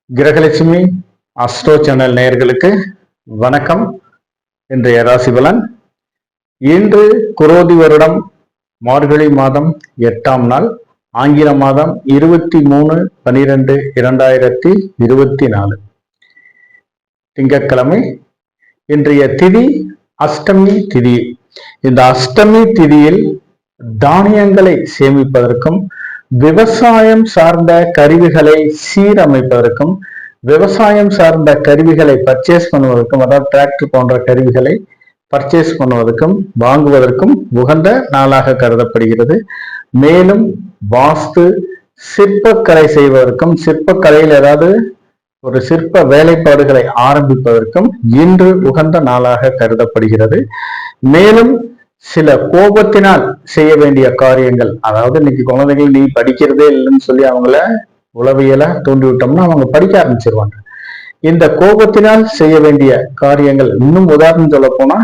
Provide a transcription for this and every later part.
Grahalakshmi astro channel நேயர்களுக்கு வணக்கம். இன்றைய ராசி பலன். இன்று குரோதி வருடம் மார்கழி மாதம் 8ஆம் நாள், ஆங்கில மாதம் 23/12/2024 திங்கட்கிழமை. இன்றைய திதி அஷ்டமி திதி. இந்த அஷ்டமி திதியில் தானியங்களை சேமிப்பதற்கும் விவசாயம் சார்ந்த கருவிகளை சீரமைப்பதற்கும் விவசாயம் சார்ந்த கருவிகளை பர்ச்சேஸ் பண்ணுவதற்கும், அதாவது டிராக்டர் போன்ற கருவிகளை பர்ச்சேஸ் பண்ணுவதற்கும் வாங்குவதற்கும் உகந்த நாளாக கருதப்படுகிறது. மேலும் வாஸ்து சிற்பக்கலை செய்வதற்கும், சிற்பக்கலையில் ஏதாவது ஒரு சிற்ப வேலைப்பாடுகளை ஆரம்பிப்பதற்கும் இன்று உகந்த நாளாக கருதப்படுகிறது. மேலும் சில கோபத்தினால் செய்ய வேண்டிய காரியங்கள், அதாவது இன்னைக்கு குழந்தைகள் நீ படிக்கிறதே இல்லைன்னு சொல்லி அவங்கள உளவியல தூண்டி விட்டோம்னா அவங்க படிக்க ஆரம்பிச்சிருவாங்க. இந்த கோபத்தினால் செய்ய வேண்டிய காரியங்கள், இன்னும் உதாரணம் சொல்ல போனா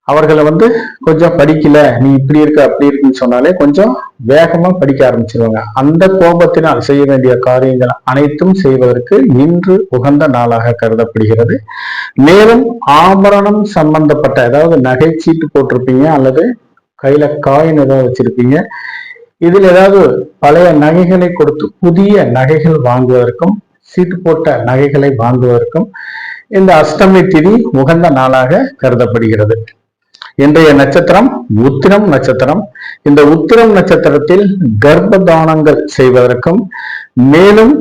அவர்களை கொஞ்சம் படிக்கல, நீ இப்படி இருக்க அப்படி இருக்குன்னு சொன்னாலே கொஞ்சம் வேகமா படிக்க ஆரம்பிச்சிருவாங்க. அந்த கோபத்தினால் செய்ய வேண்டிய காரியங்கள் அனைத்தும் செய்வதற்கு இன்று உகந்த நாளாக கருதப்படுகிறது. மேலும் ஆபரணம் சம்பந்தப்பட்ட, அதாவது நகைச்சீட்டு போட்டிருப்பீங்க அல்லது கையில காயின் ஏதாவது வச்சிருப்பீங்க, இதில் ஏதாவது பழைய நகைகளை கொடுத்து புதிய நகைகள் வாங்குவதற்கும், சீட்டு போட்ட நகைகளை வாங்குவதற்கும் இந்த அஷ்டமி திதி உகந்த நாளாக கருதப்படுகிறது. இன்றைய நட்சத்திரம் உத்திரம் நட்சத்திரம். இந்த உத்திரம் நட்சத்திரத்தில் கர்ப்ப தானங்கள் செய்வதற்கும், மேலும்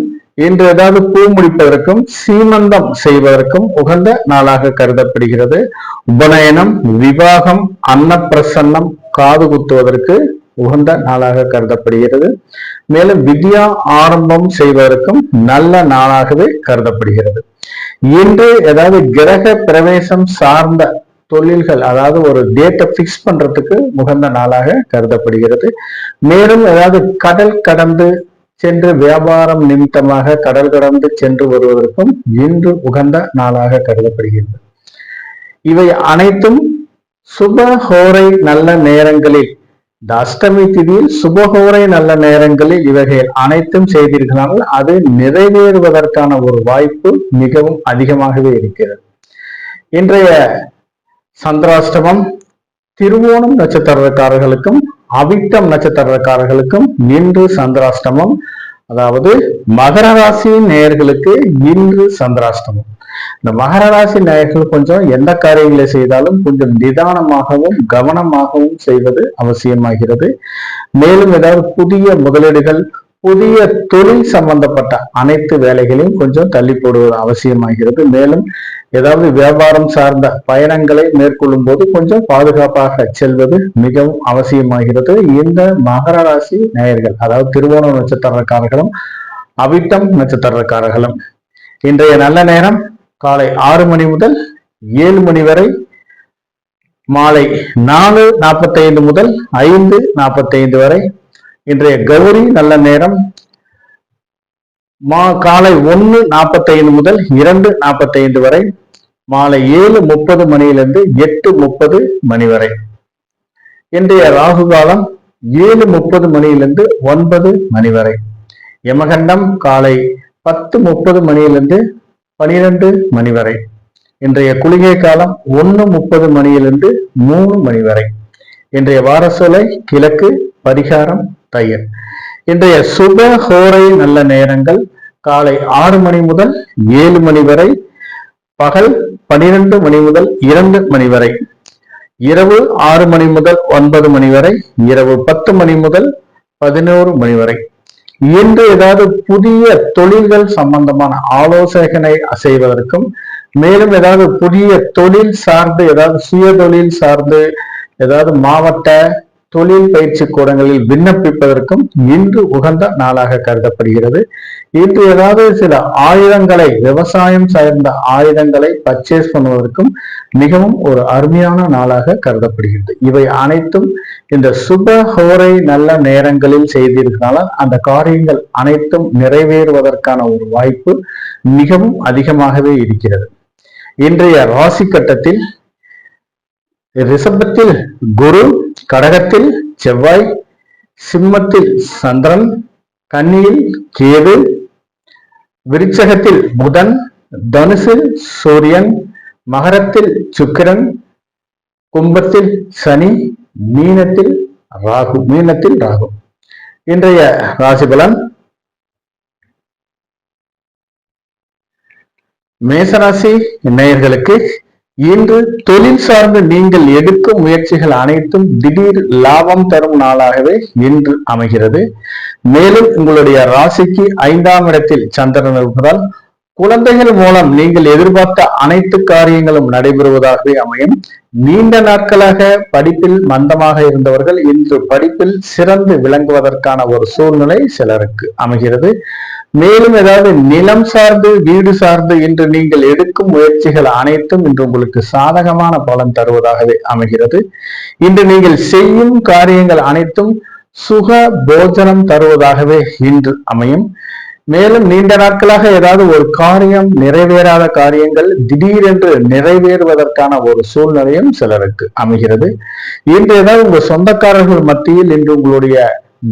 இன்று ஏதாவது பூ முடிப்பதற்கும், சீமந்தம் செய்வதற்கும் உகந்த நாளாக கருதப்படுகிறது. உபநயனம், விவாகம், அன்னப்பிரசன்னம், காது குத்துவதற்கு உகந்த நாளாக கருதப்படுகிறது. மேலும் வித்யா ஆரம்பம் செய்வதற்கும் நல்ல நாளாகவே கருதப்படுகிறது. இன்று ஏதாவது கிரக பிரவேசம் சார்ந்த தொழில்கள், அதாவது ஒரு டேட்டை பிக்ஸ் பண்றதுக்கு உகந்த நாளாக கருதப்படுகிறது. மேலும் ஏதாவது கடல் கடந்து சென்று வியாபாரம் நிமித்தமாக கடல் கடந்து சென்று வருவதற்கும் இன்று உகந்த நாளாக கருதப்படுகிறது. இவை அனைத்தும் சுபஹோரை நல்ல நேரங்களில், இந்த அஷ்டமி திதியில் சுபஹோரை நல்ல நேரங்களில் இவைகள் அனைத்தும் செய்தீர்களால் அது நிறைவேறுவதற்கான ஒரு வாய்ப்பு மிகவும் அதிகமாகவே இருக்கிறது. இன்றைய சந்திராஷ்டமம் திருவோணம் நட்சத்திரக்காரர்களுக்கும் அவிட்டம் நட்சத்திரக்காரர்களுக்கும் இன்று சந்திராஷ்டமம். அதாவது மகர ராசி நேயர்களுக்கு இன்று சந்திராஷ்டமம். இந்த மகர ராசி நேயர்கள் கொஞ்சம் எந்த காரியங்களை செய்தாலும் கொஞ்சம் நிதானமாகவும் கவனமாகவும் செய்வது அவசியமாகிறது. மேலும் ஏதாவது புதிய முதலீடுகள், புதிய தொழில் சம்பந்தப்பட்ட அனைத்து வேலைகளையும் கொஞ்சம் தள்ளி போடுவது அவசியமாகிறது. மேலும் ஏதாவது வியாபாரம் சார்ந்த பயணங்களை மேற்கொள்ளும் போது கொஞ்சம் பாதுகாப்பாக செல்வது மிகவும் அவசியமாகிறது. இந்த மகர ராசி நேயர்கள், அதாவது திருவோணம் நட்சத்திரக்காரர்களும் அவிட்டம் நட்சத்திரக்காரர்களும் இன்றைய நல்ல நேரம் காலை 6 மணி முதல் 7 மணி வரை, மாலை 4:45 முதல் 5:45 வரை. இன்றைய கௌரி நல்ல நேரம் காலை 1:45 முதல் 2:45 வரை, மாலை 7:30 மணியிலிருந்து 8:30 மணி வரை. இன்றைய ராகு காலம் 7:30 மணியிலிருந்து 9 மணி வரை. யமகண்டம் காலை 10:30 மணியிலிருந்து 12 மணி வரை. இன்றைய குளிகை காலம் 1:30 மணியிலிருந்து 3 மணி வரை. இன்றைய வாரசோலை கிழக்கு, பரிகாரம் தயிர். இன்றைய சுப ஹோரை நல்ல நேரங்கள் காலை 6 மணி முதல் 7 மணி வரை, பகல் 12 மணி முதல் 2 மணி வரை, இரவு 6 மணி முதல் 9 மணி வரை, இரவு 10 மணி முதல் 11 மணி வரை. இன்று ஏதாவது புதிய தொழில்கள் சம்பந்தமான ஆலோசனை செய்வதற்கும், மேலும் ஏதாவது புதிய தொழில் சார்ந்து, ஏதாவது சுய தொழில் சார்ந்து ஏதாவது மாவட்ட தொழில் பயிற்சி கூடங்களில் விண்ணப்பிப்பதற்கும் இன்று உகந்த நாளாக கருதப்படுகிறது. இன்று ஏதாவது சில ஆயுதங்களை, விவசாயம் சார்ந்த ஆயுதங்களை பர்ச்சேஸ் பண்ணுவதற்கும் மிகவும் ஒரு அருமையான நாளாக கருதப்படுகிறது. இவை அனைத்தும் இந்த சுப ஹோரை நல்ல நேரங்களில் செய்திருந்தால் அந்த காரியங்கள் அனைத்தும் நிறைவேறுவதற்கான ஒரு வாய்ப்பு மிகவும் அதிகமாகவே இருக்கிறது. இன்றைய ராசி கட்டத்தில் ரிஷபத்தில் குரு, கடகத்தில் செவ்வாய், சிம்மத்தில் சந்திரன், கன்னியில் கேது, விருச்சகத்தில் புதன், தனுசில் சூரியன், மகரத்தில் சுக்கிரன், கும்பத்தில் சனி, மீனத்தில் ராகு. இன்றைய ராசி பலன். மேசராசி நேயர்களுக்கு இன்று தொழில் சார்ந்து நீங்கள் எடுக்கும் முயற்சிகள் அனைத்தும் திடீர் லாபம் தரும் நாளாகவே இன்று அமைகிறது. மேலும் உங்களுடைய ராசிக்கு 5ஆம் இடத்தில் சந்திரன் இருப்பதால் குழந்தைகள் மூலம் நீங்கள் எதிர்பார்த்த அனைத்து காரியங்களும் நடைபெறுவதாகவே அமையும். நீண்ட நாட்களாக படிப்பில் மந்தமாக இருந்தவர்கள் இன்று படிப்பில் சிறந்து விளங்குவதற்கான ஒரு சூழ்நிலை சிலருக்கு அமைகிறது. மேலும் ஏதாவது நிலம் சார்ந்து வீடு சார்ந்து இன்று நீங்கள் எடுக்கும் முயற்சிகள் அனைத்தும் இன்று உங்களுக்கு சாதகமான பலன் தருவதாகவே அமைகிறது. இன்று நீங்கள் செய்யும் காரியங்கள் அனைத்தும் சுக போஜனம் தருவதாகவே இன்று அமையும். மேலும் நீண்ட நாட்களாக ஏதாவது ஒரு காரியம் நிறைவேறாத காரியங்கள் திடீரென்று நிறைவேறுவதற்கான ஒரு சூழ்நிலையும் சிலருக்கு அமைகிறது. இன்று ஏதாவது உங்கள் சொந்தக்காரர்கள் மத்தியில் இன்று உங்களுடைய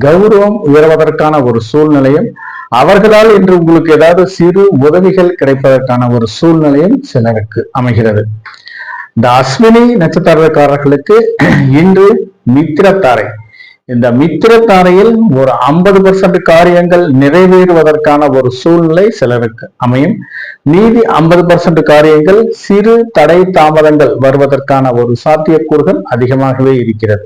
கௌரவம் உயர்வதற்கான ஒரு சூழ்நிலையும் அவர்களால் இன்று உங்களுக்கு ஏதாவது சிறு உதவிகள் கிடைப்பதற்கான ஒரு சூழ்நிலையும் சிலருக்கு அமைகிறது. இந்த அஸ்வினி நட்சத்திரக்காரர்களுக்கு இன்று மித்திரத்தாரை. இந்த மித்திரத்தாரையில் ஒரு 50% காரியங்கள் நிறைவேறுவதற்கான ஒரு சூழ்நிலை சிலருக்கு அமையும். மீதி 50% காரியங்கள் சிறு தடை தாமதங்கள் வருவதற்கான ஒரு சாத்தியக்கூறுகள் அதிகமாகவே இருக்கிறது.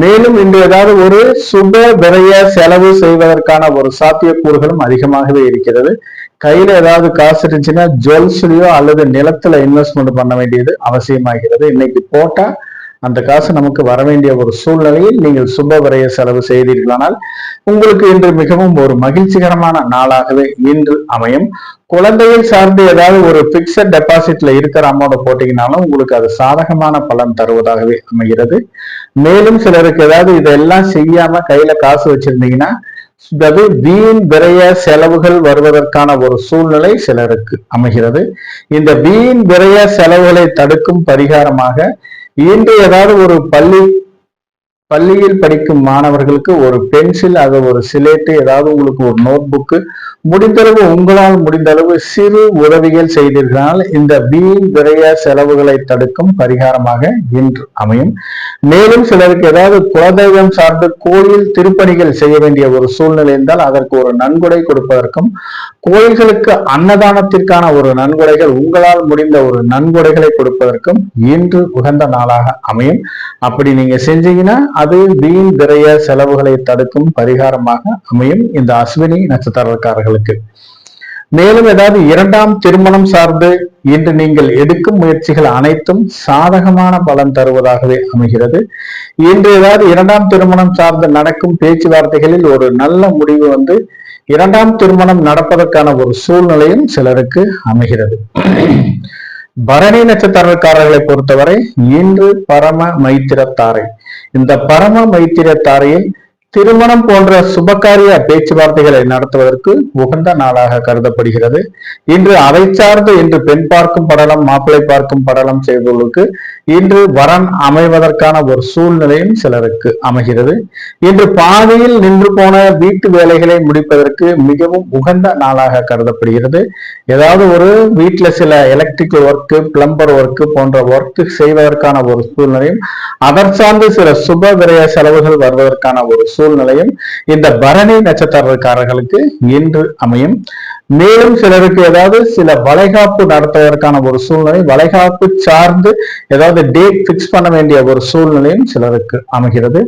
மேலும் இன்று ஏதாவது ஒரு சுப விரய செலவு செய்வதற்கான ஒரு சாத்தியக்கூறுகளும் அதிகமாகவே இருக்கிறது. கையில ஏதாவது காசு இருந்துச்சுன்னா ஜுவல்ஸ்லயோ அல்லது நிலத்துல இன்வெஸ்ட்மெண்ட் பண்ண வேண்டியது அவசியமாகிறது. இன்னைக்கு போட்டா அந்த காசு நமக்கு வர வேண்டிய ஒரு சூழ்நிலையில் நீங்கள் சுப விரய செலவு செய்தீர்களானால் உங்களுக்கு இன்று மிகவும் ஒரு மகிழ்ச்சிகரமான நாளாகவே இன்று அமையும். குழந்தைகள் சார்ந்து ஏதாவது ஒரு பிக்சட் டெபாசிட்ல இருக்கிற அமௌண்ட் போட்டீங்கன்னாலும் உங்களுக்கு அது சாதகமான பலன் தருவதாகவே அமைகிறது. மேலும் சிலருக்கு ஏதாவது இதெல்லாம் செய்யாம கையில காசு வச்சிருந்தீங்கன்னா வீண் விரய செலவுகள் வருவதற்கான ஒரு சூழ்நிலை சிலருக்கு அமைகிறது. இந்த வீண் விரய செலவுகளை தடுக்கும் பரிகாரமாக இன்று ஏதாவது ஒரு பள்ளியில் படிக்கும் மாணவர்களுக்கு ஒரு பென்சில், அது ஒரு சிலேட்டு, ஏதாவது உங்களுக்கு ஒரு நோட் புக்கு, முடிந்தளவு உங்களால் முடிந்தளவு சிறு உதவிகள் செய்தீர்களால் இந்த வீண் விரய செலவுகளை தடுக்கும் பரிகாரமாக இன்று அமையும். மேலும் சிலருக்கு ஏதாவது குலதெய்வம் சார்ந்து கோயில் திருப்பணிகள் செய்ய வேண்டிய ஒரு சூழ்நிலை இருந்தால் அதற்கு ஒரு நன்கொடை கொடுப்பதற்கும், கோயில்களுக்கு அன்னதானத்திற்கான ஒரு நன்கொடைகள் உங்களால் முடிந்த ஒரு நன்கொடைகளை கொடுப்பதற்கும் இன்று உகந்த நாளாக அமையும். அப்படி நீங்க செஞ்சீங்கன்னா அது வீண் விரய செலவுகளை தடுக்கும் பரிகாரமாக அமையும் இந்த அஸ்வினி நட்சத்திரக்காரர்களுக்கு. மேலும் ஏதாவது 2ஆம் திருமணம் சார்ந்து இன்று நீங்கள் எடுக்கும் முயற்சிகள் அனைத்தும் சாதகமான பலன் தருவதாகவே அமைகிறது. இன்று ஏதாவது 2ஆம் திருமணம் சார்ந்து நடக்கும் பேச்சுவார்த்தைகளில் ஒரு நல்ல முடிவு வந்து 2ஆம் திருமணம் நடப்பதற்கான ஒரு சூழ்நிலையும் சிலருக்கு அமைகிறது. பரணி நட்சத்திரக்காரர்களை பொறுத்தவரை இன்று பரம மைத்திரத்தாரை. இந்த பரம மைத்திரத்தாரையில் திருமணம் போன்ற சுபகாரிய பேச்சுவார்த்தைகளை நடத்துவதற்கு உகந்த நாளாக கருதப்படுகிறது. இன்று அதை சார்ந்து இன்று பெண் பார்க்கும் படலம், மாப்பிள்ளை பார்க்கும் படலம் செய்பவர்களுக்கு இன்று வரன் அமைவதற்கான ஒரு சூழ்நிலையும் சிலருக்கு அமைகிறது. இன்று பாதியில் நின்று போன வீட்டு வேலைகளை முடிப்பதற்கு மிகவும் உகந்த நாளாக கருதப்படுகிறது. ஏதாவது ஒரு வீட்டுல சில எலக்ட்ரிக்கல் ஒர்க்கு, பிளம்பர் ஒர்க்கு போன்ற ஒர்க்கு செய்வதற்கான ஒரு சூழ்நிலையும் அதற் சார்ந்து சில சுப விரய செலவுகள் வருவதற்கான ஒரு சூழ்நிலையும் இந்த பரணி நட்சத்திரக்காரர்களுக்கு இன்று அமையும். மேலும் சிலருக்கு ஏதாவது சில வளைகாப்பு நடத்துவதற்கான ஒரு சூழ்நிலை, வளைகாப்பு சார்ந்து ஏதாவது டேட் பிக்ஸ் பண்ண வேண்டிய ஒரு சூழ்நிலையும் சிலருக்கு அமைகிறது.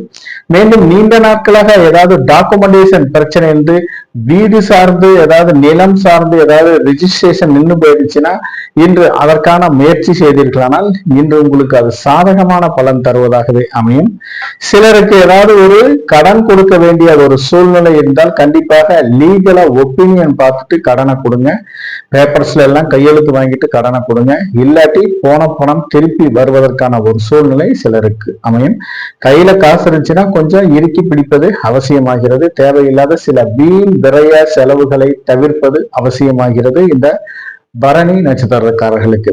மேலும் நீண்ட நாட்களாக ஏதாவது டாக்குமெண்டேஷன் பிரச்சனை என்று வீடு சார்ந்து ஏதாவது நிலம் சார்ந்து ஏதாவது ரிஜிஸ்ட்ரேஷன் நின்று போயிடுச்சுன்னா இன்று அதற்கான முயற்சி செய்தீர்களானால் இன்று உங்களுக்கு அது சாதகமான பலன் தருவதாகவே அமையும். சிலருக்கு ஏதாவது ஒரு கடன் கொடுக்க வேண்டிய ஒரு சூழ்நிலை இருந்தால் கண்டிப்பாக லீகலா ஒப்பீனியன் பார்த்துட்டு கடனை கொடுங்க. பேப்பர்ஸ்ல எல்லாம் கையெழுத்து வாங்கிட்டு கடனை கொடுங்க. இல்லாட்டி போன பணம் திருப்பி வருவதற்கான ஒரு சூழ்நிலை சிலருக்கு அமையும். கையில காசு இருந்துச்சுன்னா கொஞ்சம் இறுக்கி பிடிப்பது அவசியமாகிறது. தேவையில்லாத சில வீண் விரய செலவுகளை தவிர்ப்பது அவசியமாகிறது இந்த பரணி நட்சத்திரக்காரர்களுக்கு.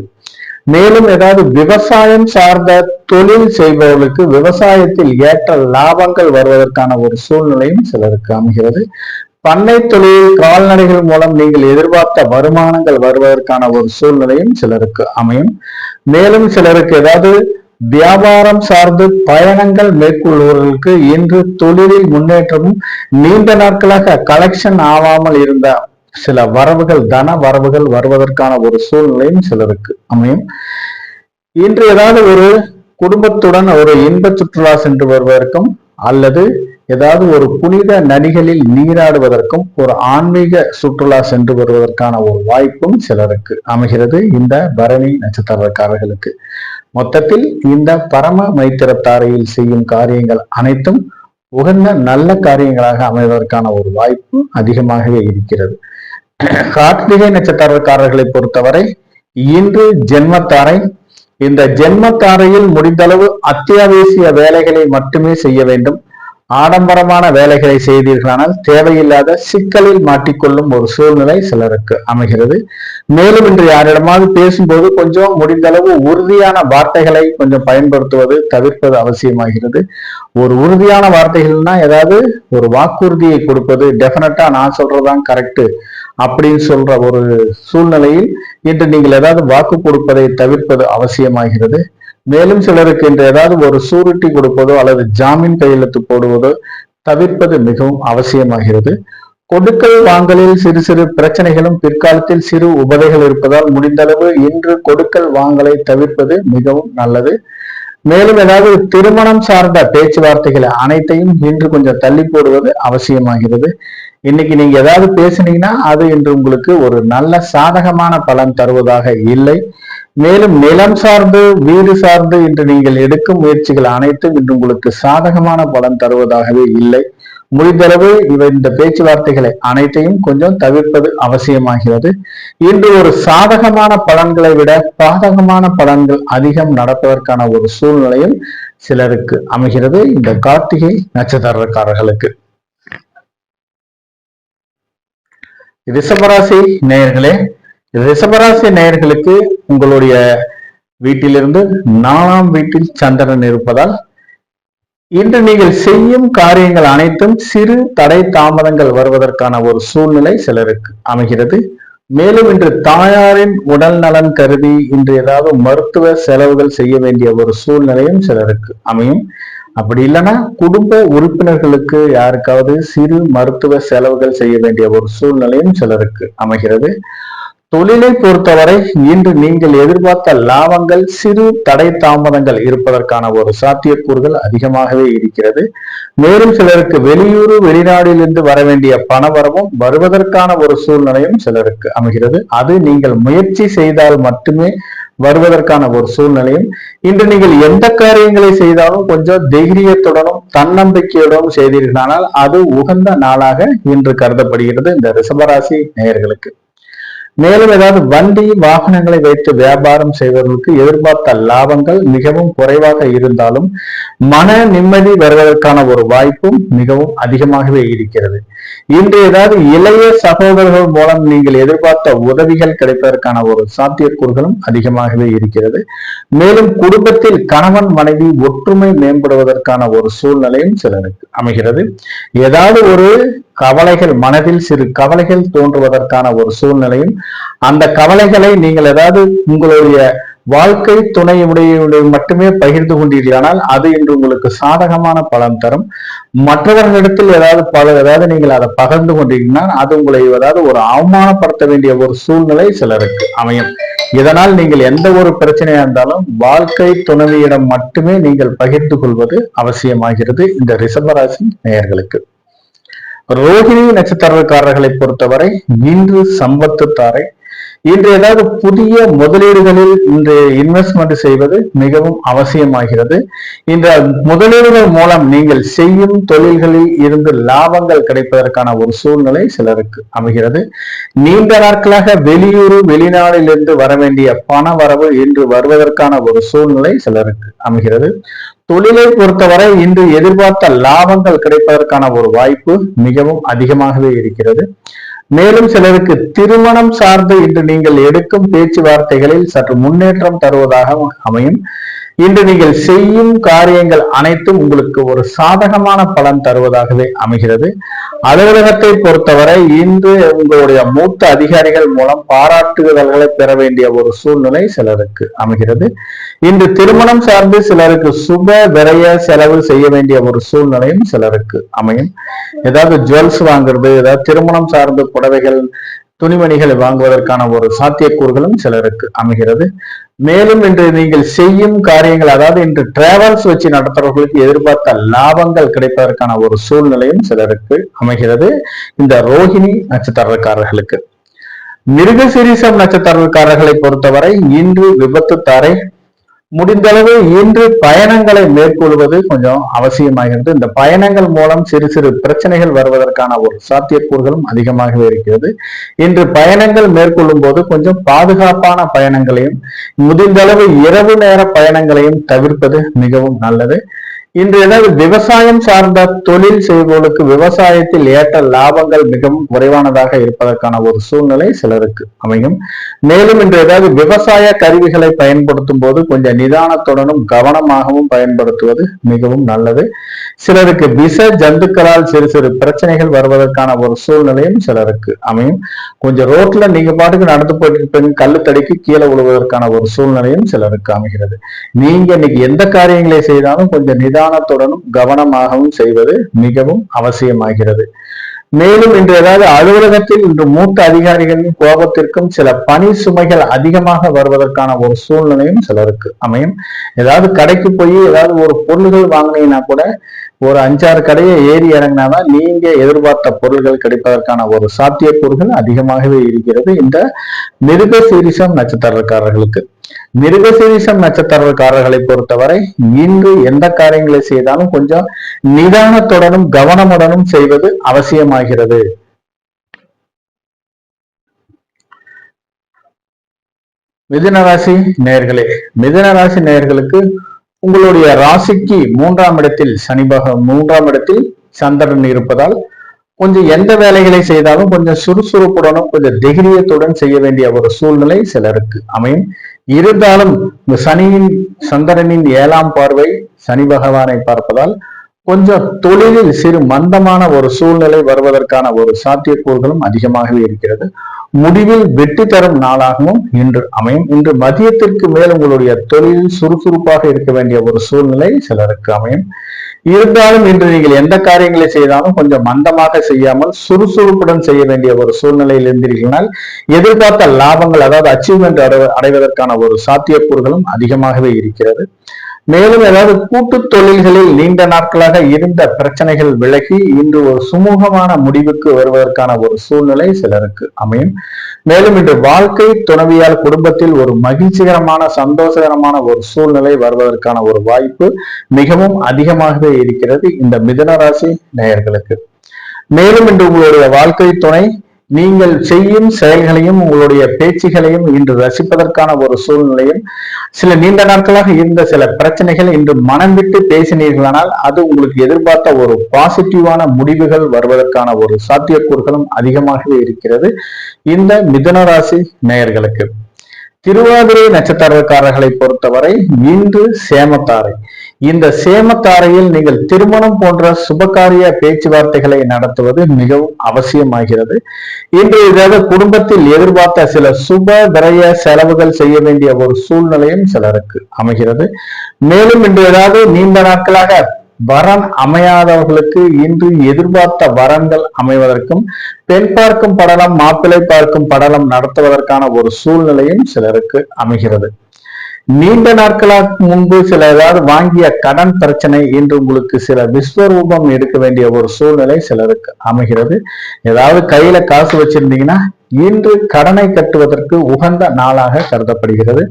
மேலும் ஏதாவது விவசாயம் சார்ந்த தொழில் செய்பவர்களுக்கு விவசாயத்தில் ஏற்ற லாபங்கள் வருவதற்கான ஒரு சூழ்நிலையும் சிலருக்கு அமைகிறது. பண்ணை தொழில், கால்நடைகள் மூலம் நீங்கள் எதிர்பார்த்த வருமானங்கள் வருவதற்கான ஒரு சூழ்நிலையும் சிலருக்கு அமையும். மேலும் சிலருக்கு ஏதாவது வியாபாரம் சார்ந்து பயணங்கள் மேற்கொள்வர்களுக்கு இன்று தொழிலில் முன்னேற்றமும் நீண்ட நாட்களாக கலெக்ஷன் ஆகாமல் இருந்த சில வரவுகள், தன வரவுகள் வருவதற்கான ஒரு சூழ்நிலையும் சிலருக்கு அமையும். இன்று ஏதாவது ஒரு குடும்பத்துடன் ஒரு இன்ப சுற்றுலா சென்று வருவதற்கும் அல்லது ஏதாவது ஒரு புனித நதிகளில் நீராடுவதற்கும் ஒரு ஆன்மீக சுற்றுலா சென்று வருவதற்கான ஒரு வாய்ப்பும் சிலருக்கு அமைகிறது இந்த பரணி நட்சத்திரக்காரர்களுக்கு. மொத்தத்தில் இந்த பரம மைத்திரத்தாரையில் செய்யும் காரியங்கள் அனைத்தும் உகந்த நல்ல காரியங்களாக அமைவதற்கான ஒரு வாய்ப்பு அதிகமாகவே இருக்கிறது. கார்த்திகை நட்சத்திரக்காரர்களை பொறுத்தவரை இன்று ஜென்மத்தாரை. இந்த ஜென்மத்தாரையில் முடிந்தளவு அத்தியாவசிய வேலைகளை மட்டுமே செய்ய வேண்டும். ஆடம்பரமான வேலைகளை செய்தீர்களானால் தேவையில்லாத சிக்கலில் மாட்டிக்கொள்ளும் ஒரு சூழ்நிலை சிலருக்கு அமைகிறது. மேலும் இன்று யாரிடமாவது பேசும்போது கொஞ்சம் முடிந்தளவு உறுதியான வார்த்தைகளை கொஞ்சம் பயன்படுத்துவது தவிர்ப்பது அவசியமாகிறது. ஒரு உறுதியான வார்த்தைகள்னா ஏதாவது ஒரு வாக்குறுதியை கொடுப்பது, டெஃபினட்டா நான் சொல்றதுதான் கரெக்ட் அப்படின்னு சொல்ற ஒரு சூழ்நிலையில் இன்று நீங்கள் ஏதாவது வாக்கு கொடுப்பதை தவிர்ப்பது அவசியமாகிறது. மேலும் சிலருக்கு இன்று ஏதாவது ஒரு சூரிட்டி கொடுப்பதோ அல்லது ஜாமீன் கையெழுத்து போடுவதோ தவிர்ப்பது மிகவும் அவசியமாகிறது. கொடுக்கல் வாங்கலில் சிறு சிறு பிரச்சனைகளும் பிற்காலத்தில் சிறு உபதைகள் இருப்பதால் முடிந்தளவு இன்று கொடுக்கல் வாங்கலை தவிர்ப்பது மிகவும் நல்லது. மேலும் ஏதாவது திருமணம் சார்ந்த பேச்சுவார்த்தைகளை அனைத்தையும் இன்று கொஞ்சம் தள்ளி போடுவது அவசியமாகிறது. இன்னைக்கு நீங்க ஏதாவது பேசுனீங்கன்னா அது இன்று உங்களுக்கு ஒரு நல்ல சாதகமான பலன் தருவதாக இல்லை. மேலும் நிலம் சார்ந்து, வீடு சார்ந்து இன்று நீங்கள் எடுக்கும் முயற்சிகள் அனைத்தும் இன்று உங்களுக்கு சாதகமான பலன் தருவதாகவே இல்லை. முடிந்தளவு இந்த பேச்சுவார்த்தைகளை அனைத்தையும் கொஞ்சம் தவிர்ப்பது அவசியமாகிறது. இன்று ஒரு சாதகமான பலன்களை விட பாதகமான பலன்கள் அதிகம் நடப்பதற்கான ஒரு சூழ்நிலையும் சிலருக்கு அமைகிறது இந்த கார்த்திகை நட்சத்திரக்காரர்களுக்கு. ரிஷபராசி நேயர்களே, ரிஷபராசி நேயர்களுக்கு உங்களுடைய வீட்டிலிருந்து 4ஆம் வீட்டில் சந்திரன் இருப்பதால் இன்று நீங்கள் செய்யும் காரியங்கள் அனைத்தும் சிறு தடை தாமதங்கள் வருவதற்கான ஒரு சூழ்நிலை சிலருக்கு அமைகிறது. மேலும் இன்று தாயாரின் உடல் நலன் கருதி இன்று ஏதாவது மருத்துவ செலவுகள் செய்ய வேண்டிய ஒரு சூழ்நிலையும் சிலருக்கு அமையும். அப்படி இல்லைன்னா குடும்ப உறுப்பினர்களுக்கு யாருக்காவது சிறு மருத்துவ செலவுகள் செய்ய வேண்டிய ஒரு சூழ்நிலையும் சிலருக்கு அமைகிறது. தொழிலை பொறுத்தவரை இன்று நீங்கள் எதிர்பார்த்த லாபங்கள் சிறு தடை தாமதங்கள் இருப்பதற்கான ஒரு சாத்தியக்கூறுகள் அதிகமாகவே இருக்கிறது. மேலும் சிலருக்கு வெளியூர் வெளிநாட்டிலிருந்து வர வேண்டிய பணவரவும் வருவதற்கான ஒரு சூழ்நிலையும் சிலருக்கு அமைகிறது. அது நீங்கள் முயற்சி செய்தால் மட்டுமே வருவதற்கான ஒரு சூழ்நிலையும். இன்று நீங்கள் எந்த காரியங்களை செய்தாலும் கொஞ்சம் தைரியத்துடனும் தன்னம்பிக்கையுடனும் செய்தீர்களானால் அது உகந்த நாளாக இன்று கருதப்படுகிறது இந்த ரிஷபராசி நேயர்களுக்கு. மேலும் ஏதாவது வண்டி வாகனங்களை வைத்து வியாபாரம் செய்வதற்கு எதிர்பார்த்த லாபங்கள் மிகவும் குறைவாக இருந்தாலும் மன நிம்மதி வருவதற்கான ஒரு வாய்ப்பும் மிகவும் அதிகமாகவே இருக்கிறது. இன்று ஏதாவது இளைய சகோதரர்கள் மூலம் நீங்கள் எதிர்பார்த்த உதவிகள் கிடைப்பதற்கான ஒரு சாத்தியக்கூறுகளும் அதிகமாகவே இருக்கிறது. மேலும் குடும்பத்தில் கணவன் மனைவி ஒற்றுமை மேம்படுவதற்கான ஒரு சூழ்நிலையும் சிலருக்கு அமைகிறது. ஏதாவது ஒரு கவலைகள், மனதில் சிறு கவலைகள் தோன்றுவதற்கான ஒரு சூழ்நிலையும், அந்த கவலைகளை நீங்கள் ஏதாவது உங்களுடைய வாழ்க்கை துணையுடைய மட்டுமே பகிர்ந்து கொண்டீர்களானால் அது இன்று உங்களுக்கு சாதகமான பலன் தரும். மற்றவர்களிடத்தில் ஏதாவது நீங்கள் அதை பகிர்ந்து கொண்டீங்கன்னா அது உங்களை ஏதாவது ஒரு அவமானப்படுத்த வேண்டிய ஒரு சூழ்நிலை சிலருக்கு அமையும். இதனால் நீங்கள் எந்த ஒரு பிரச்சனையா இருந்தாலும் வாழ்க்கை துணைவியிடம் மட்டுமே நீங்கள் பகிர்ந்து கொள்வது அவசியமாகிறது இந்த ரிஷபராசி நேயர்களுக்கு. ரோஹிணி நட்சத்திரக்காரர்களை பொறுத்தவரை இன்று சம்பத்து தாரை. இன்று ஏதாவது புதிய முதலீடுகளில் இன்று இன்வெஸ்ட்மெண்ட் செய்வது மிகவும் அவசியமாகிறது. இந்த முதலீடுகள் மூலம் நீங்கள் செய்யும் தொழில்களில் இருந்து லாபங்கள் கிடைப்பதற்கான ஒரு சூழ்நிலை சிலருக்கு அமைகிறது. நீண்ட நாட்களாக வெளியூர் வெளிநாட்டிலிருந்து வர வேண்டிய பண வரவு இன்று வருவதற்கான ஒரு சூழ்நிலை சிலருக்கு அமைகிறது. தொழிலை பொறுத்தவரை இன்று எதிர்பார்த்த லாபங்கள் கிடைப்பதற்கான ஒரு வாய்ப்பு மிகவும் அதிகமாகவே இருக்கிறது. மேலும் சிலருக்கு திருமணம் சார்ந்து இன்று நீங்கள் எடுக்கும் பேச்சுவார்த்தைகளில் சற்று முன்னேற்றம் தருவதாக அமையும். இன்று நீங்கள் செய்யும் காரியங்கள் அனைத்தும் உங்களுக்கு ஒரு சாதகமான பலன் தருவதாகவே அமைகிறது. அலுவலகத்தை பொறுத்தவரை இன்று உங்களுடைய மூத்த அதிகாரிகள் மூலம் பாராட்டுதல்களை பெற வேண்டிய ஒரு சூழ்நிலை சிலருக்கு அமைகிறது. இன்று திருமணம் சார்ந்து சிலருக்கு சுப விரய செலவு செய்ய வேண்டிய ஒரு சூழ்நிலையும் சிலருக்கு அமையும். ஏதாவது ஜுவல்ஸ் வாங்குறது, ஏதாவது திருமணம் சார்ந்த புடவைகள், துணிமணிகளை வாங்குவதற்கான ஒரு சாத்தியக்கூறுகளும் சிலருக்கு அமைகிறது. மேலும் இன்று நீங்கள் செய்யும் காரியங்கள், அதாவது இன்று டிராவல்ஸ் வச்சு நடத்துறவர்களுக்கு எதிர்பார்த்த லாபங்கள் கிடைப்பதற்கான ஒரு சூழ்நிலையும் சிலருக்கு அமைகிறது. இந்த ரோஹிணி நட்சத்திரக்காரர்களுக்கு. மிருகசீரிஷம் நட்சத்திரக்காரர்களை பொறுத்தவரை இன்று விபத்து தாரை, முடிந்தளவு இன்று பயணங்களை மேற்கொள்வது கொஞ்சம் அவசியமாகிறது. இந்த பயணங்கள் மூலம் சிறு சிறு பிரச்சனைகள் வருவதற்கான ஒரு சாத்தியக்கூறுகளும் அதிகமாகவே இருக்கிறது. இன்று பயணங்கள் மேற்கொள்ளும் போது கொஞ்சம் பாதுகாப்பான பயணங்களையும், முடிந்தளவு இரவு நேர பயணங்களையும் தவிர்ப்பது மிகவும் நல்லது. இன்று ஏதாவது விவசாயம் சார்ந்த தொழில் செய்பவர்களுக்கு விவசாயத்தில் ஏற்ற லாபங்கள் மிகவும் குறைவானதாக இருப்பதற்கான ஒரு சூழ்நிலை சிலருக்கு அமையும். மேலும் இன்று ஏதாவது விவசாய கருவிகளை பயன்படுத்தும் போது கொஞ்சம் நிதானத்துடனும் கவனமாகவும் பயன்படுத்துவது மிகவும் நல்லது. சிலருக்கு விஷ ஜந்துக்களால் சிறு சிறு பிரச்சனைகள் வருவதற்கான ஒரு சூழ்நிலையும் சிலருக்கு அமையும். கொஞ்சம் ரோட்ல நீங்க பாட்டுக்கு நடந்து போயிட்டு இருப்பீங்க, கல்லு தடிக்கு கீழே விழுவதற்கான ஒரு சூழ்நிலையும் சிலருக்கு அமைகிறது. நீங்க இன்னைக்கு எந்த காரியங்களை செய்தாலும் கொஞ்சம் நிதானத்துடனும் கவனமாகவும் செய்வது மிகவும் அவசியமாகிறது. மேலும் இன்று ஏதாவது அலுவலகத்தில் இன்று மூத்த அதிகாரிகளின் கோபத்திற்கும் சில பணி சுமைகள் அதிகமாக வருவதற்கான ஒரு சூழ்நிலையும் சிலருக்கு அமையும். ஏதாவது கடைக்கு போய் ஏதாவது ஒரு பொருள்கள் வாங்கினீங்கன்னா கூட ஒரு 5-6 கடையை ஏறி இறங்கினாதான் நீங்க எதிர்பார்த்த பொருள்கள் கிடைப்பதற்கான ஒரு சாத்தியக்கூறுகள் அதிகமாகவே இருக்கிறது இந்த மிருகசீரிஷம் நட்சத்திரக்காரர்களுக்கு. மிருகசீரிஷம் நட்சத்திரக்காரர்களை பொறுத்தவரை இன்று எந்த காரியங்களை செய்தாலும் கொஞ்சம் நிதானத்துடனும் கவனமுடனும் செய்வது அவசியமாகிறது. மிதுனராசி நேயர்களே, மிதுனராசி நேயர்களுக்கு உங்களுடைய ராசிக்கு 3ஆம் இடத்தில் மூன்றாம் இடத்தில் சந்திரன் இருப்பதால் கொஞ்சம் எந்த வேலைகளை செய்தாலும் கொஞ்சம் சுறுசுறுப்புடனும் கொஞ்சம் தைரியத்துடன் செய்ய வேண்டிய ஒரு சூழ்நிலை சிலருக்கு அமையும். இருந்தாலும் சனியின் சந்திரனின் 7ஆம் பார்வை சனி பகவானை பார்ப்பதால் கொஞ்சம் தொழிலில் சிறு மந்தமான ஒரு சூழ்நிலை வருவதற்கான ஒரு சாத்தியக்கூறுகளும் அதிகமாகவே இருக்கிறது. முடிவில் வெற்றி தரும் நாளாகவும் இன்று அமையும். இன்று மதியத்திற்கு மேல் உங்களுடைய தொழில் சுறுசுறுப்பாக இருக்க வேண்டிய ஒரு சூழ்நிலை சிலருக்கு அமையும். இருந்தாலும் இன்று நீங்கள் எந்த காரியங்களை செய்தாலும் கொஞ்சம் மந்தமாக செய்யாமல் சுறுசுறுப்புடன் செய்ய வேண்டிய ஒரு சூழ்நிலையில் இருந்தீர்களால் எதிர்பார்த்த லாபங்கள், அதாவது அச்சீவ்மெண்ட் அடைவதற்கான ஒரு சாத்தியக்கூறுகளும் அதிகமாகவே இருக்கிறது. மேலும் ஏதாவது கூட்டு தொழில்களில் நீண்ட நாட்களாக இருந்த பிரச்சனைகள் விலகி இன்று ஒரு சுமூகமான முடிவுக்கு வருவதற்கான ஒரு சூழ்நிலை சிலருக்கு அமையும். மேலும் இன்று வாழ்க்கை துணைவியால் குடும்பத்தில் ஒரு மகிழ்ச்சிகரமான சந்தோஷகரமான ஒரு சூழ்நிலை வருவதற்கான ஒரு வாய்ப்பு மிகவும் அதிகமாகவே இருக்கிறது இந்த மிதுன ராசி நேயர்களுக்கு. மேலும் இன்று உங்களுடைய வாழ்க்கை துணை நீங்கள் செய்யும் செயல்களையும் உங்களுடைய பேச்சுகளையும் இன்று ரசிப்பதற்கான ஒரு சூழ்நிலையும், சில நீண்ட நாட்களாக இருந்த சில பிரச்சனைகள் இன்று மனம் விட்டு பேசினீர்களானால் அது உங்களுக்கு எதிர்பார்த்த ஒரு பாசிட்டிவான முடிவுகள் வருவதற்கான ஒரு சாத்தியக்கூறுகளும் அதிகமாகவே இருக்கிறது இந்த மிதுன ராசி நேயர்களுக்கு. திருவாதிரை நட்சத்திரக்காரர்களை பொறுத்தவரை இன்று சேமத்தாரை. இந்த சேமத்தாரையில் நீங்கள் திருமணம் போன்ற சுபகாரிய பேச்சுவார்த்தைகளை நடத்துவது மிகவும் அவசியமாகிறது. இன்று ஏதாவது குடும்பத்தில் எதிர்பார்த்த சில சுப விரய செலவுகள் செய்ய வேண்டிய ஒரு சூழ்நிலையும் சிலருக்கு அமைகிறது. மேலும் இன்று ஏதாவது நீண்ட நாட்களாக வரன் அமையாதவர்களுக்கு இன்று எதிர்பார்த்த வரன்கள் அமைவதற்கும், பெண் பார்க்கும் படலம் மாப்பிள்ளை பார்க்கும் படலம் நடத்துவதற்கான ஒரு சூழ்நிலையும் சிலருக்கு அமைகிறது. நீண்ட நாட்களாக முன்பு சில ஏதாவது வாங்கிய கடன் பிரச்சனை இன்று உங்களுக்கு சில விஸ்வரூபம் எடுக்க வேண்டிய ஒரு சூழ்நிலை சிலருக்கு அமைகிறது. ஏதாவது கையில காசு வச்சிருந்தீங்கன்னா இன்று கடனை கட்டுவதற்கு உகந்த நாளாக கருதப்படுகிறது.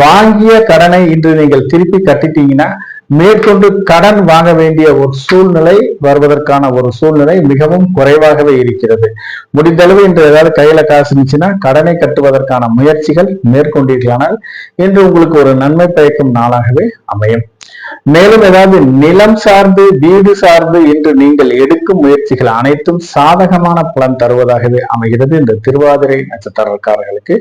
வாங்கிய கடனை இன்று நீங்கள் திருப்பி கட்டிட்டீங்கன்னா மேற்கொண்டு கடன் வாங்க வேண்டிய ஒரு சூழ்நிலை வருவதற்கான ஒரு சூழ்நிலை மிகவும் குறைவாகவே இருக்கிறது. முடிந்தளவு இன்று ஏதாவது கையில காசு இருந்துச்சுன்னா கடனை கட்டுவதற்கான முயற்சிகள் மேற்கொண்டீர்களானால் இன்று உங்களுக்கு ஒரு நன்மை பயக்கும் நாளாகவே அமையும். மேலும் ஏதாவது நிலம் சார்ந்து வீடு சார்ந்து என்று நீங்கள் எடுக்கும் முயற்சிகள் அனைத்தும் சாதகமான பலன் தருவதாகவே அமைகிறது இந்த திருவாதிரை நட்சத்திரக்காரர்களுக்கு.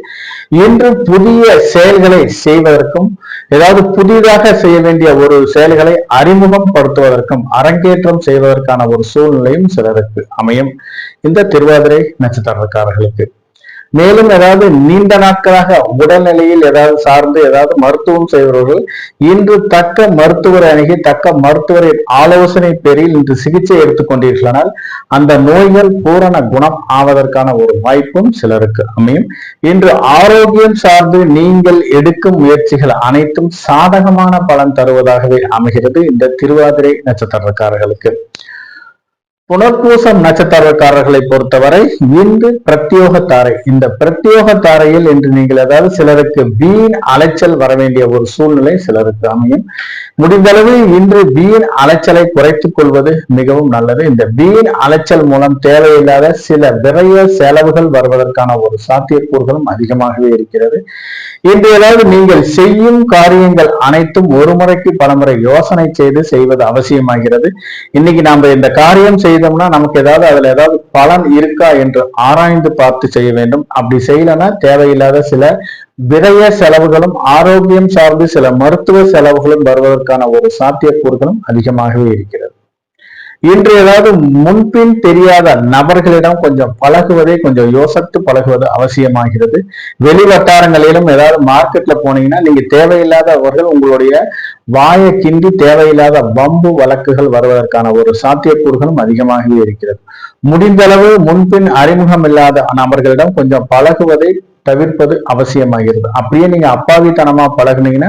இன்று புதிய செயல்களை செய்வதற்கும் ஏதாவது புதிதாக செய்ய வேண்டிய ஒரு செயல்களை அறிமுகம் படுத்துவதற்கும் அரங்கேற்றம் செய்வதற்கான ஒரு சூழ்நிலையும் சிலருக்கு அமையும் இந்த திருவாதிரை நட்சத்திரக்காரர்களுக்கு. மேலும் ஏதாவது நீண்ட நாட்களாக உடல்நிலையில் ஏதாவது சார்ந்து ஏதாவது மருத்துவம் செய்பவர்கள் இன்று தக்க மருத்துவரை அணுகி தக்க மருத்துவரின் ஆலோசனை பேரில் இன்று சிகிச்சை எடுத்துக்கொண்டீர்களானால் அந்த நோய்கள் பூரண குணம் ஆவதற்கான ஒரு வாய்ப்பும் சிலருக்கு அமையும். இன்று ஆரோக்கியம் சார்ந்து நீங்கள் எடுக்கும் முயற்சிகள் அனைத்தும் சாதகமான பலன் தருவதாகவே அமைகிறது இந்த திருவாதிரை நட்சத்திரக்காரர்களுக்கு. புனர்பூசம் நட்சத்திரக்காரர்களை பொறுத்தவரை இன்று பிரத்யோக தாரை. இந்த பிரத்யோக தாரையில் இன்று நீங்கள் ஏதாவது சிலருக்கு வீண் அலைச்சல் வர வேண்டிய ஒரு சூழ்நிலை சிலருக்கு அமையும். முடிந்தளவு இன்று வீண் அலைச்சலை குறைத்துக் கொள்வது மிகவும் நல்லது. இந்த வீண் அலைச்சல் மூலம் தேவையில்லாத சில விரைய செலவுகள் வருவதற்கான ஒரு சாத்தியக்கூறுகளும் அதிகமாகவே இருக்கிறது. இன்று ஏதாவது நீங்கள் செய்யும் காரியங்கள் அனைத்தும் ஒரு முறைக்கு பலமுறை யோசனை செய்து செய்வது அவசியமாகிறது. இன்னைக்கு நாம இந்த காரியம் செய்தோம்னா நமக்கு ஏதாவது அதுல ஏதாவது பலன் இருக்கா என்று ஆராய்ந்து பார்த்து செய்ய வேண்டும். அப்படி செய்யலன்னா தேவையில்லாத சில விரய செலவுகளும் ஆரோக்கியம் சார்ந்து சில மருத்துவ செலவுகளும் வருவதற்கான ஒரு சாத்தியக்கூறுகளும் அதிகமாகவே இருக்கிறது. இன்று ஏதாவது முன்பின் தெரியாத நபர்களிடம் கொஞ்சம் பழகுவதை கொஞ்சம் யோசித்து பழகுவது அவசியமாகிறது. வெளி வட்டாரங்களிலும் ஏதாவது மார்க்கெட்ல போனீங்கன்னா நீங்க தேவையில்லாதவர்கள் உங்களுடைய வாயை கிண்டி தேவையில்லாத வம்பு வழக்குகள் வருவதற்கான ஒரு சாத்தியக்கூறுகளும் அதிகமாகவே இருக்கிறது. முடிந்தளவு முன்பின் அறிமுகம் இல்லாத நபர்களிடம் கொஞ்சம் பழகுவதை தவிர்ப்பது அவசியமாகிறது. அப்படியே நீங்க அப்பாவித்தனமா பழகுனீங்கன்னா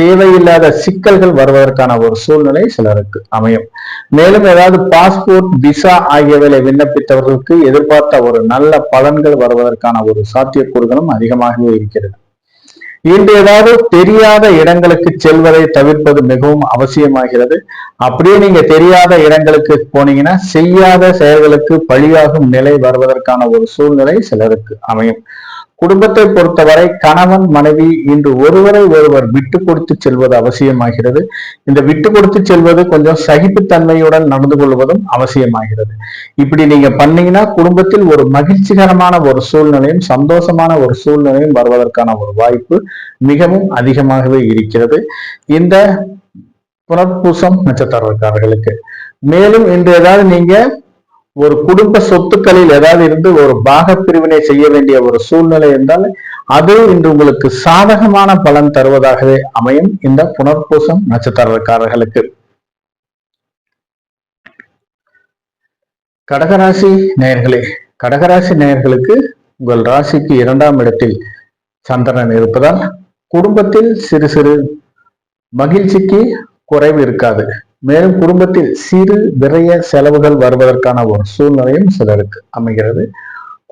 தேவையில்லாத சிக்கல்கள் வருவதற்கான ஒரு சூழ்நிலை சிலருக்கு அமையும். மேலும் ஏதாவது பாஸ்போர்ட் விசா ஆகியவைகளை விண்ணப்பித்தவர்களுக்கு எதிர்பார்த்த ஒரு நல்ல பலன்கள் வருவதற்கான ஒரு சாத்தியக்கூறுகளும் அதிகமாகவே இருக்கிறது. இன்று ஏதாவது தெரியாத இடங்களுக்கு செல்வதை தவிர்ப்பது மிகவும் அவசியமாகிறது. அப்படியே நீங்க தெரியாத இடங்களுக்கு போனீங்கன்னா செய்யாத செயல்களுக்கு பழியாகும் நிலை வருவதற்கான ஒரு சூழ்நிலை சிலருக்கு அமையும். குடும்பத்தை பொறுத்தவரை கணவன் மனைவி இன்று ஒருவரை ஒருவர் விட்டு கொடுத்து செல்வது அவசியமாகிறது. இந்த விட்டு கொடுத்து செல்வது கொஞ்சம் சகிப்புத்தன்மையுடன் நடந்து கொள்வதும் அவசியமாகிறது. இப்படி நீங்க பண்ணீங்கன்னா குடும்பத்தில் ஒரு மகிழ்ச்சிகரமான ஒரு சூழ்நிலையும் சந்தோஷமான ஒரு சூழ்நிலையும் வருவதற்கான ஒரு வாய்ப்பு மிகவும் அதிகமாகவே இருக்கிறது இந்த புனர்பூசம் நட்சத்திரக்காரர்களுக்கு. மேலும் இன்று ஏதாவது நீங்க ஒரு குடும்ப சொத்துக்களில் ஏதாவது இருந்து ஒரு பாக பிரிவினை செய்ய வேண்டிய ஒரு சூழ்நிலை இருந்தால் அது இன்று உங்களுக்கு சாதகமான பலன் தருவதாகவே அமையும் இந்த புனர்பூசம் நட்சத்திரக்காரர்களுக்கு. கடகராசி நேயர்களே, கடகராசி நேயர்களுக்கு உங்கள் ராசிக்கு 2ஆம் இடத்தில் சந்திரன் இருப்பதால் குடும்பத்தில் சிறு சிறு மகிழ்ச்சிக்கு குறைவு இருக்காது. மேலும் குடும்பத்தில் சிறு விரய செலவுகள் வருவதற்கான ஒரு சூழ்நிலையும் சிலருக்கு அமைகிறது.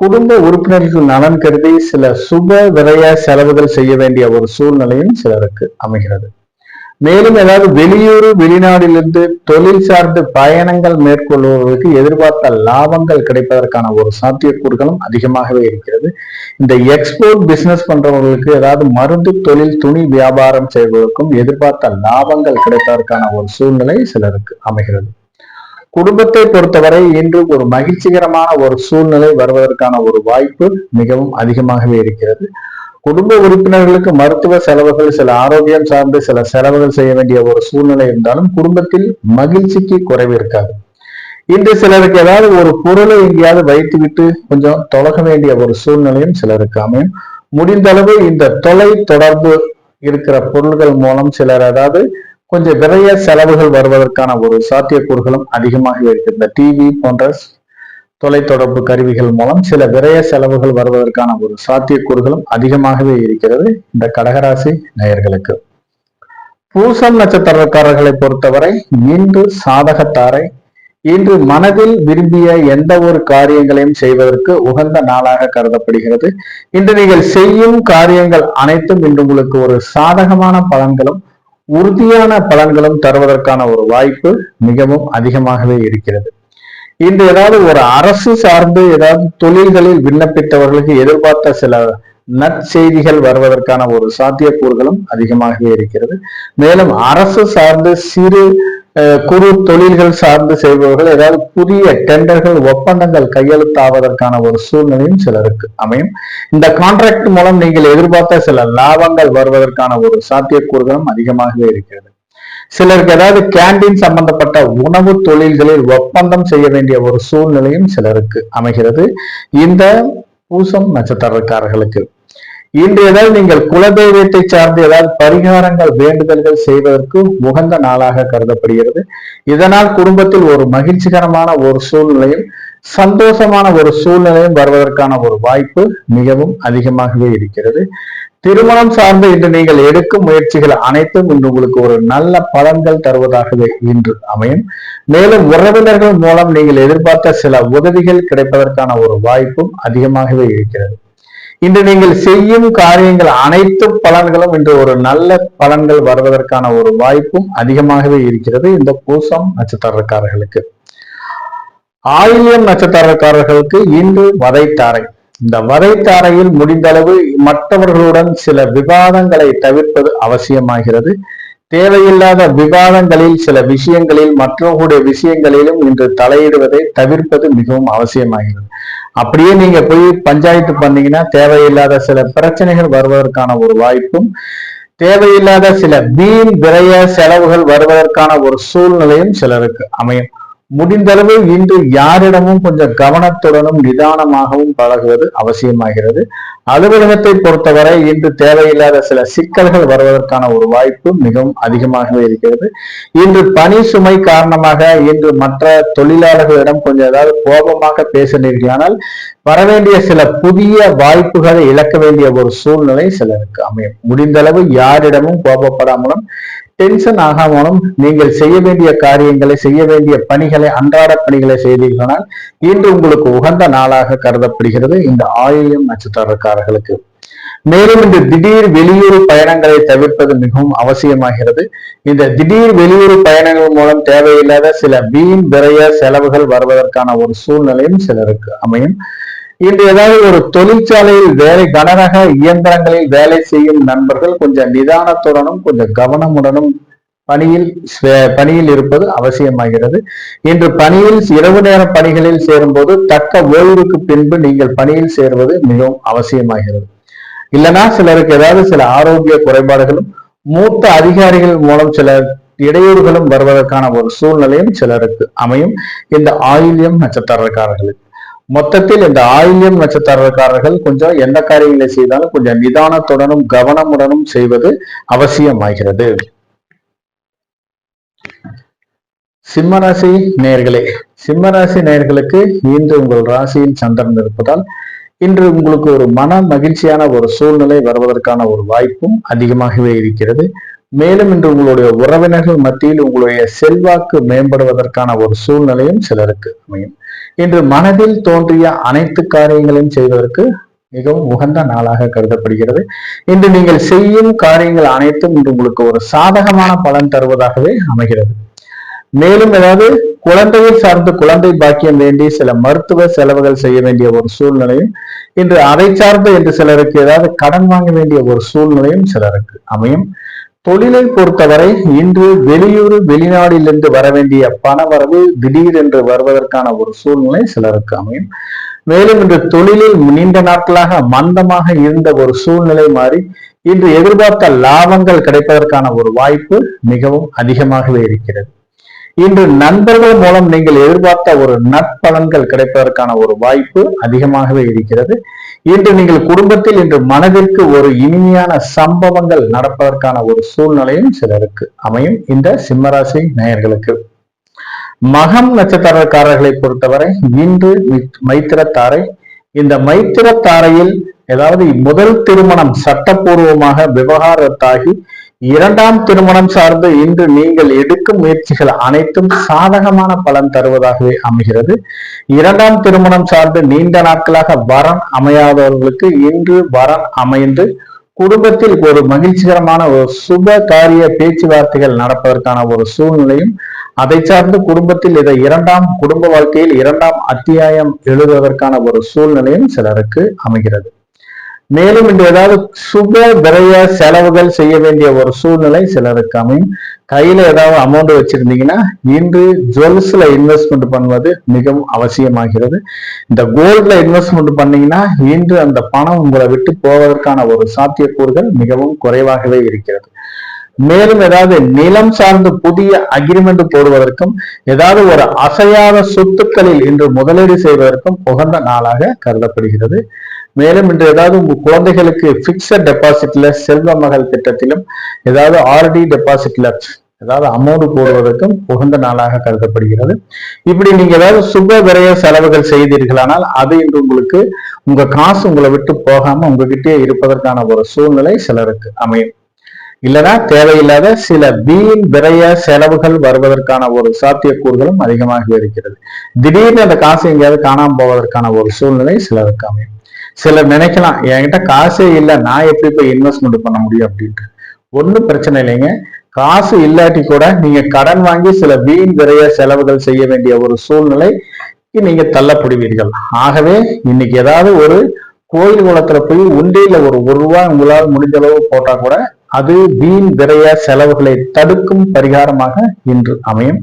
குடும்ப உறுப்பினர்கள் நலன் கருதி சில சுப விரய செலவுகள் செய்ய வேண்டிய ஒரு சூழ்நிலையும் சிலருக்கு அமைகிறது. மேலும் ஏதாவது வெளியூர் வெளிநாட்டிலிருந்து தொழில் சார்ந்து பயணங்கள் மேற்கொள்வதற்கு எதிர்பார்த்த லாபங்கள் கிடைப்பதற்கான ஒரு சாத்தியக்கூறுகளும் அதிகமாகவே இருக்கிறது. இந்த எக்ஸ்போர்ட் பிசினஸ் பண்றவர்களுக்கு ஏதாவது மருந்து தொழில் துணி வியாபாரம் செய்வதற்கும் எதிர்பார்த்த லாபங்கள் கிடைப்பதற்கான ஒரு சூழ்நிலை சிலருக்கு அமைகிறது. குடும்பத்தை பொறுத்தவரை இன்று ஒரு மகிழ்ச்சிகரமான ஒரு சூழ்நிலை வருவதற்கான ஒரு வாய்ப்பு மிகவும் அதிகமாகவே இருக்கிறது. குடும்ப உறுப்பினர்களுக்கு மருத்துவ செலவுகள் சில ஆரோக்கியம் சார்ந்து சில செலவுகள் செய்ய வேண்டிய ஒரு சூழ்நிலை இருந்தாலும் குடும்பத்தில் மகிழ்ச்சிக்கு குறைவு இருக்காது. இன்று சிலருக்கு ஏதாவது ஒரு பொருளை எங்கேயாவது வைத்துவிட்டு கொஞ்சம் தொலைக வேண்டிய ஒரு சூழ்நிலையும் சிலருக்கு அமையும். முடிந்த அளவு இந்த தொலை தொடர்பு இருக்கிற பொருள்கள் மூலம் சிலர் ஏதாவது கொஞ்சம் விரைய செலவுகள் வருவதற்கான ஒரு சாத்தியக்கூறுகளும் அதிகமாக இருக்கு. இந்த டிவி போன்ற தொலைத்தொடர்பு கருவிகள் மூலம் சில விரய செலவுகள் வருவதற்கான ஒரு சாத்தியக்கூறுகளும் அதிகமாகவே இருக்கிறது இந்த கடகராசி நேயர்களுக்கு. பூசம் நட்சத்திரக்காரர்களை பொறுத்தவரை இன்று சாதகத்தாரை. இன்று மனதில் விரும்பிய எந்த ஒரு காரியங்களையும் செய்வதற்கு உகந்த நாளாக கருதப்படுகிறது. இன்று நீங்கள் செய்யும் காரியங்கள் அனைத்தும் இன்று உங்களுக்கு ஒரு சாதகமான பலன்களும் உறுதியான பலன்களும் தருவதற்கான ஒரு வாய்ப்பு மிகவும் அதிகமாகவே இருக்கிறது. இன்று ஏதாவது ஒரு அரசு சார்ந்து ஏதாவது தொழில்களில் விண்ணப்பித்தவர்களுக்கு எதிர்பார்த்த சில நற்செய்திகள் வருவதற்கான ஒரு சாத்தியக்கூறுகளும் அதிகமாகவே இருக்கிறது. மேலும் அரசு சார்ந்து சிறு குறு தொழில்கள் சார்ந்து செய்பவர்கள் ஏதாவது புதிய டெண்டர்கள் ஒப்பந்தங்கள் கையெழுத்தாவதற்கான ஒரு சூழ்நிலையும் சிலருக்கு அமையும். இந்த கான்ட்ராக்ட் மூலம் நீங்கள் எதிர்பார்த்த சில லாபங்கள் வருவதற்கான ஒரு சாத்தியக்கூறுகளும் அதிகமாகவே இருக்கிறது. சிலருக்கு ஏதாவது கேண்டீன் சம்பந்தப்பட்ட உணவு தொழில்களில் ஒப்பந்தம் செய்ய வேண்டிய ஒரு சூழ்நிலையும் சிலருக்கு அமைகிறது. இந்த பூசம் நட்சத்திரக்காரர்களுக்கு இன்று ஏதாவது நீங்கள் குலதெய்வத்தை சார்ந்து ஏதாவது பரிகாரங்கள் வேண்டுதல்கள் செய்வதற்கு உகந்த நாளாக கருதப்படுகிறது. இதனால் குடும்பத்தில் ஒரு மகிழ்ச்சிகரமான ஒரு சூழ்நிலையும் சந்தோஷமான ஒரு சூழ்நிலையும் வருவதற்கான ஒரு வாய்ப்பு மிகவும் அதிகமாகவே இருக்கிறது. திருமணம் சார்ந்து இன்று நீங்கள் எடுக்கும் முயற்சிகள் அனைத்தும் இன்று உங்களுக்கு ஒரு நல்ல பலன்கள் தருவதாகவே இன்று அமையும். மேலும் உறவினர்கள் மூலம் நீங்கள் எதிர்பார்த்த சில உதவிகள் கிடைப்பதற்கான ஒரு வாய்ப்பும் அதிகமாகவே இருக்கிறது. இன்று நீங்கள் செய்யும் காரியங்கள் அனைத்து பலன்களும் இன்று ஒரு நல்ல பலன்கள் வருவதற்கான ஒரு வாய்ப்பும் அதிகமாகவே இருக்கிறது. இந்த பூசம் நட்சத்திரக்காரர்களுக்கு ஆயில்யம் நட்சத்திரக்காரர்களுக்கு இன்று வதைத்தாரை. இந்த வதைத்தாரையில் முடிந்தளவு மற்றவர்களுடன் சில விவாதங்களை தவிர்ப்பது அவசியமாகிறது. தேவையில்லாத விவாதங்களில் சில விஷயங்களில் மற்றவர்களுடைய விஷயங்களிலும் இன்று தலையிடுவதை தவிர்ப்பது மிகவும் அவசியமாகிறது. அப்படியே நீங்க போய் பஞ்சாயத்து பண்ணீங்கன்னா தேவையில்லாத சில பிரச்சனைகள் வருவதற்கான ஒரு வாய்ப்பும் தேவையில்லாத சில வீண் விரய செலவுகள் வருவதற்கான ஒரு சூழ்நிலையும் சிலருக்கு அமையும். முடிந்தளவு இன்று யாரிடமும் கொஞ்சம் கவனத்துடனும் நிதானமாகவும் பழகுவது அவசியமாகிறது. அலுவலகத்தை பொறுத்தவரை இன்று தேவையில்லாத சில சிக்கல்கள் வருவதற்கான ஒரு வாய்ப்பு மிகவும் அதிகமாகவே இருக்கிறது. இன்று பணி சுமை காரணமாக இன்று மற்ற தொழிலாளர்களிடம் கொஞ்சம் ஏதாவது கோபமாக பேசினீர்களானால் வரவேண்டிய சில புதிய வாய்ப்புகளை இழக்க வேண்டிய ஒரு சூழ்நிலை சிலருக்கு அமையும். முடிந்தளவு யாரிடமும் கோபப்படாமலும் டென்ஷன் ஆகாமலும் நீங்கள் செய்ய வேண்டிய காரியங்களை செய்ய வேண்டிய பணிகளை அன்றாட பணிகளை செய்தீர்களால் இன்று உங்களுக்கு உகந்த நாளாக கருதப்படுகிறது இந்த ஆயில்யம் நட்சத்திரக்காரர்களுக்கு. மேலும் இந்த திடீர் வெளியூர் பயணங்களை தவிர்ப்பது மிகவும் அவசியமாகிறது. இந்த திடீர் வெளியூர் பயணங்கள் மூலம் தேவையில்லாத சில வீண் விரய செலவுகள் வருவதற்கான ஒரு சூழ்நிலையும் சிலருக்கு அமையும். இன்று ஏதாவது ஒரு தொழிற்சாலையில் கனரக இயந்திரங்களில் வேலை செய்யும் நண்பர்கள் கொஞ்சம் நிதானத்துடனும் கொஞ்சம் கவனமுடனும் பணியில் இருப்பது அவசியமாகிறது. இன்று பணியில் இரவு நேர பணிகளில் சேரும்போது தக்க ஓய்வுக்கு பின்பு நீங்கள் பணியில் சேருவது மிகவும் அவசியமாகிறது. இல்லைன்னா சிலருக்கு ஏதாவது சில ஆரோக்கிய குறைபாடுகளும் மூத்த அதிகாரிகள் மூலம் சில இடையூறுகளும் வருவதற்கான ஒரு சூழ்நிலையும் சிலருக்கு அமையும் இந்த ஆயில்யம் நட்சத்திரக்காரர்களுக்கு. மொத்தத்தில் இந்த ஆயில்யம் நட்சத்திரக்காரர்கள் கொஞ்சம் எந்த காரியங்களை செய்தாலும் கொஞ்சம் நிதானத்துடனும் கவனமுடனும் செய்வது அவசியமாகிறது. சிம்மராசி நேயர்களே, சிம்மராசி நேயர்களுக்கு இன்று உங்கள் ராசியில் சந்திரன் இருப்பதால் இன்று உங்களுக்கு ஒரு மன மகிழ்ச்சியான ஒரு சூழ்நிலை வருவதற்கான ஒரு வாய்ப்பும் அதிகமாகவே இருக்கிறது. மேலும் இன்று உங்களுடைய உறவினர்கள் மத்தியில் உங்களுடைய செல்வாக்கு மேம்படுவதற்கான ஒரு சூழ்நிலையும் சிலருக்கு அமையும். இன்று மனதில் தோன்றிய அனைத்து காரியங்களையும் செய்வதற்கு மிகவும் உகந்த நாளாக கருதப்படுகிறது. இன்று நீங்கள் செய்யும் காரியங்கள் அனைத்தும் இன்று உங்களுக்கு ஒரு சாதகமான பலன் தருவதாகவே அமைகிறது. மேலும் ஏதாவது குழந்தையை சார்ந்து குழந்தை பாக்கியம் வேண்டி சில மருத்துவ செலவுகள் செய்ய வேண்டிய ஒரு சூழ்நிலையும் இன்று அதை சார்ந்து என்று சிலருக்கு ஏதாவது கடன் வாங்க வேண்டிய ஒரு சூழ்நிலையும் சிலருக்கு அமையும். தொழிலை பொறுத்தவரை இன்று வெளியூர் வெளிநாட்டிலிருந்து வர வேண்டிய பண வரவு திடீரென்று வருவதற்கான ஒரு சூழ்நிலை சிலருக்கு அமையும். மேலும் இன்று தொழிலில் நீண்ட நாட்களாக மந்தமாக இருந்த ஒரு சூழ்நிலை மாறி இன்று எதிர்பார்த்த லாபங்கள் கிடைப்பதற்கான ஒரு வாய்ப்பு மிகவும் அதிகமாகவே இருக்கிறது. இன்று நண்பர்கள் மூலம் நீங்கள் எதிர்பார்த்த ஒரு நற்பலன்கள் கிடைப்பதற்கான ஒரு வாய்ப்பு அதிகமாகவே இருக்கிறது. இன்று நீங்கள் குடும்பத்தில் இன்று மனதிற்கு ஒரு இனிமையான சம்பவங்கள் நடப்பதற்கான ஒரு சூழ்நிலையும் சிலருக்கு அமையும் இந்த சிம்மராசி நேயர்களுக்கு. மகம் நட்சத்திரக்காரர்களை பொறுத்தவரை இன்று மைத்திரத்தாரை. இந்த மைத்திரத்தாரையில் ஏதாவது முதல் திருமணம் சட்டப்பூர்வமாக விவகாரத்தாகி இரண்டாம் திருமணம் சார்ந்து இன்று நீங்கள் எடுக்கும் முயற்சிகள் அனைத்தும் சாதகமான பலன் தருவதாகவே அமைகிறது. இரண்டாம் திருமணம் சார்ந்து நீண்ட நாட்களாக வரன் அமையாதவர்களுக்கு இன்று வரன் அமைந்து குடும்பத்தில் ஒரு மகிழ்ச்சிகரமான ஒரு சுப காரிய பேச்சுவார்த்தைகள் நடப்பதற்கான ஒரு சூழ்நிலையும் அதை சார்ந்து குடும்பத்தில் இதை குடும்ப வாழ்க்கையில் இரண்டாம் அத்தியாயம் எழுதுவதற்கான ஒரு சூழ்நிலையும் சிலருக்கு அமைகிறது. மேலும் இன்று ஏதாவது சுப விரய செலவுகள் செய்ய வேண்டிய ஒரு சூழ்நிலை சிலருக்கு அமையும். கையில ஏதாவது அமௌண்ட் வச்சிருந்தீங்கன்னா இன்று ஜுவல்ஸ்ல இன்வெஸ்ட்மெண்ட் பண்ணுவது மிகவும் அவசியமாகிறது. இந்த கோல்ட்ல இன்வெஸ்ட்மெண்ட் பண்ணீங்கன்னா இன்று அந்த பணம் உங்களை விட்டு போவதற்கான ஒரு சாத்தியக்கூறுகள் மிகவும் குறைவாகவே இருக்கிறது. மேலும் ஏதாவது நிலம் சார்ந்து புதிய அக்ரிமெண்ட் போடுவதற்கும் ஏதாவது ஒரு அசையாத சொத்துக்களில் இன்று முதலீடு செய்வதற்கும் உகந்த நாளாக கருதப்படுகிறது. மேலும் இன்று ஏதாவது உங்க குழந்தைகளுக்கு பிக்சட் டெபாசிட்ல செல்வ மகள் திட்டத்திலும் ஏதாவது ஆர்டி டெபாசிட்ல ஏதாவது அமௌண்ட் போடுவதற்கும் உகந்த நாளாக கருதப்படுகிறது. இப்படி நீங்க ஏதாவது சுப விரய செலவுகள் செய்தீர்களானால் அது இன்று உங்களுக்கு உங்க காசு உங்களை விட்டு போகாம உங்ககிட்டே இருப்பதற்கான ஒரு சூழ்நிலை சிலருக்கு அமையும். இல்லைன்னா தேவையில்லாத சில வீண் விரய செலவுகள் வருவதற்கான ஒரு சாத்தியக்கூறுகளும் அதிகமாக இருக்கிறது. திடீர்னு அந்த காசு எங்கேயாவது காணாம போவதற்கான ஒரு சூழ்நிலை சிலருக்கு அமையும். சிலர் நினைக்கலாம், என்கிட்ட காசே இல்லை, நான் எப்படி போய் இன்வெஸ்ட்மெண்ட் பண்ண முடியும் அப்படின்ட்டு. ஒன்றும் பிரச்சனை இல்லைங்க. காசு இல்லாட்டி கூட நீங்க கடன் வாங்கி சில வீண் விரய செலவுகள் செய்ய வேண்டிய ஒரு சூழ்நிலைக்கு நீங்க தள்ளப்படுவீர்கள். ஆகவே இன்னைக்கு ஏதாவது ஒரு கோயில் குளத்துல போய் உண்டியில ஒரு ரூபாய் உங்களால் முடிஞ்ச அளவு போட்டா கூட அது வீண் விரய செலவுகளை தடுக்கும் பரிகாரமாக இன்று அமையும்.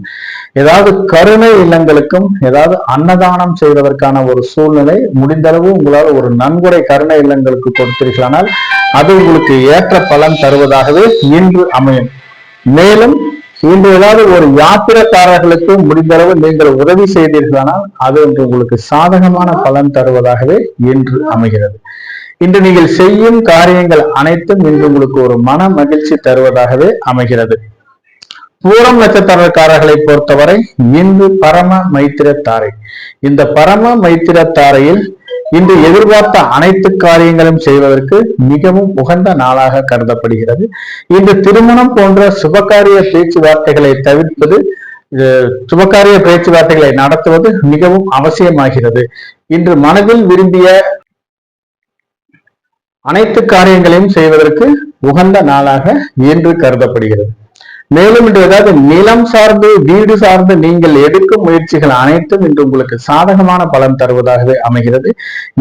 ஏதாவது கருணை இல்லங்களுக்கும் ஏதாவது அன்னதானம் செய்வதற்கான ஒரு சூழ்நிலை முடிந்தளவு உங்களால் ஒரு நன்கொடை கருணை இல்லங்களுக்கு கொடுத்தீர்களானால் அது உங்களுக்கு ஏற்ற பலன் தருவதாகவே இன்று அமையும். மேலும் இன்று ஏதாவது ஒரு யாத்திரைக்காரர்களுக்கு முடிந்தளவு நீங்கள் உதவி செய்தீர்களானால் அது உங்களுக்கு சாதகமான பலன் தருவதாகவே இன்று அமைகிறது. இன்று நீங்கள் செய்யும் காரியங்கள் அனைத்தும் இன்று உங்களுக்கு ஒரு மன மகிழ்ச்சி தருவதாகவே அமைகிறது. பூரம் நட்சத்திரக்காரர்களை பொறுத்தவரை இன்று பரம மைத்திர தாரை. இந்த பரம மைத்திர தாரையில் இன்று எதிர்பார்த்த அனைத்து காரியங்களும் செய்வதற்கு மிகவும் உகந்த நாளாக கருதப்படுகிறது. இன்று திருமணம் போன்ற சுபகாரிய பேச்சுவார்த்தைகளை தவிர்ப்பது, சுபகாரிய பேச்சுவார்த்தைகளை நடத்துவது மிகவும் அவசியமாகிறது. இன்று மனதில் விரும்பிய அனைத்து காரியங்களையும் செய்வதற்கு உகந்த நாளாக இன்று கருதப்படுகிறது. மேலும் இன்று ஏதாவது நிலம் சார்ந்து வீடு சார்ந்து நீங்கள் எடுக்கும் முயற்சிகள் அனைத்தும் இன்று உங்களுக்கு சாதகமான பலன் தருவதாகவே அமைகிறது.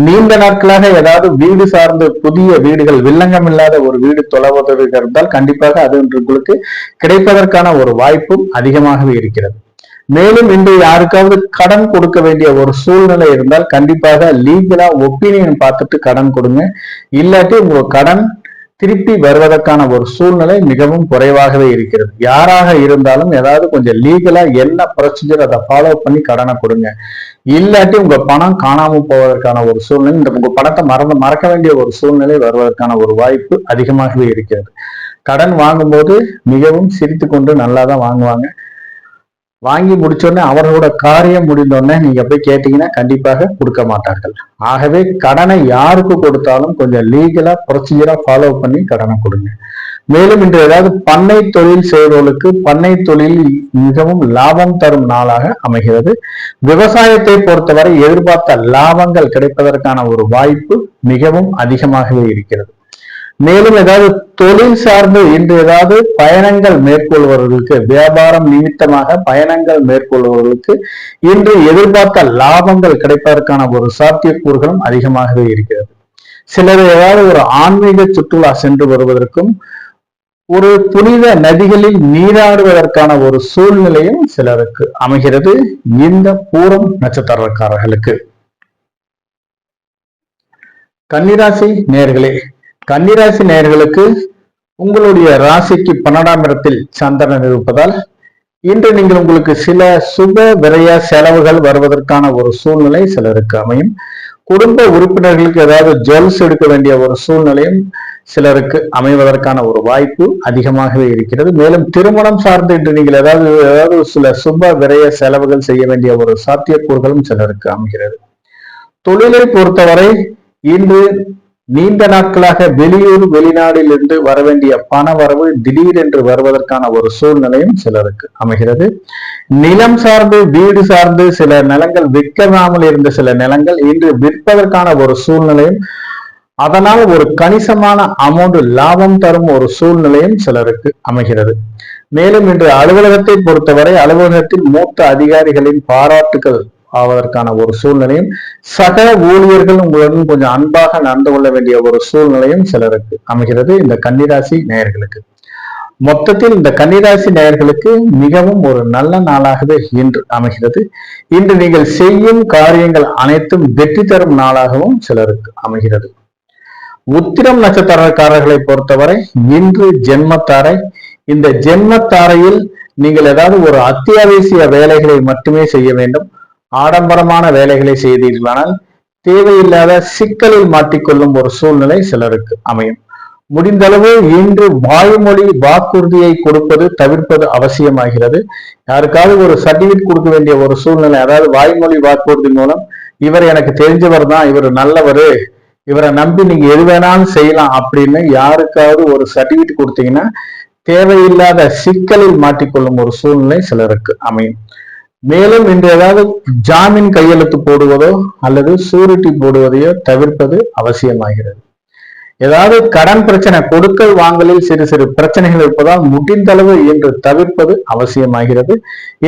நீண்ட நாட்களாக ஏதாவது வீடு சார்ந்து புதிய வீடுகள் வில்லங்கம் இல்லாத ஒரு வீடு தொலைவதாக இருந்தால் கண்டிப்பாக அது இன்று உங்களுக்கு கிடைப்பதற்கான ஒரு வாய்ப்பும் அதிகமாகவே இருக்கிறது. மேலும் இன்று யாருக்காவது கடன் கொடுக்க வேண்டிய ஒரு சூழ்நிலை இருந்தால் கண்டிப்பாக லீகலா ஒப்பீனியன் பார்த்துட்டு கடன் கொடுங்க. இல்லாட்டி உங்க கடன் திருப்பி வருவதற்கான ஒரு சூழ்நிலை மிகவும் குறைவாகவே இருக்கிறது. யாராக இருந்தாலும் ஏதாவது கொஞ்சம் லீகலா என்ன ப்ரொசீஜர் அதை ஃபாலோ பண்ணி கடனை கொடுங்க. இல்லாட்டி உங்க பணம் காணாமல் போவதற்கான ஒரு சூழ்நிலை, இந்த உங்க பணத்தை மறக்க வேண்டிய ஒரு சூழ்நிலை வருவதற்கான ஒரு வாய்ப்பு அதிகமாகவே இருக்கிறது. கடன் வாங்கும்போது மிகவும் சிரித்து கொண்டு நல்லாதான் வாங்குவாங்க. வாங்கி முடிச்சோடனே அவர்களோட காரியம் முடிந்தோடனே நீங்க போய் கேட்டீங்கன்னா கண்டிப்பாக கொடுக்க மாட்டார்கள். ஆகவே கடனை யாருக்கு கொடுத்தாலும் கொஞ்சம் லீகலா ப்ரொசீஜரா ஃபாலோ பண்ணி கடனை கொடுங்க. மேலும் இன்று ஏதாவது பண்ணை தொழில் செய்வர்களுக்கு பண்ணை தொழில் மிகவும் லாபம் தரும் நாளாக அமைகிறது. விவசாயத்தை பொறுத்தவரை எதிர்பார்த்த லாபங்கள் கிடைப்பதற்கான ஒரு வாய்ப்பு மிகவும் அதிகமாகவே இருக்கிறது. மேலும் ஏதாவது தொழில் சார்ந்து இன்று ஏதாவது பயணங்கள் மேற்கொள்பவர்களுக்கு, வியாபாரம் நிமித்தமாக பயணங்கள் மேற்கொள்பவர்களுக்கு இன்று எதிர்பார்த்த லாபங்கள் கிடைப்பதற்கான ஒரு சாத்தியக்கூறுகளும் அதிகமாகவே இருக்கிறது. சிலர் ஏதாவது ஒரு ஆன்மீக சுற்றுலா சென்று வருவதற்கும் ஒரு புனித நதிகளில் நீராடுவதற்கான ஒரு சூழ்நிலையும் சிலருக்கு அமைகிறது. இந்த பூரம் நட்சத்திரக்காரர்களுக்கு. கன்னிராசி நேயர்களே, கன்னிராசி நேயர்களுக்கு உங்களுடைய ராசிக்கு 12ஆம் இடத்தில் சந்திரன் இருப்பதால் இன்று நீங்கள் உங்களுக்கு சில சுப விரய செலவுகள் வருவதற்கான ஒரு சூழ்நிலை சிலருக்கு அமையும். குடும்ப உறுப்பினர்களுக்கு ஏதாவது ஜுவல்ஸ் எடுக்க வேண்டிய ஒரு சூழ்நிலையும் சிலருக்கு அமைவதற்கான ஒரு வாய்ப்பு அதிகமாகவே இருக்கிறது. மேலும் திருமணம் சார்ந்து இன்று நீங்கள் ஏதாவது சில சுப விரய செலவுகள் செய்ய வேண்டிய ஒரு சாத்தியக்கூறுகளும் சிலருக்கு அமைகிறது. தொழிலை பொறுத்தவரை இன்று நீண்ட நாட்களாக வெளியூர் வெளிநாட்டில் இருந்து வர வேண்டிய பண வரவு திடீரென்று வருவதற்கான ஒரு சூழ்நிலையும் சிலருக்கு அமைகிறது. நிலம் சார்ந்து வீடு சார்ந்து சில நிலங்கள் விற்காமல் இருந்த சில நிலங்கள் இன்று விற்பதற்கான ஒரு சூழ்நிலையும், அதனால் ஒரு கணிசமான அமௌண்ட் லாபம் தரும் ஒரு சூழ்நிலையும் சிலருக்கு அமைகிறது. மேலும் இன்று அலுவலகத்தை பொறுத்தவரை அலுவலகத்தில் மூத்த அதிகாரிகளின் பாராட்டுகள் ஆவதற்கான ஒரு சூழ்நிலையும், சக ஊழியர்கள் உங்களுடன் கொஞ்சம் அன்பாக நடந்து கொள்ள வேண்டிய ஒரு சூழ்நிலையும் சிலருக்கு அமைகிறது இந்த கன்னிராசி நேயர்களுக்கு. மொத்தத்தில் இந்த கன்னிராசி நேயர்களுக்கு மிகவும் ஒரு நல்ல நாளாகவே இன்று அமைகிறது. இன்று நீங்கள் செய்யும் காரியங்கள் அனைத்தும் வெற்றி தரும் நாளாகவும் சிலருக்கு அமைகிறது. உத்திரம் நட்சத்திரக்காரர்களை பொறுத்தவரை இன்று ஜென்மத்தாரை. இந்த ஜென்மத்தாரையில் நீங்கள் ஏதாவது ஒரு அத்தியாவசிய வேலைகளை மட்டுமே செய்ய வேண்டும். ஆடம்பரமான வேலைகளை செய்தீர்களானால் தேவையில்லாத சிக்கலில் மாட்டிக்கொள்ளும் ஒரு சூழ்நிலை சிலருக்கு அமையும். முடிந்தளவு இன்று வாய்மொழி வாக்குறுதியை கொடுப்பது தவிர்ப்பது அவசியமாகிறது. யாருக்காவது ஒரு சர்டிபிகேட் கொடுக்க வேண்டிய ஒரு சூழ்நிலை, அதாவது வாய்மொழி வாக்குறுதி மூலம் இவர் எனக்கு தெரிஞ்சவர் தான், இவர் நல்லவர், இவரை நம்பி நீங்க எது வேணாலும் செய்யலாம் அப்படின்னு யாருக்காவது ஒரு சர்டிபிகேட் கொடுத்தீங்கன்னா தேவையில்லாத சிக்கலில் மாட்டிக்கொள்ளும் ஒரு சூழ்நிலை சிலருக்கு அமையும். மேலும் இன்று ஏதாவது ஜாமீன் கையெழுத்து போடுவதோ அல்லது சூரிட்டி போடுவதையோ தவிர்ப்பது அவசியமாகிறது. ஏதாவது கடன் பிரச்சனை, கொடுக்கல் வாங்கலில் சிறு சிறு பிரச்சனைகள் இருப்பதால் முடிந்தளவு இன்று தவிர்ப்பது அவசியமாகிறது.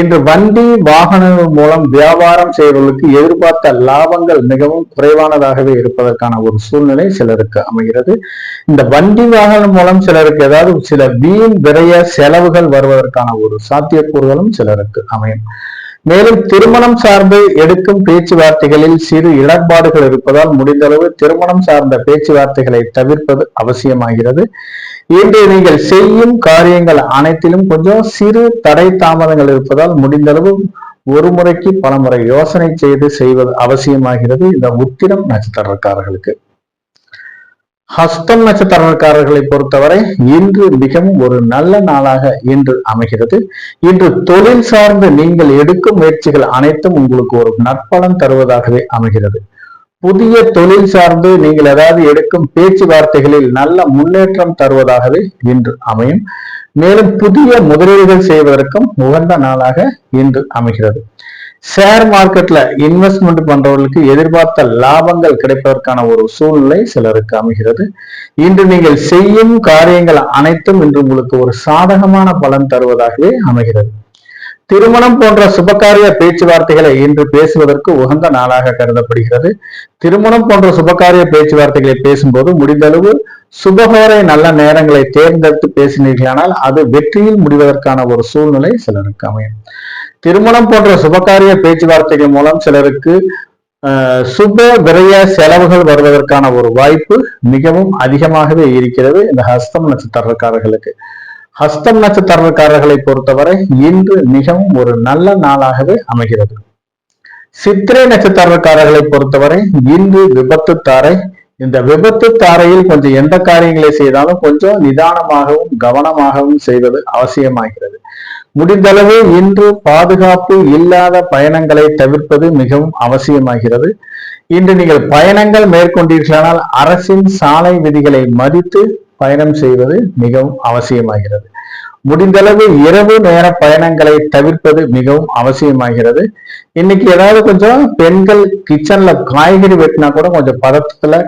இன்று வண்டி வாகனங்கள் மூலம் வியாபாரம் செய்வதற்கு எதிர்பார்த்த லாபங்கள் மிகவும் குறைவானதாகவே இருப்பதற்கான ஒரு சூழ்நிலை சிலருக்கு அமைகிறது. இந்த வண்டி வாகனம் மூலம் சிலருக்கு ஏதாவது சில வீண் விரைய செலவுகள் வருவதற்கான ஒரு சாத்தியக்கூறுகளும் சிலருக்கு அமையும். மேலும் திருமணம் சார்ந்து எடுக்கும் பேச்சுவார்த்தைகளில் சிறு இடர்பாடுகள் இருப்பதால் முடிந்தளவு திருமணம் சார்ந்த பேச்சுவார்த்தைகளை தவிர்ப்பது அவசியமாகிறது. இன்று நீங்கள் செய்யும் காரியங்கள் அனைத்திலும் கொஞ்சம் சிறு தடை தாமதங்கள் இருப்பதால் முடிந்தளவு ஒரு முறைக்கு பல முறை யோசனை செய்து செய்வது அவசியமாகிறது இந்த உத்திரம் நட்சத்திரக்காரர்களுக்கு. ஹஸ்தம் நட்சத்திரக்காரர்களை பொறுத்தவரை இன்று மிகவும் ஒரு நல்ல நாளாக இன்று அமைகிறது. இன்று தொழில் சார்ந்து நீங்கள் எடுக்கும் முயற்சிகள் அனைத்தும் உங்களுக்கு ஒரு நற்பலன் தருவதாகவே அமைகிறது. புதிய தொழில் சார்ந்து நீங்கள் ஏதாவது எடுக்கும் பேச்சுவார்த்தைகளில் நல்ல முன்னேற்றம் தருவதாகவே இன்று அமையும். மேலும் புதிய முதலீடுகள் செய்வதற்கும் உகந்த நாளாக இன்று அமைகிறது. ஷேர் மார்க்கெட்ல இன்வெஸ்ட்மெண்ட் பண்றவர்களுக்கு எதிர்பார்த்த லாபங்கள் கிடைப்பதற்கான ஒரு சூழ்நிலை சிலருக்கு அமைகிறது. இன்று நீங்கள் செய்யும் காரியங்கள் அனைத்தும் இன்று உங்களுக்கு ஒரு சாதகமான பலன் தருவதாகவே அமைகிறது. திருமணம் போன்ற சுபகாரிய பேச்சுவார்த்தைகளை இன்று பேசுவதற்கு உகந்த நாளாக கருதப்படுகிறது. திருமணம் போன்ற சுபகாரிய பேச்சுவார்த்தைகளை பேசும்போது முடிந்தளவு சுபகோரை நல்ல நேரங்களை தேர்ந்தெடுத்து பேசினீர்களானால் அது வெற்றியில் முடிவதற்கான ஒரு சூழ்நிலை சிலருக்கு அமையும். திருமணம் போன்ற சுபகாரிய பேச்சுவார்த்தைகள் மூலம் சிலருக்கு சுப விரய செலவுகள் வருவதற்கான ஒரு வாய்ப்பு மிகவும் அதிகமாகவே இருக்கிறது இந்த ஹஸ்தம் நட்சத்திரக்காரர்களுக்கு. ஹஸ்தம் நட்சத்திரக்காரர்களை பொறுத்தவரை இன்று மிகவும் ஒரு நல்ல நாளாகவே அமைகிறது. சித்திரை நட்சத்திரக்காரர்களை பொறுத்தவரை இன்று விபத்து தாரை. இந்த விபத்து தாரையில் கொஞ்சம் எந்த காரியங்களை செய்தாலும் கொஞ்சம் நிதானமாகவும் கவனமாகவும் செய்வது அவசியமாகிறது. முடிந்தளவு இன்று பாதுகாப்பு இல்லாத பயணங்களை தவிர்ப்பது மிகவும் அவசியமாகிறது. இன்று நீங்கள் பயணங்கள் மேற்கொண்டீர்களானால் அரசின் சாலை விதிகளை மதித்து பயணம் செய்வது மிகவும் அவசியமாகிறது. முடிந்தளவு இரவு நேர பயணங்களை தவிர்ப்பது மிகவும் அவசியமாகிறது. இன்னைக்கு ஏதாவது கொஞ்சம் பெண்கள் கிச்சன்ல காய்கறி வெட்டினா கூட கொஞ்சம் பதட்டத்துல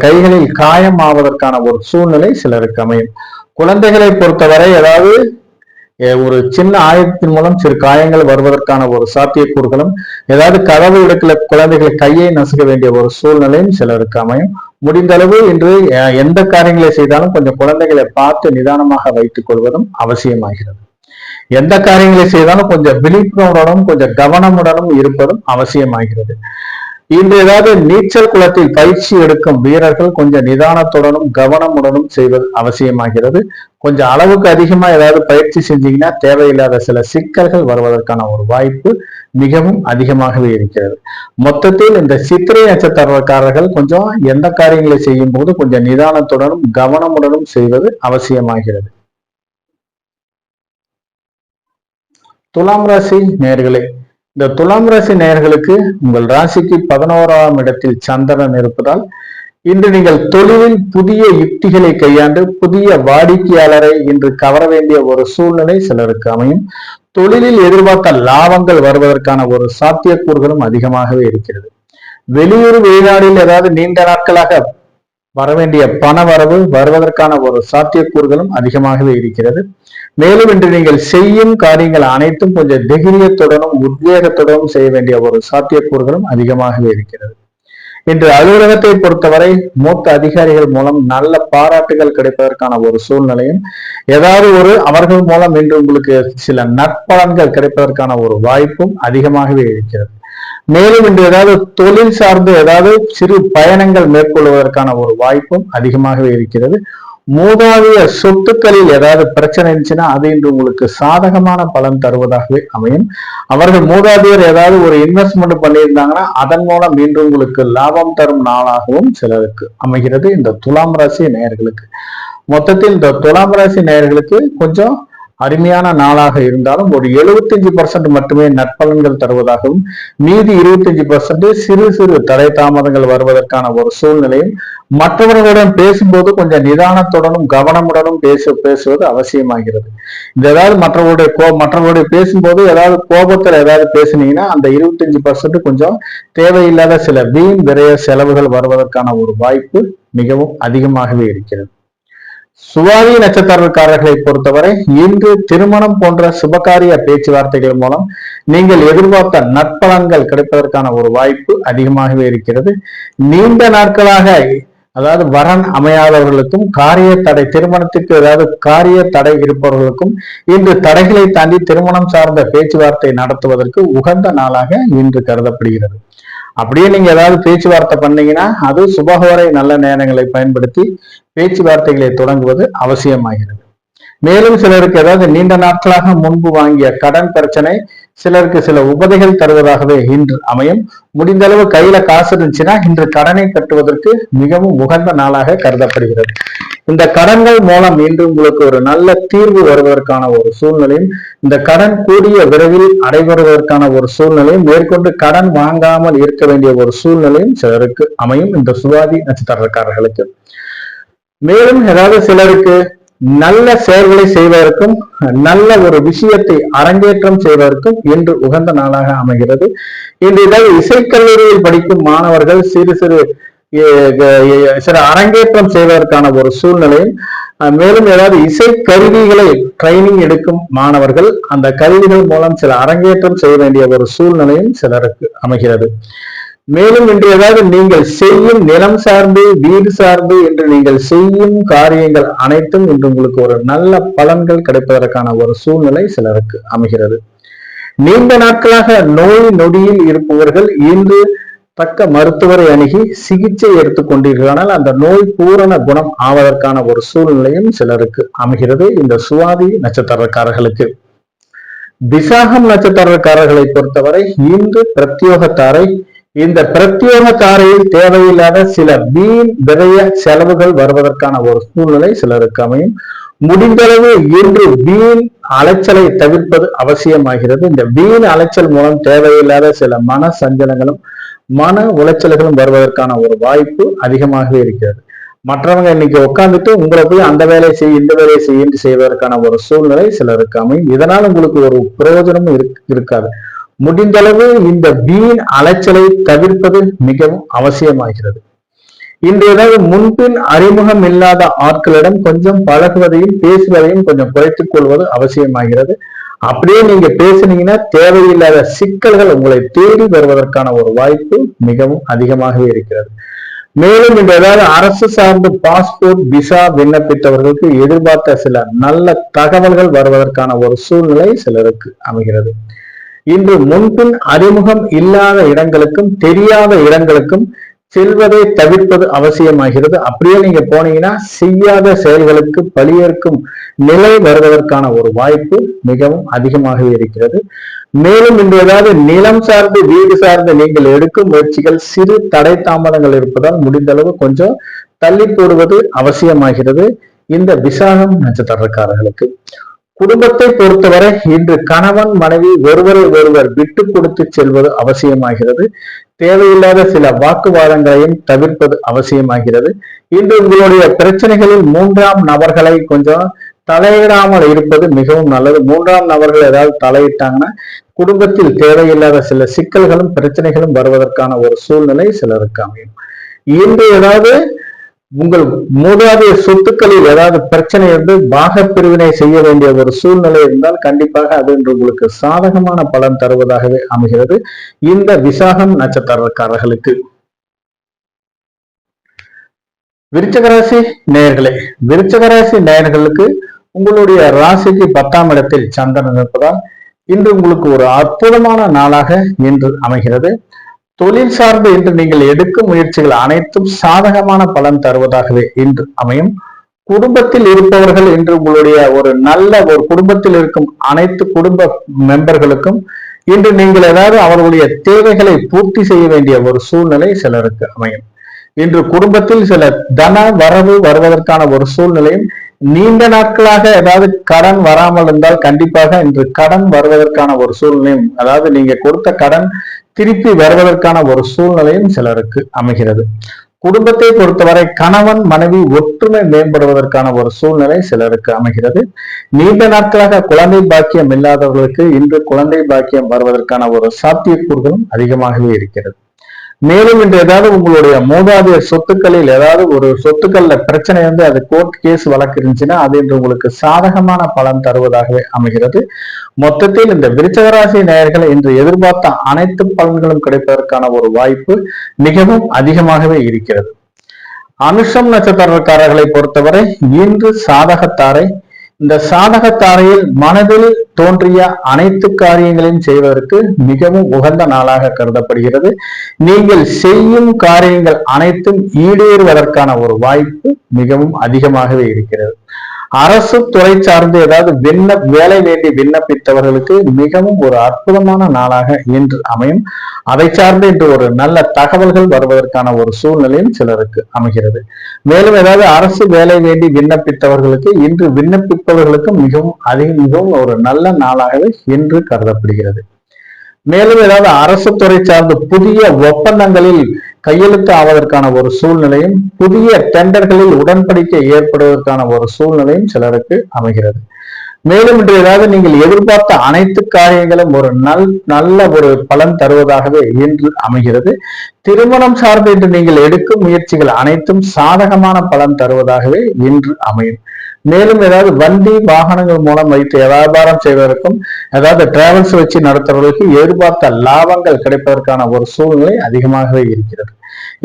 கைகளில் காயம் ஆவதற்கான ஒரு சூழ்நிலை சிலருக்கு அமையும். குழந்தைகளை பொறுத்தவரை ஏதாவது ஒரு சின்ன ஆயுதத்தின் மூலம் சிறு காயங்கள் வருவதற்கான ஒரு சாத்தியக்கூறுகளும், ஏதாவது கதவு இடத்துல குழந்தைகளை கையை நசுக்க வேண்டிய ஒரு சூழ்நிலையும் சிலருக்கு அமையும். முடிந்தளவு இன்று எந்த காரியங்களை செய்தாலும் கொஞ்சம் குழந்தைகளை பார்த்து நிதானமாக வைத்துக் கொள்வதும் அவசியமாகிறது. எந்த காரியங்களை செய்தாலும் கொஞ்சம் விழிப்புணர்வுடனும் கொஞ்சம் கவனமுடனும் இருப்பதும் அவசியமாகிறது. இன்று ஏதாவது நீச்சல் குளத்தில் பயிற்சி எடுக்கும் வீரர்கள் கொஞ்சம் நிதானத்துடனும் கவனமுடனும் செய்வது அவசியமாகிறது. கொஞ்சம் அளவுக்கு அதிகமா ஏதாவது பயிற்சி செஞ்சீங்கன்னா தேவையில்லாத சில சிக்கல்கள் வருவதற்கான ஒரு வாய்ப்பு மிகவும் அதிகமாகவே இருக்கிறது. மொத்தத்தில் இந்த சித்திரை நட்சத்திரக்காரர்கள் கொஞ்சம் எந்த காரியங்களை செய்யும் போது கொஞ்சம் நிதானத்துடனும் கவனமுடனும் செய்வது அவசியமாகிறது. துலாம் ராசி நேயர்களே, இந்த துலாம் ராசி நேயர்களுக்கு உங்கள் ராசிக்கு 11ஆம் இடத்தில் சந்திரன் இருப்பதால் இன்று நீங்கள் தொழிலில் புதிய யுக்திகளை கையாண்டு புதிய வாடிக்கையாளரை இன்று கவர வேண்டிய ஒரு சூழ்நிலை சிலருக்கு அமையும். தொழிலில் எதிர்பார்த்த லாபங்கள் வருவதற்கான ஒரு சாத்தியக்கூறுகளும் அதிகமாகவே இருக்கிறது. வெளியூர் வெளிநாட்டில் ஏதாவது நீண்ட நாட்களாக வரவேண்டிய பண வரவு வருவதற்கான ஒரு சாத்தியக்கூறுகளும் அதிகமாகவே இருக்கிறது. மேலும் இன்று நீங்கள் செய்யும் காரியங்கள் அனைத்தும் கொஞ்சம் தைரியத்துடனும் உத்வேகத்துடனும் செய்ய வேண்டிய ஒரு சாத்தியக்கூறுகளும் அதிகமாகவே இருக்கிறது. இன்று அலுவலகத்தை பொறுத்தவரை மூத்த அதிகாரிகள் மூலம் நல்ல பாராட்டுகள் கிடைப்பதற்கான ஒரு சூழ்நிலையும், ஏதாவது ஒரு அவர்கள் மூலம் இன்று உங்களுக்கு சில நற்பலன்கள் கிடைப்பதற்கான ஒரு வாய்ப்பும் அதிகமாகவே இருக்கிறது. மேலும் இன்று ஏதாவது தொழில் சார்ந்து ஏதாவது சிறு பயணங்கள் மேற்கொள்வதற்கான ஒரு வாய்ப்பும் அதிகமாகவே இருக்கிறது. மூதாதைய சொத்துக்களில் ஏதாவது பிரச்சனை இருந்துச்சுன்னா அது இன்று உங்களுக்கு சாதகமான பலன் தருவதாகவே அமையும். அவர்கள் மூதாதையர் ஏதாவது ஒரு இன்வெஸ்ட்மெண்ட் பண்ணியிருந்தாங்கன்னா அதன் மூலம் இன்று உங்களுக்கு லாபம் தரும் நாளாகவும் சிலருக்கு அமைகிறது. இந்த துலாம் ராசி நேயர்களுக்கு மொத்தத்தில் இந்த துலாம் ராசி நேயர்களுக்கு கொஞ்சம் அருமையான நாளாக இருந்தாலும் ஒரு 75% மட்டுமே நற்பலன்கள் தருவதாகவும் மீதி 25% சிறு சிறு தடை தாமதங்கள் வருவதற்கான ஒரு சூழ்நிலையும், மற்றவர்களுடன் பேசும்போது கொஞ்சம் நிதானத்துடனும் கவனமுடனும் பேசுவது அவசியமாகிறது. இந்த ஏதாவது மற்றவர்களுடைய பேசும்போது ஏதாவது கோபத்தில் ஏதாவது பேசுனீங்கன்னா அந்த 25% கொஞ்சம் தேவையில்லாத சில வீண் விரைய செலவுகள் வருவதற்கான ஒரு வாய்ப்பு மிகவும் அதிகமாகவே இருக்கிறது. சுவாதி நட்சத்திரக்காரர்களை பொறுத்தவரை இன்று திருமணம் போன்ற சுபகாரிய பேச்சுவார்த்தைகள் மூலம் நீங்கள் எதிர்பார்த்த நற்பலன்கள் கிடைப்பதற்கான ஒரு வாய்ப்பு அதிகமாகவே இருக்கிறது. நீண்ட நாட்களாக அதாவது வரன் அமையாதவர்களுக்கும் காரிய தடை திருமணத்துக்கு ஏதாவது காரிய தடை இருப்பவர்களுக்கும் இன்று தடைகளை தாண்டி திருமணம் சார்ந்த பேச்சுவார்த்தை நடத்துவதற்கு உகந்த நாளாக இன்று கருதப்படுகிறது. அப்படியே நீங்க ஏதாவது பேச்சுவார்த்தை பண்ணீங்கன்னா அது சுபகோரை நல்ல நேரங்களை பயன்படுத்தி பேச்சுவார்த்தைகளை தொடங்குவது அவசியமாகிறது. மேலும் சிலருக்கு ஏதாவது நீண்ட நாட்களாக முன்பு வாங்கிய கடன் பிரச்சனை சிலருக்கு சில உபதைகள் தருவதாகவே இன்று அமையும். முடிந்த அளவு கையில காசு இருந்துச்சுன்னா இன்று கடனை கட்டுவதற்கு மிகவும் உகந்த நாளாக கருதப்படுகிறது. இந்த கடன்கள் மூலம் இன்று உங்களுக்கு ஒரு நல்ல தீர்வு வருவதற்கான ஒரு சூழ்நிலையும், இந்த கடன் கூடிய விரைவில் அடைபெறுவதற்கான ஒரு சூழ்நிலையும், மேற்கொண்டு கடன் வாங்காமல் இருக்க வேண்டிய ஒரு சூழ்நிலையும் சிலருக்கு அமையும் இந்த சுவாதி நட்சத்திரக்காரர்களுக்கு. மேலும் ஏதாவது சிலருக்கு நல்ல செயல்களை செய்வதற்கும் நல்ல ஒரு விஷயத்தை அரங்கேற்றம் செய்வதற்கும் இன்று உகந்த நாளாக அமைகிறது. இன்று ஏதாவது இசைக்கல்லூரியில் படிக்கும் மாணவர்கள் சில அரங்கேற்றம் செய்வதற்கான ஒரு சூழ்நிலையும், மேலும் ஏதாவது இசை கருவிகளை ட்ரைனிங் எடுக்கும் மாணவர்கள் அந்த கருவிகள் மூலம் சில அரங்கேற்றம் செய்ய வேண்டிய ஒரு சூழ்நிலையும் சிலருக்கு அமைகிறது. மேலும் இன்று ஏதாவது நீங்கள் செய்யும் நிலம் சார்ந்து வீடு சார்ந்து என்று நீங்கள் செய்யும் காரியங்கள் அனைத்தும் இன்று உங்களுக்கு ஒரு நல்ல பலன்கள் கிடைப்பதற்கான ஒரு சூழ்நிலை சிலருக்கு அமைகிறது. நீண்ட நாட்களாக நோய் நொடியில் இருப்பவர்கள் இன்று தக்க மருத்துவரை அணுகி சிகிச்சை எடுத்துக்கொண்டீர்களானால் அந்த நோய் பூரண குணம் ஆவதற்கான ஒரு சூழ்நிலையும் சிலருக்கு அமைகிறது இந்த சுவாதி நட்சத்திரக்காரர்களுக்கு. விசாகம் நட்சத்திரக்காரர்களை பொறுத்தவரை இன்று பிரத்யோகத்தாரை, இந்த பிரத்யோகத்தாரையில் தேவையில்லாத சில வீண் விரைய செலவுகள் வருவதற்கான ஒரு சூழ்நிலை சிலருக்கு அமையும். முடிந்தளவு இன்று வீண் அலைச்சலை தவிர்ப்பது அவசியமாகிறது. இந்த வீண் அலைச்சல் மூலம் தேவையில்லாத சில மன சஞ்சலங்களும் மன உளைச்சல்களும் வருவதற்கான ஒரு வாய்ப்பு அதிகமாகவே இருக்கிறது. மற்றவங்க இன்னைக்கு உட்காந்துட்டு உங்களை போய் அந்த வேலையை செய் இந்த வேலையை செய்ய செய்வதற்கான ஒரு சூழ்நிலை சிலருக்கு அமையும். இதனால் உங்களுக்கு ஒரு பிரயோஜனமும் இருக்காது. முடிந்தளவு இந்த வீண் அலைச்சலை தவிர்ப்பது மிகவும் அவசியமாகிறது. இன்று ஏதாவது முன்பின் அறிமுகம் இல்லாத ஆட்களிடம் கொஞ்சம் பழகுவதையும் பேசுவதையும் கொஞ்சம் குறைத்துக் கொள்வது அவசியமாகிறது. அப்படியே நீங்க பேசுனீங்கன்னா தேவையில்லாத சிக்கல்கள் உங்களை தேடி வருவதற்கான ஒரு வாய்ப்பு மிகவும் அதிகமாகவே இருக்கிறது. மேலும் இந்த ஏதாவது அரசு சார்ந்து பாஸ்போர்ட் விசா விண்ணப்பித்தவர்களுக்கு எதிர்பார்த்த சில நல்ல தகவல்கள் வருவதற்கான ஒரு சூழ்நிலை சிலருக்கு அமைகிறது. இன்று முன்பின் அறிமுகம் இல்லாத இடங்களுக்கும் தெரியாத இடங்களுக்கும் செல்வதை தவிர்ப்பது அவசியமாகிறது. அப்படியே நீங்க போனீங்கன்னா செய்யாத செயல்களுக்கு பழியேற்கும் நிலை வருவதற்கான ஒரு வாய்ப்பு மிகவும் அதிகமாகவே இருக்கிறது. மேலும் இன்று ஏதாவது நிலம் சார்ந்து வீடு சார்ந்து நீங்கள் எடுக்கும் முயற்சிகள் சிறு தடை தாமதங்கள் இருப்பதால் முடிந்த அளவு கொஞ்சம் தள்ளி போடுவது அவசியமாகிறது இந்த விசாகம் நட்சத்திரக்காரர்களுக்கு. குடும்பத்தை பொறுத்தவரை இன்று கணவன் மனைவி ஒருவரை ஒருவர் விட்டு கொடுத்து செல்வது அவசியமாகிறது. தேவையில்லாத சில வாக்குவாதங்களையும் தவிர்ப்பது அவசியமாகிறது. இன்று உங்களுடைய பிரச்சனைகளில் மூன்றாம் நபர்களை கொஞ்சம் தலையிடாமல் இருப்பது மிகவும் நல்லது. மூன்றாம் நபர்கள் ஏதாவது தலையிட்டாங்கன்னா குடும்பத்தில் தேவையில்லாத சில சிக்கல்களும் பிரச்சனைகளும் வருவதற்கான ஒரு சூழ்நிலை சிலருக்கு அமையும். இன்று ஏதாவது உங்கள் மூதாதைய சொத்துக்களில் ஏதாவது பிரச்சனை இருந்து பாக பிரிவினை செய்ய வேண்டிய ஒரு சூழ்நிலை இருந்தால் கண்டிப்பாக அது இன்று உங்களுக்கு சாதகமான பலன் தருவதாகவே அமைகிறது இந்த விசாகம் நட்சத்திரக்காரர்களுக்கு. விருச்சகராசி நேயர்களே, விருச்சகராசி நேயர்களுக்கு உங்களுடைய ராசிக்கு 10ஆம் இடத்தில் சந்திரன் இருப்பதால் இன்று உங்களுக்கு ஒரு அற்புதமான நாளாக இன்று அமைகிறது. தொழில் சார்ந்து இன்று நீங்கள் எடுக்கும் முயற்சிகள் அனைத்தும் சாதகமான பலன் தருவதாகவே இன்று அமையும். குடும்பத்தில் இருப்பவர்கள் இன்று உங்களுடைய ஒரு குடும்பத்தில் இருக்கும் அனைத்து குடும்ப மெம்பர்களுக்கும் இன்று நீங்கள் ஏதாவது அவர்களுடைய தேவைகளை பூர்த்தி செய்ய வேண்டிய ஒரு சூழ்நிலை சிலருக்கு அமையும். இன்று குடும்பத்தில் சில தன வரவு வருவதற்கான ஒரு சூழ்நிலையும், நீண்ட நாட்களாக ஏதாவது கடன் வராமல் இருந்தால் கண்டிப்பாக இன்று கடன் வருவதற்கான ஒரு சூழ்நிலையும், அதாவது நீங்க கொடுத்த கடன் திருப்பி வருவதற்கான ஒரு சூழ்நிலையும் சிலருக்கு அமைகிறது. குடும்பத்தை பொறுத்தவரை கணவன் மனைவி ஒற்றுமை மேம்படுவதற்கான ஒரு சூழ்நிலை சிலருக்கு அமைகிறது. நீண்ட நாட்களாக குழந்தை பாக்கியம் இல்லாதவர்களுக்கு இன்று குழந்தை பாக்கியம் வருவதற்கான ஒரு சாத்தியக்கூறுகளும் அதிகமாகவே இருக்கிறது. மேலும் இன்று ஏதாவது உங்களுடைய மூதாதையர் சொத்துக்களில் ஏதாவது ஒரு சொத்துக்கள்ல பிரச்சனை வந்து அது கோர்ட் கேஸ் வழக்கு இருந்துச்சுன்னா அது இன்று உங்களுக்கு சாதகமான பலன் தருவதாகவே அமைகிறது. மொத்தத்தில் இந்த விருச்சகராசி நேயர்களை இன்று எதிர்பார்த்த அனைத்து பலன்களும் கிடைப்பதற்கான ஒரு வாய்ப்பு மிகவும் அதிகமாகவே இருக்கிறது. அனுஷம் நட்சத்திரக்காரர்களை பொறுத்தவரை இன்று சாதகத்தாரை. இந்த சாதகத்தாரையில் மனதில் தோன்றிய அனைத்து காரியங்களையும் செய்வதற்கு மிகவும் உகந்த நாளாக கருதப்படுகிறது. நீங்கள் செய்யும் காரியங்கள் அனைத்தும் ஈடேறுவதற்கான ஒரு வாய்ப்பு மிகவும் அதிகமாகவே இருக்கிறது. அரசு துறை சார்ந்து ஏதாவது வேலை வேண்டி விண்ணப்பித்தவர்களுக்கு மிகவும் ஒரு அற்புதமான நாளாக இன்று அமையும். அதை சார்ந்து இன்று ஒரு நல்ல தகவல்கள் வருவதற்கான ஒரு சூழ்நிலையும் சிலருக்கு அமைகிறது. மேலும் ஏதாவது அரசு வேலை வேண்டி விண்ணப்பித்தவர்களுக்கு இன்று விண்ணப்பிப்பவர்களுக்கு மிகவும் ஒரு நல்ல நாளாகவே இன்று கருதப்படுகிறது. மேலும் ஏதாவது அரசு துறை சார்ந்து புதிய ஒப்பந்தங்களில் கையெழுத்து ஆவதற்கான ஒரு சூழ்நிலையும், புதிய டெண்டர்களில் உடன்படிக்கை ஏற்படுவதற்கான ஒரு சூழ்நிலையும் சிலருக்கு அமைகிறது. மேலும் இன்று ஏதாவது நீங்கள் எதிர்பார்த்த அனைத்து காரியங்களும் ஒரு நல்ல ஒரு பலன் தருவதாகவே இன்று அமைகிறது. திருமணம் சார்ந்து இன்று நீங்கள் எடுக்கும் முயற்சிகள் அனைத்தும் சாதகமான பலன் தருவதாகவே இன்று அமையும். மேலும் ஏதாவது வண்டி வாகனங்கள் மூலம் வைத்து வியாபாரம் செய்வதற்கும் ஏதாவது டிராவல்ஸ் வச்சு நடத்துறவர்களுக்கு எதிர்பார்த்த லாபங்கள் கிடைப்பதற்கான ஒரு சூழ்நிலை அதிகமாகவே இருக்கிறது.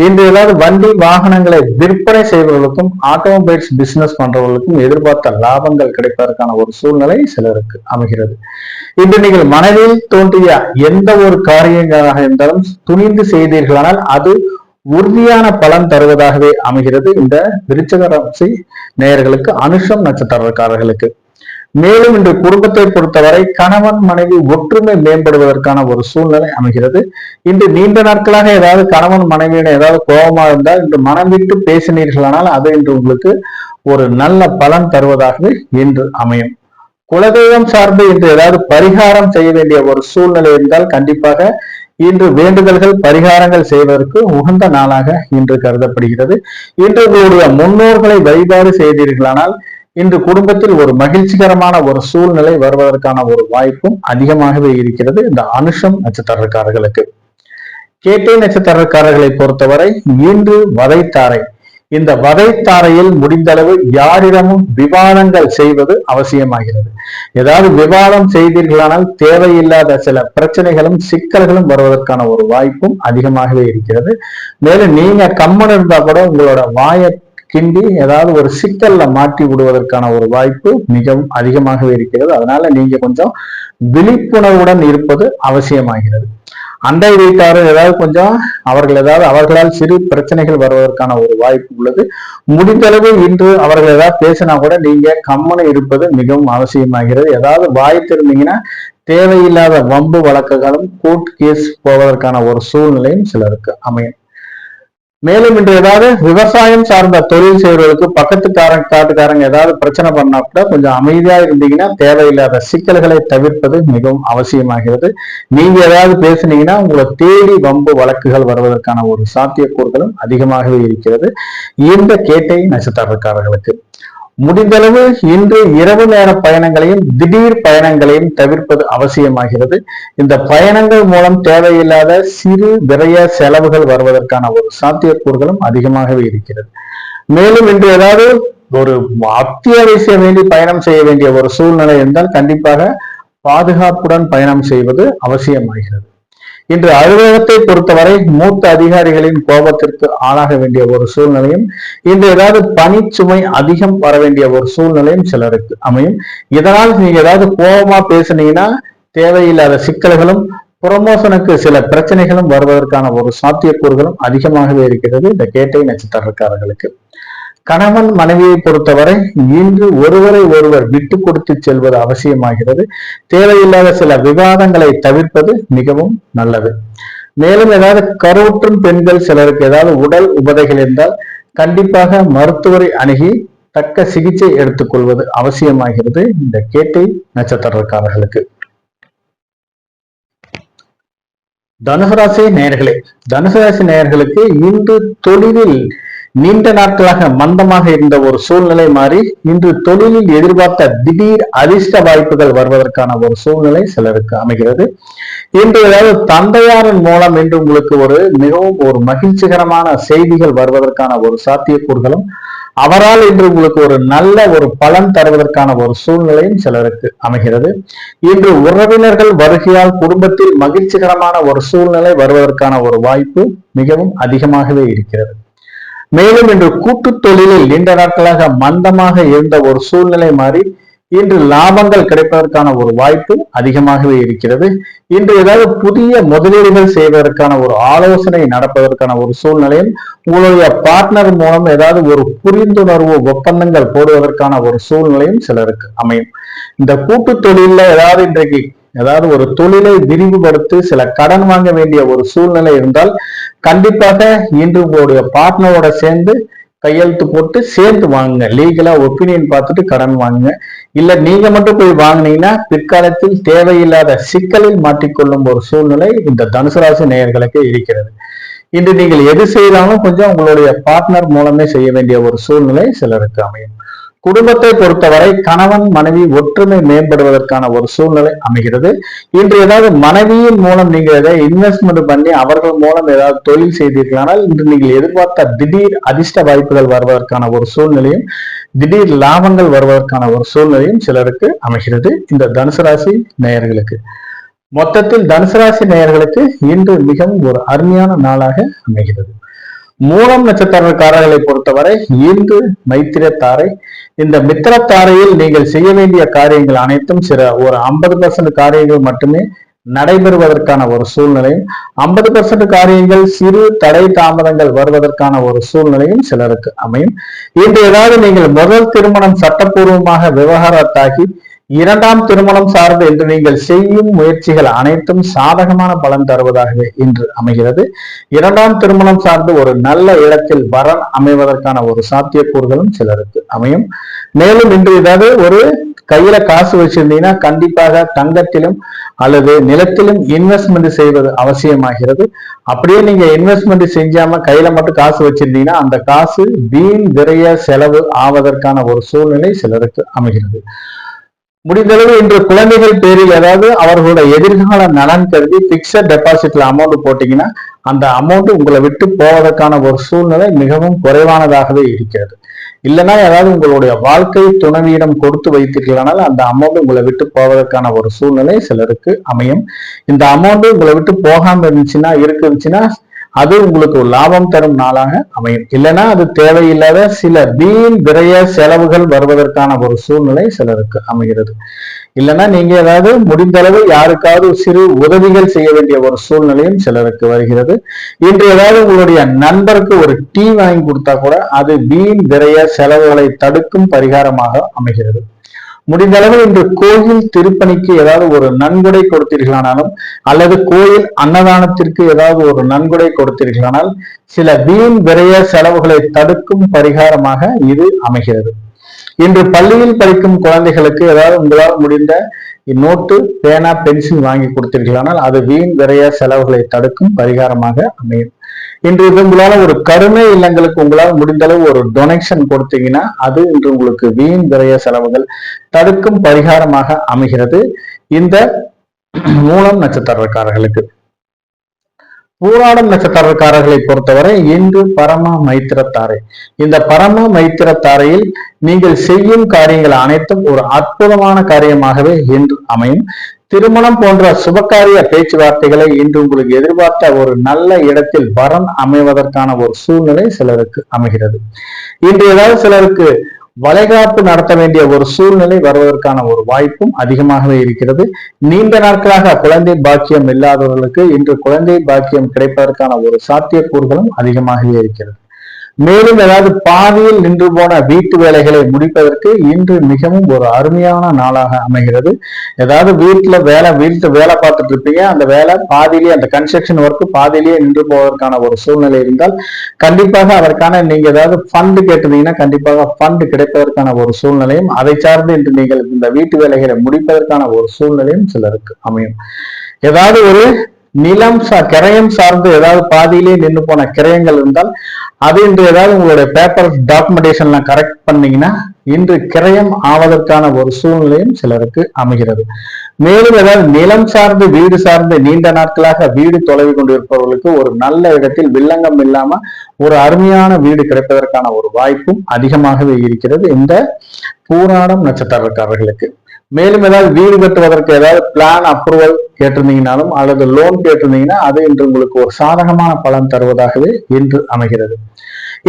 இன்று ஏதாவது வண்டி வாகனங்களை விற்பனை செய்பவர்களுக்கும் ஆட்டோமொபைல்ஸ் பிசினஸ் பண்றவர்களுக்கும் எதிர்பார்த்த லாபங்கள் கிடைப்பதற்கான ஒரு சூழ்நிலை சிலருக்கு அமைகிறது. இன்று நீங்கள் மனதில் தோன்றிய எந்த ஒரு காரியங்களாக இருந்தாலும் துணிந்து செய்தீர்களானால் அது உறுதியான பலன் தருவதாகவே அமைகிறது இந்த விருச்சிக ராசி நேயர்களுக்கு, அனுஷம் நட்சத்திரக்காரர்களுக்கு. மேலும் இன்று குடும்பத்தை பொறுத்தவரை கணவன் மனைவி ஒற்றுமை மேம்படுவதற்கான ஒரு சூழ்நிலை அமைகிறது. இன்று நீண்ட நாட்களாக ஏதாவது கணவன் மனைவியிட ஏதாவது கோபமா இருந்தால் இன்று மனம் விட்டு பேசினீர்களானால் அது இன்று உங்களுக்கு ஒரு நல்ல பலன் தருவதாகவே இன்று அமையும். குலதெய்வம் சார்ந்து இன்று ஏதாவது பரிகாரம் செய்ய வேண்டிய ஒரு சூழ்நிலை இருந்தால் கண்டிப்பாக இன்று வேண்டுதல்கள் பரிகாரங்கள் செய்வதற்கு உகந்த நாளாக இன்று கருதப்படுகிறது. இன்று உங்களுடைய முன்னோர்களை வழிபாடு செய்தீர்களானால் இன்று குடும்பத்தில் ஒரு மகிழ்ச்சிகரமான ஒரு சூழ்நிலை வருவதற்கான ஒரு வாய்ப்பும் அதிகமாகவே இருக்கிறது இந்த அனுஷம் நட்சத்திரக்காரர்களுக்கு. கேட்டை நட்சத்திரக்காரர்களை பொறுத்தவரை இன்று வதைத்தாரை. இந்த வதைத்தாரையில் முடிந்தளவு யாரிடமும் விவாதங்கள் செய்வது அவசியமாகிறது. ஏதாவது விவாதம் செய்தீர்களானால் தேவையில்லாத சில பிரச்சனைகளும் சிக்கல்களும் வருவதற்கான ஒரு வாய்ப்பும் அதிகமாகவே இருக்கிறது. மேலும் நீங்க கம்மன் இருந்தா கூட உங்களோட வாயை கிண்டி ஏதாவது ஒரு சிக்கல்ல மாட்டி விடுவதற்கான ஒரு வாய்ப்பு மிகவும் அதிகமாகவே இருக்கிறது. அதனால நீங்க கொஞ்சம் விழிப்புணர்வுடன் இருப்பது அவசியமாகிறது. அண்டை வீட்டாரும் ஏதாவது அவர்களால் சிறு பிரச்சனைகள் வருவதற்கான ஒரு வாய்ப்பு உள்ளது. முடிந்தளவு இன்று அவர்கள் ஏதாவது பேசினா கூட நீங்க கம்மனை இருப்பது மிகவும் அவசியமாகிறது. ஏதாவது வாய் திருந்தீங்கன்னா தேவையில்லாத வம்பு வழக்குகளும் கோர்ட் கேஸ் போவதற்கான ஒரு சூழ்நிலையும் சிலருக்கு அமையும். மேலும் இன்று ஏதாவது விவசாயம் சார்ந்த தொழில் செய்வதற்கு காட்டுக்காரங்க ஏதாவது பிரச்சனை பண்ணா கூட கொஞ்சம் அமைதியா இருந்தீங்கன்னா தேவையில்லாத சிக்கல்களை தவிர்ப்பது மிகவும் அவசியமாகிறது. நீங்க ஏதாவது பேசுனீங்கன்னா உங்களை தேடி வம்பு வழக்குகள் வருவதற்கான ஒரு சாத்தியக்கூறுகளும் அதிகமாகவே இருக்கிறது இந்த கேட்டை நட்சத்திரக்காரர்களுக்கு. முடிந்தளவு இன்று இரவு நேர பயணங்களையும் திடீர் பயணங்களையும் தவிர்ப்பது அவசியமாகிறது. இந்த பயணங்கள் மூலம் தேவையில்லாத சிறு விரய செலவுகள் வருவதற்கான ஒரு சாத்தியக்கூறுகளும் அதிகமாகவே இருக்கிறது. மேலும் இன்று ஏதாவது ஒரு அத்தியாவசிய வேண்டி பயணம் செய்ய வேண்டிய ஒரு சூழ்நிலை இருந்தால் கண்டிப்பாக பாதுகாப்புடன் பயணம் செய்வது அவசியமாகிறது. இன்று அலுவலகத்தை பொறுத்தவரை மூத்த அதிகாரிகளின் கோபத்திற்கு ஆளாக வேண்டிய ஒரு சூழ்நிலையும், இன்று ஏதாவது பணிச்சுமை அதிகம் வர வேண்டிய ஒரு சூழ்நிலையும் சிலருக்கு அமையும். இதனால் நீங்க ஏதாவது கோபமா பேசுனீங்கன்னா தேவையில்லாத சிக்கல்களும், புரமோஷனுக்கு சில பிரச்சனைகளும் வருவதற்கான ஒரு சாத்தியக்கூறுகளும் அதிகமாகவே இருக்கிறது இந்த கேட்டை நட்சத்திரக்காரர்களுக்கு. கணவன் மனைவியை பொறுத்தவரை இன்று ஒருவரை ஒருவர் விட்டு கொடுத்து செல்வது அவசியமாகிறது. தேவையில்லாத சில விவாதங்களை தவிர்ப்பது மிகவும் நல்லது. மேலும் ஏதாவது கருவுற்றும் பெண்கள் சிலருக்கு ஏதாவது உடல் உபதைகள் இருந்தால் கண்டிப்பாக மருத்துவரை அணுகி தக்க சிகிச்சை எடுத்துக்கொள்வது அவசியமாகிறது இந்த கேட்டை நட்சத்திரக்காரர்களுக்கு. தனுசு ராசி நேயர்களே, தனுசு ராசி நேயர்களுக்கு இன்று தொழிலில் நீண்ட நாட்களாக மந்தமாக இருந்த ஒரு சூழ்நிலை மாறி இன்று தொழிலில் எதிர்பார்த்த திடீர் அதிர்ஷ்ட வாய்ப்புகள் வருவதற்கான ஒரு சூழ்நிலை சிலருக்கு அமைகிறது. இன்று ஏதாவது தந்தையாரின் மூலம் இன்று உங்களுக்கு ஒரு மிகவும் ஒரு மகிழ்ச்சிகரமான செய்திகள் வருவதற்கான ஒரு சாத்தியக்கூறுகளும், அவரால் இன்று உங்களுக்கு ஒரு நல்ல ஒரு பலன் தருவதற்கான ஒரு சூழ்நிலையும் சிலருக்கு அமைகிறது. இன்று உறவினர்கள் வருகையால் குடும்பத்தில் மகிழ்ச்சிகரமான ஒரு சூழ்நிலை வருவதற்கான ஒரு வாய்ப்பு மிகவும் அதிகமாகவே இருக்கிறது. மேலும் இன்று கூட்டு தொழிலில் நீண்ட நாட்களாக மந்தமாக இருந்த ஒரு சூழ்நிலை மாறி இன்று லாபங்கள் கிடைப்பதற்கான ஒரு வாய்ப்பு அதிகமாகவே இருக்கிறது. இன்று ஏதாவது புதிய முதலீடுகள் செய்வதற்கான ஒரு ஆலோசனை நடப்பதற்கான ஒரு சூழ்நிலையும், உங்களுடைய பார்ட்னர் மூலம் ஏதாவது ஒரு புரிந்துணர்வு ஒப்பந்தங்கள் போடுவதற்கான ஒரு சூழ்நிலையும் சிலருக்கு அமையும். இந்த கூட்டு தொழில ஏதாவது இன்றைக்கு ஏதாவது ஒரு தொழிலை விரிவுபடுத்தி சில கடன் வாங்க வேண்டிய ஒரு சூழ்நிலை இருந்தால் கண்டிப்பாக இன்று உங்களுடைய பார்ட்னரோட சேர்ந்து கையெழுத்து போட்டு சேர்ந்து வாங்குங்க. லீகலா ஒப்பீனியன் பார்த்துட்டு கடன் வாங்குங்க. இல்ல நீங்க மட்டும் போய் வாங்கினீங்கன்னா பிற்காலத்தில் தேவையில்லாத சிக்கலில் மாட்டிக்கொள்ளும் ஒரு சூழ்நிலை இந்த தனுசு ராசி நேயர்களுக்கு இருக்கிறது. இன்று நீங்கள் எது செய்தாலும் கொஞ்சம் உங்களுடைய பார்ட்னர் மூலமே செய்ய வேண்டிய ஒரு சூழ்நிலை சிலருக்கு அமையும். குடும்பத்தை பொறுத்தவரை கணவன் மனைவி ஒற்றுமை மேம்படுவதற்கான ஒரு சூழ்நிலை அமைகிறது. இன்று ஏதாவது மனைவியின் மூலம் நீங்கள் ஏதாவது இன்வெஸ்ட்மெண்ட் பண்ணி அவர்கள் மூலம் ஏதாவது தொழில் செய்தீர்களானால் இன்று நீங்கள் எதிர்பார்த்த திடீர் அதிர்ஷ்ட வாய்ப்புகள் வருவதற்கான ஒரு சூழ்நிலையும், திடீர் லாபங்கள் வருவதற்கான ஒரு சூழ்நிலையும் சிலருக்கு அமைகிறது இந்த தனுசு ராசி நேயர்களுக்கு. மொத்தத்தில் தனுசு ராசி நேயர்களுக்கு இன்று மிகவும் ஒரு அருமையான நாளாக அமைகிறது. மூலம் நட்சத்திரக்காரர்களை பொறுத்தவரை இன்று மைத்திரத்தாரை. இந்த மித்திரத்தாரையில் நீங்கள் செய்ய வேண்டிய காரியங்கள் அனைத்தும் சில ஒரு 50% காரியங்கள் மட்டுமே நடைபெறுவதற்கான ஒரு சூழ்நிலையும், 50% காரியங்கள் சிறு தடை தாமதங்கள் வருவதற்கான ஒரு சூழ்நிலையும் சிலருக்கு அமையும். இன்று ஏதாவது நீங்கள் முதல் திருமணம் சட்டப்பூர்வமாக விவகாரத்தாகி இரண்டாம் திருமணம் சார்ந்து என்று நீங்கள் செய்யும் முயற்சிகள் அனைத்தும் சாதகமான பலன் தருவதாகவே இன்று அமைகிறது. இரண்டாம் திருமணம் சார்ந்து ஒரு நல்ல இடத்தில் வரன் அமைவதற்கான ஒரு சாத்தியக்கூறுகளும் சிலருக்கு அமையும். மேலும் இன்று ஏதாவது ஒரு கையில காசு வச்சிருந்தீங்கன்னா கண்டிப்பாக தங்கத்திலும் அல்லது நிலத்திலும் இன்வெஸ்ட்மெண்ட் செய்வது அவசியமாகிறது. அப்படியே நீங்க இன்வெஸ்ட்மெண்ட் செஞ்சாம கையில மட்டும் காசு வச்சிருந்தீங்கன்னா அந்த காசு வீண் விரைய செலவு ஆவதற்கான ஒரு சூழ்நிலை சிலருக்கு அமைகிறது. முடிந்தளவு இன்று குழந்தைகள் பேரில் ஏதாவது அவர்களுடைய எதிர்கால நலன் கருதி பிக்சட் டெபாசிட்ல அமௌண்ட் போட்டீங்கன்னா அந்த அமௌண்ட் உங்களை விட்டு போவதற்கான ஒரு சூழ்நிலை மிகவும் குறைவானதாகவே இருக்கிறது. இல்லைன்னா ஏதாவது உங்களுடைய வாழ்க்கை துணைவியிடம் கொடுத்து வைத்தீர்களானால் அந்த அமௌண்ட் உங்களை விட்டு போவதற்கான ஒரு சூழ்நிலை சிலருக்கு அமையும். இந்த அமௌண்ட் உங்களை விட்டு போகாம இருந்துச்சுன்னா அது உங்களுக்கு ஒரு லாபம் தரும் நாளாக அமையும். இல்லைன்னா அது தேவையில்லாத சில வீண் விரைய செலவுகள் வருவதற்கான ஒரு சூழ்நிலை சிலருக்கு அமைகிறது. இல்லைன்னா நீங்க ஏதாவது முடிந்த அளவு யாருக்காவது சிறு உதவிகள் செய்ய வேண்டிய ஒரு சூழ்நிலையும் சிலருக்கு வருகிறது. இன்று ஏதாவது உங்களுடைய நண்பருக்கு ஒரு டீ வாங்கி கொடுத்தா கூட அது வீண் விரைய செலவுகளை தடுக்கும் பரிகாரமாக அமைகிறது. முடிந்த அளவு இன்று கோயில் திருப்பணிக்கு ஏதாவது ஒரு நன்கொடை கொடுத்தீர்களானாலும் அல்லது கோயில் அன்னதானத்திற்கு ஏதாவது ஒரு நன்கொடை கொடுத்தீர்களானால் சில வீண் விரைய செலவுகளை தடுக்கும் பரிகாரமாக இது அமைகிறது. இன்று பள்ளியில் படிக்கும் குழந்தைகளுக்கு ஏதாவது உங்களால் முடிந்த நோட்டு பேனா பென்சில் வாங்கி கொடுத்தீர்களானால் அது வீண் விரைய செலவுகளை தடுக்கும் பரிகாரமாக அமையும். இன்று இது உங்களால ஒரு கருணை இல்லங்களுக்கு உங்களால் முடிந்தளவு ஒரு டொனேஷன் கொடுத்தீங்கன்னா அது இன்று உங்களுக்கு வீண் விரைய செலவுகள் தடுக்கும் பரிகாரமாக அமைகிறது இந்த மூலம் நட்சத்திரக்காரர்களுக்கு. பூராடம் நட்சத்திரக்காரர்களை பொறுத்தவரை இன்று பரம மைத்திரத்தாரை. இந்த பரம மைத்திரத்தாரையில் நீங்கள் செய்யும் காரியங்கள் அனைத்தும் ஒரு அற்புதமான காரியமாகவே இன்று அமையும். திருமணம் போன்ற சுபகாரிய பேச்சுவார்த்தைகளை இன்று உங்களுக்கு எதிர்பார்த்த ஒரு நல்ல இடத்தில் வரன் அமைவதற்கான ஒரு சூழ்நிலை சிலருக்கு அமைகிறது. இன்று ஏதாவது சிலருக்கு வளைகாப்பு நடத்த வேண்டிய ஒரு சூழ்நிலை வருவதற்கான ஒரு வாய்ப்பும் அதிகமாகவே இருக்கிறது. நீண்ட நாட்களாக குழந்தை பாக்கியம் இல்லாதவர்களுக்கு இன்று குழந்தை பாக்கியம் கிடைப்பதற்கான ஒரு சாத்தியக்கூறுகளும் அதிகமாகவே இருக்கிறது. மேலும் ஏதாவது பாதியில் நின்று போன வீட்டு வேலைகளை முடிப்பதற்கு இன்று மிகவும் ஒரு அருமையான நாளாக அமைகிறது. ஏதாவது வீட்டு வேலை பார்த்துட்டு இருப்பீங்க, அந்த வேலை பாதியிலேயே, அந்த கன்ஸ்ட்ரக்ஷன் ஒர்க் பாதியிலேயே நின்று போவதற்கான ஒரு சூழ்நிலை இருந்தால் கண்டிப்பாக அதற்கான நீங்க ஏதாவது ஃபண்ட் கேட்டிருந்தீங்கன்னா கண்டிப்பாக ஃபண்ட் கிடைப்பதற்கான ஒரு சூழ்நிலையும், அதை சார்ந்து இன்று நீங்கள் இந்த வீட்டு வேலைகளை முடிப்பதற்கான ஒரு சூழ்நிலையும் சிலருக்கு அமையும். ஏதாவது ஒரு நிலம் கிரயம் சார்ந்து ஏதாவது பாதியிலே நின்று போன கிரயங்கள் இருந்தால் அது இன்று ஏதாவது உங்களுடைய பேப்பர் டாக்குமெண்டேஷன்ல கரெக்ட் பண்ணீங்கன்னா இன்று கிரயம் ஆவதற்கான ஒரு சூழ்நிலையும் சிலருக்கு அமைகிறது. மேலும் ஏதாவது நிலம் சார்ந்து வீடு சார்ந்து நீண்ட நாட்களாக வீடு தொலைவி கொண்டிருப்பவர்களுக்கு ஒரு நல்ல இடத்தில் வில்லங்கம் இல்லாம ஒரு அருமையான வீடு கிடைப்பதற்கான ஒரு வாய்ப்பும் அதிகமாகவே இருக்கிறது இந்த பூராடம் நட்சத்திரக்காரர்களுக்கு. மேலும் ஏதாவது வீடு கட்டுவதற்கு ஏதாவது பிளான் அப்ரூவல் கேட்டிருந்தீங்கனாலும் அல்லது லோன் கேட்டிருந்தீங்கன்னா அது இன்று உங்களுக்கு ஒரு சாதகமான பலன் தருவதாகவே இன்று அமைகிறது.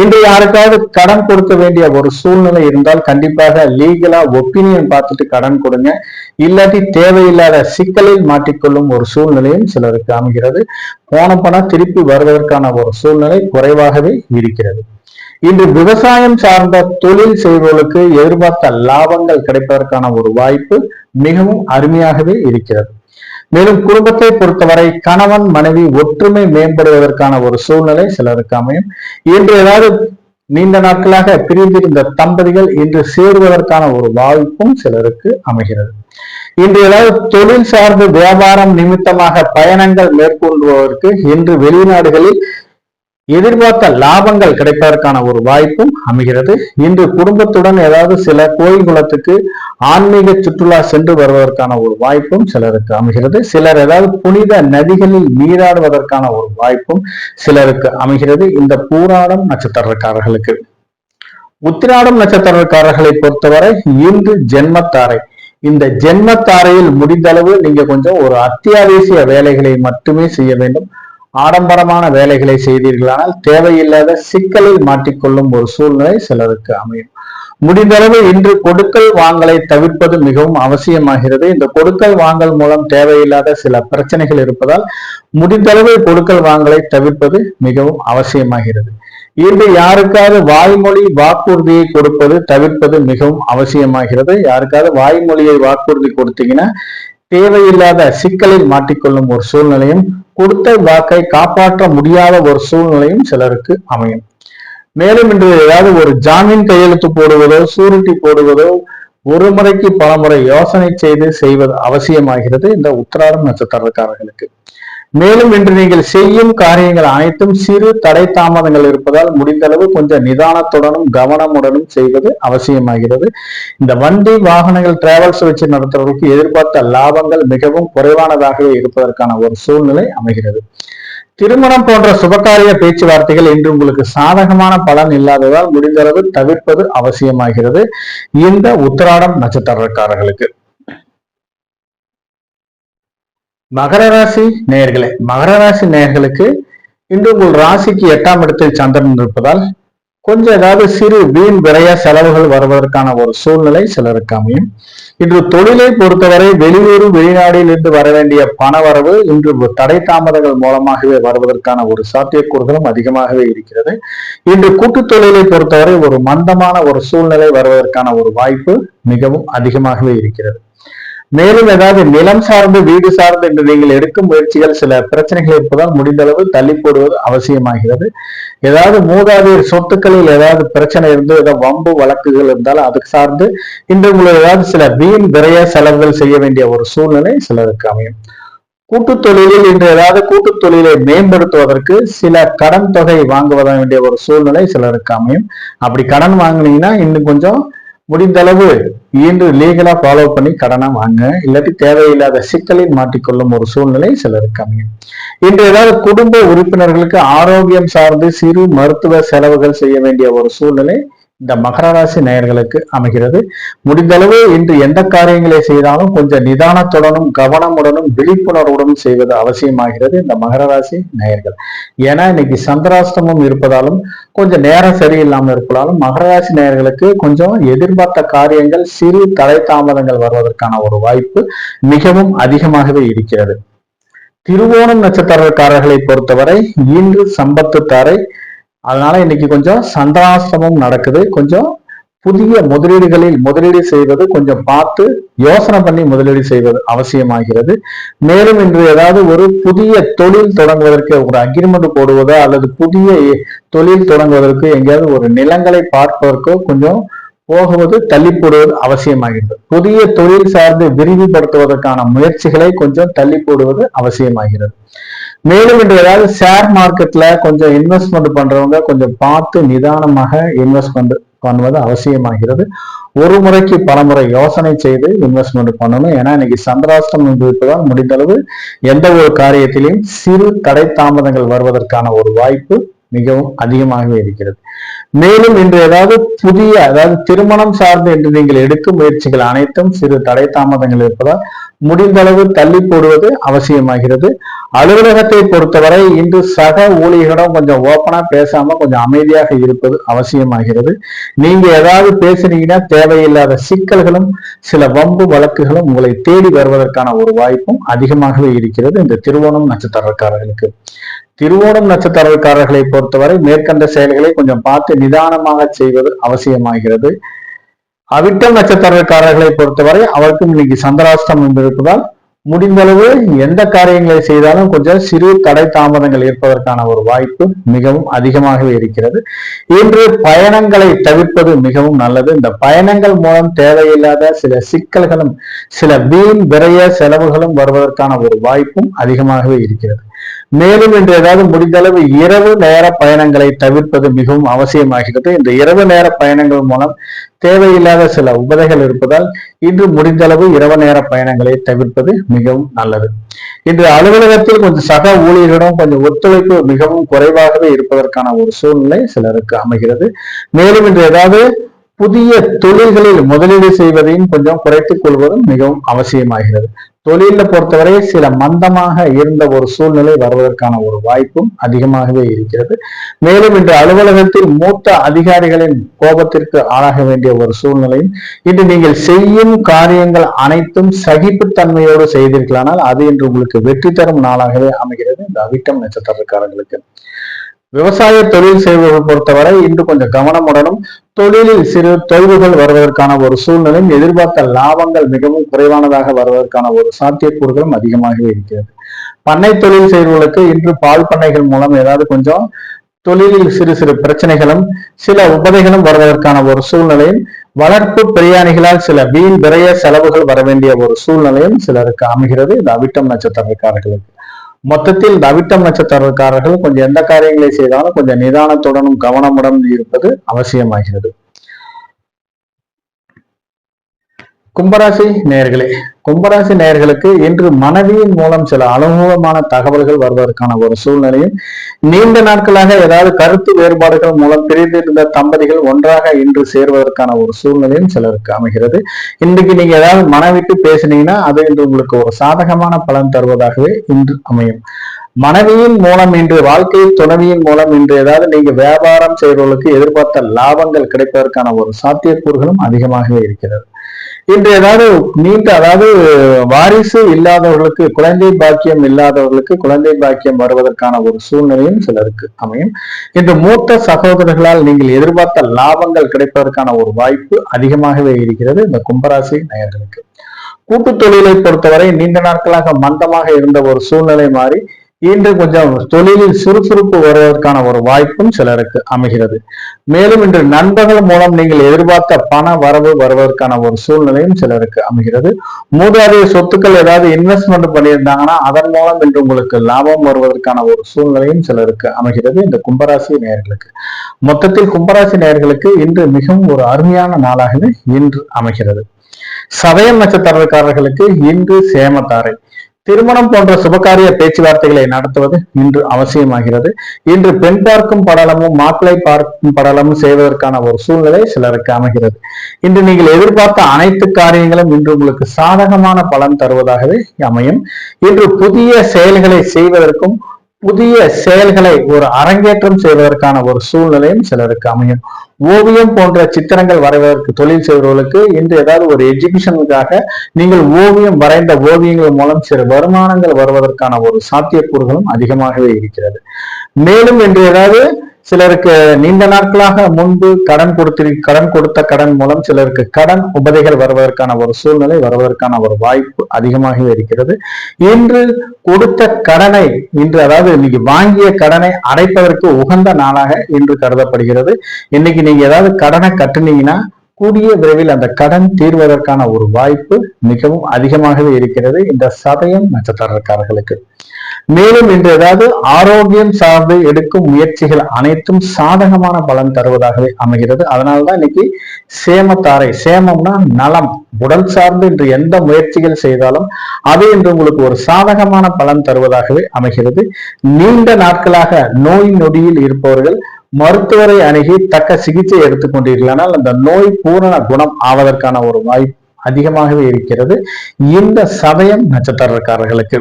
இன்று யாருக்காவது கடன் கொடுக்க வேண்டிய ஒரு சூழ்நிலை இருந்தால் கண்டிப்பாக லீகலா ஒப்பீனியன் பார்த்துட்டு கடன் கொடுங்க. இல்லாட்டி தேவையில்லாத சிக்கலில் மாட்டிக்கொள்ளும் ஒரு சூழ்நிலையும் சிலருக்கு அமைகிறது. போன பணம் திருப்பி வருவதற்கான ஒரு சூழ்நிலை குறைவாகவே இருக்கிறது. இன்று விவசாயம் சார்ந்த தொழில் செய்பவர்களுக்கு எதிர்பார்த்த லாபங்கள் கிடைப்பதற்கான ஒரு வாய்ப்பு மிகவும் அருமையாகவே இருக்கிறது. மேலும் குடும்பத்தை பொறுத்தவரை கணவன் மனைவி ஒற்றுமை மேம்படுவதற்கான ஒரு சூழ்நிலை சிலருக்கு அமையும். இன்று ஏதாவது நீண்ட நாட்களாக பிரிந்திருந்த தம்பதிகள் இன்று சேருவதற்கான ஒரு வாய்ப்பும் சிலருக்கு அமைகிறது. இன்று ஏதாவது தொழில் சார்ந்து வியாபாரம் நிமித்தமாக பயணங்கள் மேற்கொள்வதற்கு இன்று வெளிநாடுகளில் எதிர்பார்த்த லாபங்கள் கிடைப்பதற்கான ஒரு வாய்ப்பும் அமைகிறது. இன்று குடும்பத்துடன் ஏதாவது சில கோயில் குளத்துக்கு ஆன்மீக சுற்றுலா சென்று வருவதற்கான ஒரு வாய்ப்பும் சிலருக்கு அமைகிறது. சிலர் ஏதாவது புனித நதிகளில் நீராடுவதற்கான ஒரு வாய்ப்பும் சிலருக்கு அமைகிறது இந்த பூராடம் நட்சத்திரக்காரர்களுக்கு. உத்திராடம் நட்சத்திரக்காரர்களை பொறுத்தவரை இன்று ஜென்மத்தாரை. இந்த ஜென்மத்தாரையில் முடிந்தளவு நீங்க கொஞ்சம் ஒரு அத்தியாவசிய வேலைகளை மட்டுமே செய்ய வேண்டும். ஆடம்பரமான வேலைகளை செய்தீர்களானால் தேவையில்லாத சிக்கலில் மாட்டிக்கொள்ளும் ஒரு சூழ்நிலை சிலருக்கு அமையும். முடிந்தளவு இன்று கொடுக்கல் வாங்கலை தவிர்ப்பது மிகவும் அவசியமாகிறது. இந்த கொடுக்கல் வாங்கல் மூலம் தேவையில்லாத சில பிரச்சனைகள் இருப்பதால் முடிந்தளவு கொடுக்கல் வாங்கலை தவிர்ப்பது மிகவும் அவசியமாகிறது. இன்று யாருக்காவது வாய்மொழி வாக்குறுதியை கொடுப்பது தவிர்ப்பது மிகவும் அவசியமாகிறது. யாருக்காவது வாய்மொழியை வாக்குறுதி கொடுத்தீங்கன்னா தேவையில்லாத சிக்கலில் மாட்டிக்கொள்ளும் ஒரு சூழ்நிலையும், கொடுத்த வாக்கை காப்பாற்ற முடியாத ஒரு சூழ்நிலையும் சிலருக்கு அமையும். மேலும் இன்று ஏதாவது ஒரு ஜாமீன் கையெழுத்து போடுவதோ சூரிட்டி போடுவதோ ஒரு முறைக்கு பல முறை யோசனை செய்வது அவசியமாகிறது இந்த உத்திராடம் நட்சத்திரக்காரர்களுக்கு. மேலும் இன்று நீங்கள் செய்யும் காரியங்கள் அனைத்தும் சிறு தடை தாமதங்கள் இருப்பதால் முடிந்தளவு கொஞ்சம் நிதானத்துடனும் கவனமுடனும் செய்வது அவசியமாகிறது. இந்த வண்டி வாகனங்கள் டிராவல்ஸ் வச்சு நடத்துவதற்கு எதிர்பார்த்த லாபங்கள் மிகவும் குறைவானதாகவே இருப்பதற்கான ஒரு சூழ்நிலை அமைகிறது. திருமணம் போன்ற சுபகாரிய பேச்சுவார்த்தைகள் இன்று உங்களுக்கு சாதகமான பலன் இல்லாததால் முடிந்தளவு தவிர்ப்பது அவசியமாகிறது இந்த உத்திராடம் நட்சத்திரக்காரர்களுக்கு. மகர ராசி நேயர்களே, மகர ராசி நேயர்களுக்கு இன்று உங்கள் ராசிக்கு 8ஆம் இடத்தில் சந்திரன் இருப்பதால் கொஞ்சம் ஏதாவது சிறு வீண் விரைய செலவுகள் வருவதற்கான ஒரு சூழ்நிலை சிலருக்கு அமையும். இன்று தொழிலை பொறுத்தவரை வெளியூர் வெளிநாட்டில் இருந்து வர வேண்டிய பண வரவு இன்று தடை தாமதங்கள் மூலமாகவே வருவதற்கான ஒரு சாத்தியக்கூறுகளும் அதிகமாகவே இருக்கிறது. இன்று கூட்டு தொழிலை பொறுத்தவரை ஒரு மந்தமான ஒரு சூழ்நிலை வருவதற்கான ஒரு வாய்ப்பு மிகவும் அதிகமாகவே இருக்கிறது. மேலும் ஏதாவது நிலம் சார்ந்து வீடு சார்ந்து என்று நீங்கள் எடுக்கும் முயற்சிகள் சில பிரச்சனைகள் இருப்பதால் முடிந்தளவு தள்ளி போடுவது அவசியமாகிறது. ஏதாவது மூதாதையர் சொத்துக்களில் ஏதாவது பிரச்சனை இருந்து ஏதாவது வம்பு வழக்குகள் இருந்தால் அதுக்கு சார்ந்து இன்று உங்களுக்கு ஏதாவது சில வீண் விரைய செலவுகள் செய்ய வேண்டிய ஒரு சூழ்நிலை சிலருக்கு அமையும். கூட்டுத் தொழிலில் இன்று ஏதாவது கூட்டுத் தொழிலை மேம்படுத்துவதற்கு சில கடன் தொகை வாங்குவத வேண்டிய ஒரு சூழ்நிலை சிலருக்கு அமையும். அப்படி கடன் வாங்கினீங்கன்னா இன்னும் கொஞ்சம் முடிந்த அளவு இன்று லீகலா ஃபாலோ பண்ணி கடனை வாங்க, இல்லாட்டி தேவையில்லாத சிக்கலில் மாட்டிக்கொள்ளும் ஒரு சூழ்நிலை சிலருக்கு அமையும். இன்று ஏதாவது குடும்ப உறுப்பினர்களுக்கு ஆரோக்கியம் சார்ந்து சிறு மருத்துவ செலவுகள் செய்ய வேண்டிய ஒரு சூழ்நிலை இந்த மகர ராசி நேயர்களுக்கு அமைகிறது. முடிந்தளவு இன்று எந்த காரியங்களை செய்தாலும் கொஞ்சம் நிதானத்துடனும் கவனமுடனும் விழிப்புணர்வுடனும் செய்வது அவசியமாகிறது இந்த மகர ராசி நேயர்கள். ஏன்னா இன்னைக்கு சந்திராஷ்டமம் இருப்பதாலும் கொஞ்சம் நேரம் சரியில்லாமல் இருப்பதாலும் மகர ராசி நேயர்களுக்கு கொஞ்சம் எதிர்பார்த்த காரியங்கள் சிறு தடை தாமதங்கள் வருவதற்கான ஒரு வாய்ப்பு மிகவும் அதிகமாகவே இருக்கிறது. திருவோணம் நட்சத்திரக்காரர்களை பொறுத்தவரை இன்று சம்பத்து தரை, அதனால இன்னைக்கு கொஞ்சம் சந்திராஷ்டமம் நடக்குது. கொஞ்சம் புதிய முதலீடுகளில் முதலீடு செய்வது கொஞ்சம் பார்த்து யோசனை பண்ணி முதலீடு செய்வது அவசியமாகிறது. மேலும் இன்று ஏதாவது ஒரு புதிய தொழில் தொடங்குவதற்கு ஒரு அக்ரிமெண்ட் போடுவதோ அல்லது புதிய தொழில் தொடங்குவதற்கு எங்கேயாவது ஒரு நிலங்களை பார்ப்பதற்கோ கொஞ்சம் போகுவது தள்ளி போடுவது அவசியமாகிறது. புதிய தொழில் சார்ந்து விரிவுபடுத்துவதற்கான முயற்சிகளை கொஞ்சம் தள்ளி போடுவது அவசியமாகிறது. மேலும் இன்று ஏதாவது ஷேர் மார்க்கெட்ல கொஞ்சம் இன்வெஸ்ட்மெண்ட் பண்றவங்க கொஞ்சம் பார்த்து நிதானமாக இன்வெஸ்ட்மெண்ட் பண்ணுவது அவசியமாகிறது. ஒரு முறைக்கு பல முறை யோசனை செய்து இன்வெஸ்ட்மெண்ட் பண்ணணும். ஏன்னா இன்னைக்கு சந்திராஷ்டம் இருப்பதால் முடிந்தளவு எந்த ஒரு காரியத்திலையும் சிறு தடை தாமதங்கள் வருவதற்கான ஒரு வாய்ப்பு மிகவும் அதிகமாகவே இருக்கிறது. மேலும் இன்று ஏதாவது புதிய அதாவது திருமணம் சார்ந்து என்று நீங்கள் எடுக்கும் முயற்சிகள் அனைத்தும் சிறு தடை தாமதங்கள் இருப்பதால் முடிந்தளவு தள்ளி போடுவது அவசியமாகிறது. அலுவலகத்தை பொறுத்தவரை இன்று சக ஊழியர்களிடம் கொஞ்சம் ஓப்பனா பேசாம கொஞ்சம் அமைதியாக இருப்பது அவசியமாகிறது. நீங்க ஏதாவது பேசுனீங்கன்னா தேவையில்லாத சிக்கல்களும் சில வம்பு வழக்குகளும் உங்களை தேடி வருவதற்கான ஒரு வாய்ப்பும் அதிகமாகவே இருக்கிறது இந்த திருவோணம் நட்சத்திரக்காரர்களுக்கு. திருவோணம் நட்சத்திரக்காரர்களை பொறுத்தவரை மேற்கண்ட செயல்களை கொஞ்சம் பார்த்து நிதானமாக செய்வது அவசியமாகிறது. அவிட்டம் நட்சத்திரக்காரர்களை பொறுத்தவரை அவருக்கும் இன்னைக்கு சந்திராஷ்டமம் இருப்பதால் முடிந்தளவு எந்த காரியங்களை செய்தாலும் கொஞ்சம் சிறு தடை தாமதங்கள் ஏற்பதற்கான ஒரு வாய்ப்பு மிகவும் அதிகமாகவே இருக்கிறது. இன்று பயணங்களை தவிர்ப்பது மிகவும் நல்லது. இந்த பயணங்கள் மூலம் தேவையில்லாத சில சிக்கல்களும் சில வீண் விரைய செலவுகளும் வருவதற்கான ஒரு வாய்ப்பும் அதிகமாகவே இருக்கிறது. மேலும் இன்று ஏதாவது முடிந்தளவு இரவு நேர பயணங்களை தவிர்ப்பது மிகவும் அவசியமாகிறது. இந்த இரவு நேர பயணங்கள் மூலம் தேவையில்லாத சில உபதைகள் இருப்பதால் இன்று முடிந்தளவு இரவு நேர பயணங்களை தவிர்ப்பது மிகவும் நல்லது. இன்று அலுவலகத்தில் கொஞ்சம் சக ஊழியர்களிடம் கொஞ்சம் ஒத்துழைப்பு மிகவும் குறைவாகவே இருப்பதற்கான ஒரு சூழ்நிலை சிலருக்கு அமைகிறது. மேலும் இன்று ஏதாவது புதிய தொழில்களில் முதலீடு செய்வதையும் கொஞ்சம் குறைத்துக் கொள்வதும் மிகவும் அவசியமாகிறது. தொழில பொறுத்தவரை சில மந்தமாக இருந்த ஒரு சூழ்நிலை வருவதற்கான ஒரு வாய்ப்பும் அதிகமாகவே இருக்கிறது. மேலும் இன்று அலுவலகத்தில் மூத்த அதிகாரிகளின் கோபத்திற்கு ஆளாக வேண்டிய ஒரு சூழ்நிலையும் இன்று நீங்கள் செய்யும் காரியங்கள் அனைத்தும் சகிப்புத்தன்மையோடு செய்தீர்களானால் அது இன்று உங்களுக்கு வெற்றி தரும் நாளாகவே அமைகிறது இந்த அவிட்டம் நட்சத்திரக்காரர்களுக்கு. விவசாய தொழில் செய்வதை பொறுத்தவரை இன்று கொஞ்சம் கவனமுடனும் தொழிலில் சிறு தொய்வுகள் வருவதற்கான ஒரு சூழ்நிலையும் எதிர்பார்த்த லாபங்கள் மிகவும் குறைவானதாக வருவதற்கான ஒரு சாத்தியக்கூறுகளும் அதிகமாகவே இருக்கிறது. பண்ணை தொழில் செய்வர்களுக்கு இன்று பால் பண்ணைகள் மூலம் ஏதாவது கொஞ்சம் தொழிலில் சிறு சிறு பிரச்சனைகளும் சில உபதைகளும் வருவதற்கான ஒரு சூழ்நிலையும் வளர்ப்பு பிரயாணிகளால் சில வீண் விரைய செலவுகள் வர வேண்டிய ஒரு சூழ்நிலையும் சிலருக்கு அமைகிறது இந்த அவிட்டம் நட்சத்திரக்காரர்களுக்கு. மொத்தத்தில் இந்த அவிட்டம் நட்சத்திரக்காரர்கள் கொஞ்சம் எந்த காரியங்களை செய்தாலும் கொஞ்சம் நிதானத்துடனும் கவனமுடன் இருப்பது அவசியமாகிறது. கும்பராசி நேயர்களே, கும்பராசி நேயர்களுக்கு இன்று மனைவியின் மூலம் சில அனுகூலமான தகவல்கள் வருவதற்கான ஒரு சூழ்நிலையும் நீண்ட நாட்களாக ஏதாவது கருத்து வேறுபாடுகள் மூலம் பிரிந்திருந்த தம்பதிகள் ஒன்றாக இன்று சேர்வதற்கான ஒரு சூழ்நிலையும் சிலருக்கு அமைகிறது. இன்றைக்கு நீங்க ஏதாவது மனவிட்டு பேசினீங்கன்னா அது இன்று உங்களுக்கு ஒரு சாதகமான பலன் தருவதாகவே இன்று அமையும். மனைவியின் மூலம் இன்று வாழ்க்கை துணைவியின் மூலம் இன்று ஏதாவது நீங்க வியாபாரம் செய்வர்களுக்கு எதிர்பார்த்த லாபங்கள் கிடைப்பதற்கான ஒரு சாத்தியக்கூறுகளும் அதிகமாகவே இருக்கிறது. இன்று ஏதாவது அதாவது வாரிசு இல்லாதவர்களுக்கு குழந்தை பாக்கியம் இல்லாதவர்களுக்கு குழந்தை பாக்கியம் வருவதற்கான ஒரு சூழ்நிலையும் சிலருக்கு அமையும். இன்று மூத்த சகோதரர்களால் நீங்கள் எதிர்பார்த்த லாபங்கள் கிடைப்பதற்கான ஒரு வாய்ப்பு அதிகமாகவே இருக்கிறது இந்த கும்பராசி நேயர்களுக்கு. கூட்டு தொழிலை பொறுத்தவரை நீண்ட நாட்களாக மந்தமாக இருந்த ஒரு சூழ்நிலை மாறி இன்று கொஞ்சம் தொழிலில் சுறுசுறுப்பு வருவதற்கான ஒரு வாய்ப்பும் சிலருக்கு அமைகிறது. மேலும் இன்று நண்பர்கள் மூலம் நீங்கள் எதிர்பார்த்த பண வரவு வருவதற்கான ஒரு சூழ்நிலையும் சிலருக்கு அமைகிறது. மூதாதைய சொத்துக்கள் ஏதாவது இன்வெஸ்ட்மெண்ட் பண்ணியிருந்தாங்கன்னா அதன் மூலம் இன்று உங்களுக்கு லாபம் வருவதற்கான ஒரு சூழ்நிலையும் சிலருக்கு அமைகிறது. இந்த கும்பராசி நேயர்களுக்கு மொத்தத்தில் கும்பராசி நேயர்களுக்கு இன்று மிகவும் ஒரு அருமையான நாளாகவே இன்று அமைகிறது. சதயம் நட்சத்திரக்காரர்களுக்கு இன்று சேமத்தாரை. திருமணம் போன்ற சுபகாரிய பேச்சுவார்த்தைகளை நடத்துவது இன்று அவசியமாகிறது. இன்று பெண் பார்க்கும் படலமும் மாப்பிளை பார்க்கும் படலமும் செய்வதற்கான ஒரு சூழ்நிலை சிலருக்கு அமைகிறது. இன்று நீங்கள் எதிர்பார்த்த அனைத்து காரியங்களும் இன்று உங்களுக்கு சாதகமான பலன் தருவதாகவே அமையும். இன்று புதிய செயல்களை செய்வதற்கும் புதிய செயல்களை ஒரு அரங்கேற்றம் செய்வதற்கான ஒரு சூழ்நிலையும் சிலருக்கு அமையும். ஓவியம் போன்ற சித்திரங்கள் வரைவதற்கு தொழில் செய்வர்களுக்கு இன்று ஏதாவது ஒரு எக்ஸிபிஷனுக்காக நீங்கள் ஓவியம் வரைந்த ஓவியங்கள் மூலம் சிறு வருமானங்கள் வருவதற்கான ஒரு சாத்தியக்கூறுகளும் அதிகமாகவே இருக்கிறது. மேலும் இன்று ஏதாவது சிலருக்கு நீண்ட நாட்களாக முன்பு கடன் கொடுத்த கடன் மூலம் சிலருக்கு கடன் உபதைகள் வருவதற்கான ஒரு சூழ்நிலை வருவதற்கான ஒரு வாய்ப்பு அதிகமாகவே இருக்கிறது. இன்று கொடுத்த கடனை அதாவது இன்னைக்கு வாங்கிய கடனை அடைப்பதற்கு உகந்த நாளாக இன்று கருதப்படுகிறது. இன்னைக்கு நீங்க ஏதாவது கடனை கட்டுனீங்கன்னா கூடிய விரைவில் அந்த கடன் தீர்வதற்கான ஒரு வாய்ப்பு மிகவும் அதிகமாகவே இருக்கிறது இந்த சதயம் நட்சத்திரக்காரர்களுக்கு. மேலும் இன்று ஏதாவது ஆரோக்கியம் சார்ந்து எடுக்கும் முயற்சிகள் அனைத்தும் சாதகமான பலன் தருவதாகவே அமைகிறது. அதனால்தான் இன்னைக்கு சேமத்தாரை. சேமம்னா நலம், உடல் சார்ந்து இன்று எந்த முயற்சிகள் செய்தாலும் அது இன்று உங்களுக்கு ஒரு சாதகமான பலன் தருவதாகவே அமைகிறது. நீண்ட நாட்களாக நோய் நொடியில் இருப்பவர்கள் மருத்துவரை அணுகி தக்க சிகிச்சை எடுத்துக்கொண்டீர்களானால் அந்த நோய் பூரண குணம் ஆவதற்கான ஒரு வாய்ப்பு அதிகமாகவே இருக்கிறது இந்த சதயம் நட்சத்திரக்காரர்களுக்கு.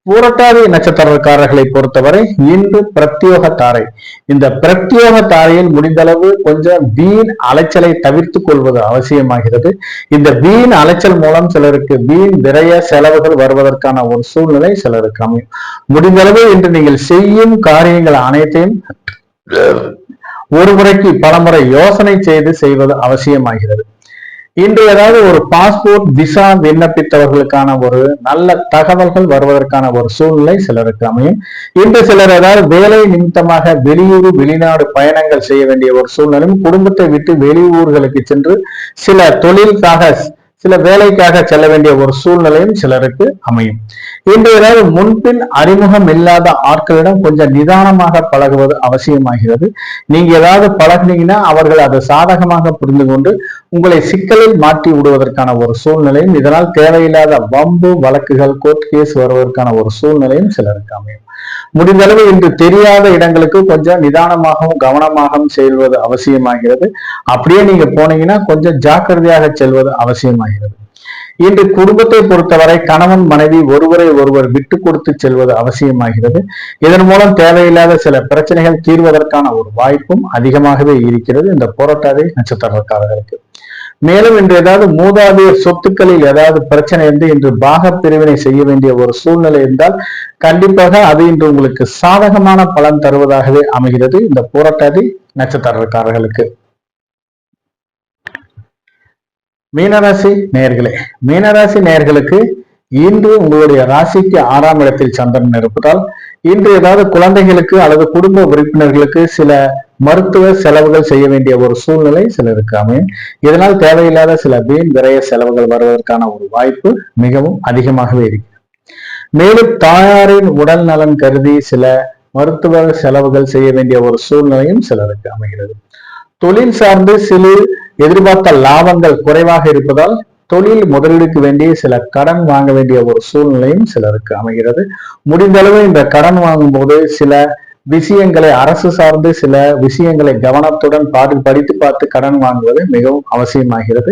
பூரட்டாதி நட்சத்திரக்காரர்களை பொறுத்தவரை இன்று பிரத்யோக தாரை. இந்த பிரத்யோக தாரையில் முடிந்தளவு கொஞ்சம் வீண் அலைச்சலை தவிர்த்து கொள்வது அவசியமாகிறது. இந்த வீண் அலைச்சல் மூலம் சிலருக்கு வீண் விரய செலவுகள் வருவதற்கான ஒரு சூழ்நிலை சிலருக்கு அமையும். முடிந்தளவு இன்று நீங்கள் செய்யும் காரியங்கள் அனைத்தையும் ஒரு முறைக்கு பலமுறை யோசனை செய்து செய்வது அவசியமாகிறது. இன்று ஏதாவது ஒரு பாஸ்போர்ட் விசா விண்ணப்பித்தவர்களுக்கான ஒரு நல்ல தகவல்கள் வருவதற்கான ஒரு சூழ்நிலை சிலருக்கு அமையும். இன்று சிலர் ஏதாவது வேலை நிமித்தமாக வெளியூர் வெளிநாடு பயணங்கள் செய்ய வேண்டிய ஒரு சூழ்நிலையும் குடும்பத்தை விட்டு வெளியூர்களுக்கு சென்று சில தொழிலுக்காக சில வேலைக்காக செல்ல வேண்டிய ஒரு சூழ்நிலையும் சிலருக்கு அமையும். இன்று ஏதாவது முன்பின் அறிமுகம் இல்லாத ஆட்களிடம் கொஞ்சம் நிதானமாக பழகுவது அவசியமாகிறது. நீங்க ஏதாவது பழகினீங்கன்னா அவர்கள் அதை சாதகமாக புரிந்து கொண்டு உங்களை சிக்கலில் மாற்றி விடுவதற்கான ஒரு சூழ்நிலையும் இதனால் தேவையில்லாத வம்பு வழக்குகள் கோர்ட் கேஸ் வருவதற்கான ஒரு சூழ்நிலையும் சிலருக்கு அமையும். முடிந்தளவு இன்று தெரியாத இடங்களுக்கு கொஞ்சம் நிதானமாகவும் கவனமாகவும் செல்வது அவசியமாகிறது. அப்படியே நீங்க போனீங்கன்னா கொஞ்சம் ஜாக்கிரதையாக செல்வது அவசியமாகிறது. இன்று குடும்பத்தை பொறுத்தவரை கணவன் மனைவி ஒருவரை ஒருவர் விட்டு கொடுத்து செல்வது அவசியமாகிறது. இதன் மூலம் தேவையில்லாத சில பிரச்சனைகள் தீர்வதற்கான ஒரு வாய்ப்பும் அதிகமாகவே இருக்கிறது இந்த போராட்டாதி நட்சத்திரக்காரர்களுக்கு. மேலும் இன்று ஏதாவது மூதாதையர் சொத்துக்களில் ஏதாவது பிரச்சனை இருந்து இன்று பாக பிரிவினை செய்ய வேண்டிய ஒரு சூழ்நிலை இருந்தால் கண்டிப்பாக அது இன்று உங்களுக்கு சாதகமான பலன் தருவதாகவே அமைகிறது இந்த போராட்டாதி நட்சத்திரக்காரர்களுக்கு. மீனராசி நேயர்களே, மீனராசி நேயர்களுக்கு இன்று உங்களுடைய ராசிக்கு 6ஆம் இடத்தில் சந்திரன் இருப்பதால் இன்று ஏதாவது குழந்தைகளுக்கு அல்லது குடும்ப உறுப்பினர்களுக்கு சில மருத்துவ செலவுகள் செய்ய வேண்டிய ஒரு சூழ்நிலை சிலருக்கு அமையும். இதனால் தேவையில்லாத சில வீண் விரய செலவுகள் வருவதற்கான ஒரு வாய்ப்பு மிகவும் அதிகமாகவே இருக்கிறது. மேலும் தாயாரின் உடல் நலன் கருதி சில மருத்துவ செலவுகள் செய்ய வேண்டிய ஒரு சூழ்நிலையும் சிலருக்கு அமைகிறது. தொழில் சார்ந்து சில எதிர்பார்த்த லாபங்கள் குறைவாக இருப்பதால் தொழில் முதலீடுக்கு வேண்டிய சில கடன் வாங்க வேண்டிய ஒரு சூழ்நிலையும் சிலருக்கு அமைகிறது. முடிந்தளவு இந்த கடன் வாங்கும் போது சில விஷயங்களை அரசு சார்ந்து சில விஷயங்களை கவனத்துடன் படித்து பார்த்து கடன் வாங்குவது மிகவும் அவசியமாகிறது.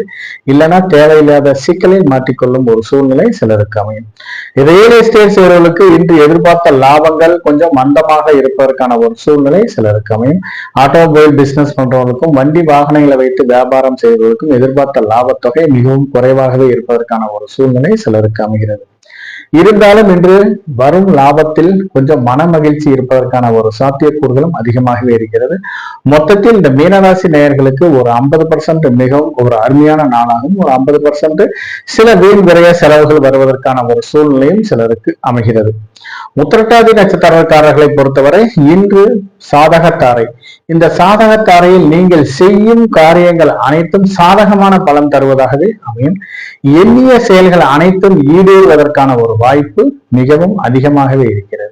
இல்லைன்னா தேவையில்லாத சிக்கலில் மாற்றிக்கொள்ளும் ஒரு சூழ்நிலை சிலருக்கு அமையும். ரியல் எஸ்டேட் செய்வர்களுக்கு இன்று எதிர்பார்த்த லாபங்கள் கொஞ்சம் மந்தமாக இருப்பதற்கான ஒரு சூழ்நிலை சிலருக்கு அமையும். ஆட்டோமொபைல் பிசினஸ் பண்றவர்களுக்கும் வண்டி வாகனங்களை வைத்து வியாபாரம் செய்வதற்கும் எதிர்பார்த்த லாபத்தொகை மிகவும் குறைவாகவே இருப்பதற்கான ஒரு சூழ்நிலை சிலருக்கு அமைகிறது. இருந்தாலும் இன்று வரும் லாபத்தில் கொஞ்சம் மன மகிழ்ச்சி இருப்பதற்கான ஒரு சாத்தியக்கூறுகளும் அதிகமாகவே இருக்கிறது. மொத்தத்தில் இந்த மீனராசி நேயர்களுக்கு ஒரு 50% மிகவும் ஒரு அருமையான நாளாகவும் ஒரு 50% சில வீண் விரய செலவுகள் வருவதற்கான ஒரு சூழ்நிலையும் சிலருக்கு அமைகிறது. உத்திரட்டாதி நட்சத்திரக்காரர்களை பொறுத்தவரை இன்று சாதகத்தாரை. இந்த சாதகத்தாரையில் நீங்கள் செய்யும் காரியங்கள் அனைத்தும் சாதகமான பலன் தருவதாகவே அமையும். எண்ணிய செயல்கள் அனைத்தும் ஈடேறுவதற்கான ஒரு வாய்ப்பு மிகவும் அதிகமாகவே இருக்கிறது.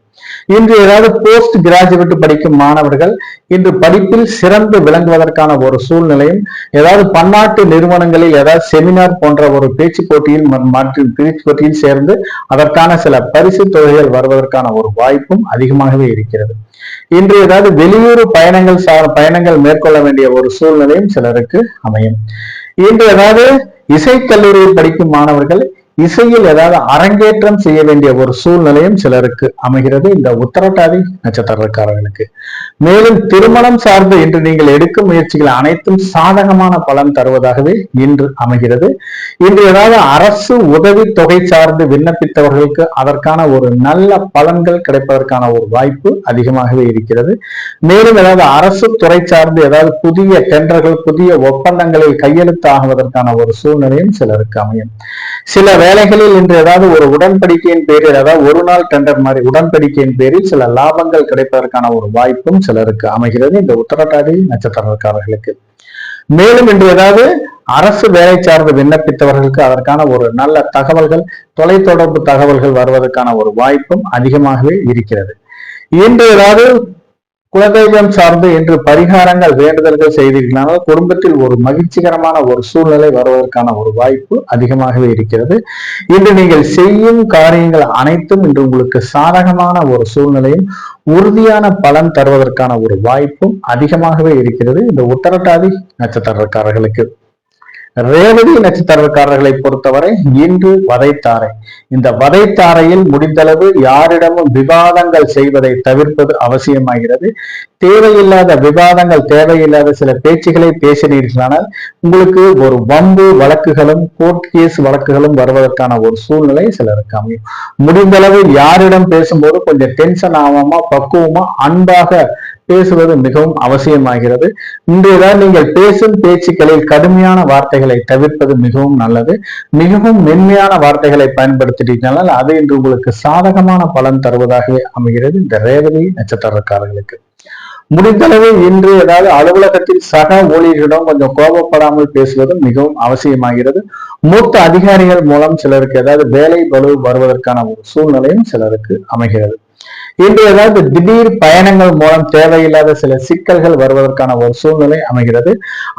இன்று ஏதாவது போஸ்ட் கிராஜுவேட் படிக்கும் மாணவர்கள் இன்று படிப்பில் சிறந்து விளங்குவதற்கான ஒரு சூழ்நிலையும், ஏதாவது பன்னாட்டு நிறுவனங்களில் ஏதாவது செமினார் போன்ற ஒரு பேச்சு போட்டியில் சேர்ந்து அதற்கான சில பரிசு தொகைகள் வருவதற்கான ஒரு வாய்ப்பும் அதிகமாகவே இருக்கிறது. இன்று ஏதாவது வெளியூர் பயணங்கள் மேற்கொள்ள வேண்டிய ஒரு சூழ்நிலையும் சிலருக்கு அமையும். இன்று ஏதாவது இசைக்கல்லூரியில் படிக்கும் மாணவர்கள் இசையில் ஏதாவது அரங்கேற்றம் செய்ய வேண்டிய ஒரு சூழ்நிலையும் சிலருக்கு அமைகிறது இந்த உத்திரட்டாதி நட்சத்திரக்காரர்களுக்கு. மேலும் திருமணம் சார்ந்து இன்று நீங்கள் எடுக்கும் முயற்சிகள் அனைத்தும் சாதகமான பலன் தருவதாகவே இன்று அமைகிறது. இன்று ஏதாவது அரசு உதவி தொகை சார்ந்து விண்ணப்பித்தவர்களுக்கு அதற்கான ஒரு நல்ல பலன்கள் கிடைப்பதற்கான ஒரு வாய்ப்பு அதிகமாகவே இருக்கிறது. மேலும் ஏதாவது அரசு துறை சார்ந்து ஏதாவது புதிய டெண்டர்கள், புதிய ஒப்பந்தங்களில் கையெழுத்து ஆகுவதற்கான ஒரு சூழ்நிலையும் சிலருக்கு அமையும். சில வேலைகளில் இன்று ஏதாவது ஒரு உடன்படிக்கையின் பேரில், அதாவது ஒரு நாள் டெண்டர் மாதிரி உடன்படிக்கையின் பேரில் சில லாபங்கள் கிடைப்பதற்கான ஒரு வாய்ப்பும் சிலருக்கு அமைகிறது இந்த உத்திரட்டாதி நட்சத்திரக்காரர்களுக்கு. மேலும் இன்று ஏதாவது அரசு வேலை சார்ந்து விண்ணப்பித்தவர்களுக்கு அதற்கான ஒரு நல்ல தகவல்கள், தொலைத்தொடர்பு தகவல்கள் வருவதற்கான ஒரு வாய்ப்பும் அதிகமாகவே இருக்கிறது. இன்று ஏதாவது குலதெய்வம் சார்ந்து என்று பரிகாரங்கள், வேண்டுதல்கள் செய்தீர்களானால் குடும்பத்தில் ஒரு மகிழ்ச்சிகரமான ஒரு சூழ்நிலை வருவதற்கான ஒரு வாய்ப்பு அதிகமாகவே இருக்கிறது. இன்று நீங்கள் செய்யும் காரியங்கள் அனைத்தும் இன்று உங்களுக்கு சாதகமான ஒரு சூழ்நிலையும் உறுதியான பலன் தருவதற்கான ஒரு வாய்ப்பும் அதிகமாகவே இருக்கிறது இந்த உத்திரட்டாதி நட்சத்திரக்காரர்களுக்கு. ரேவதி நட்சத்திரக்காரர்களை பொறுத்தவரை இன்று வதைத்தாரை. இந்த வதைத்தாரையில் முடிந்தளவு யாரிடமும் விவாதங்கள் செய்வதை தவிர்ப்பது அவசியமாகிறது. தேவையில்லாத விவாதங்கள், தேவையில்லாத சில பேச்சுகளை பேசினீர்களானால் உங்களுக்கு ஒரு வம்பு வழக்குகளும், கோர்ட் கேஸ் வழக்குகளும் வருவதற்கான ஒரு சூழ்நிலை சிலருக்கு அமையும். முடிந்தளவு யாரிடம் பேசும்போது கொஞ்சம் டென்ஷன் ஆகாம, பக்குவமா, அன்பாக பேசுவது மிகவும் அவசியமாகிறது. இன்றுதான் நீங்கள் பேசும் பேச்சுக்களில் கடுமையான வார்த்தைகளை தவிர்ப்பது மிகவும் நல்லது. மிகவும் மென்மையான வார்த்தைகளை பயன்படுத்திட்டீங்கனால் அது இன்று உங்களுக்கு சாதகமான பலன் தருவதாகவே அமைகிறது இந்த ரேவதி நட்சத்திரக்காரர்களுக்கு. முடிந்தளவு இன்று ஏதாவது அலுவலகத்தில் சக ஊழியர்களிடம் கொஞ்சம் கோபப்படாமல் பேசுவது மிகவும் அவசியமாகிறது. மூத்த அதிகாரிகள் மூலம் சிலருக்கு ஏதாவது வேலை பளு வருவதற்கான ஒரு சூழ்நிலையும் சிலருக்கு அமைகிறது. இன்று ஏதாவது திடீர் பயணங்கள் மூலம் தேவையில்லாத சில சிக்கல்கள் வருவதற்கான ஒரு சூழ்நிலை அமைகிறது.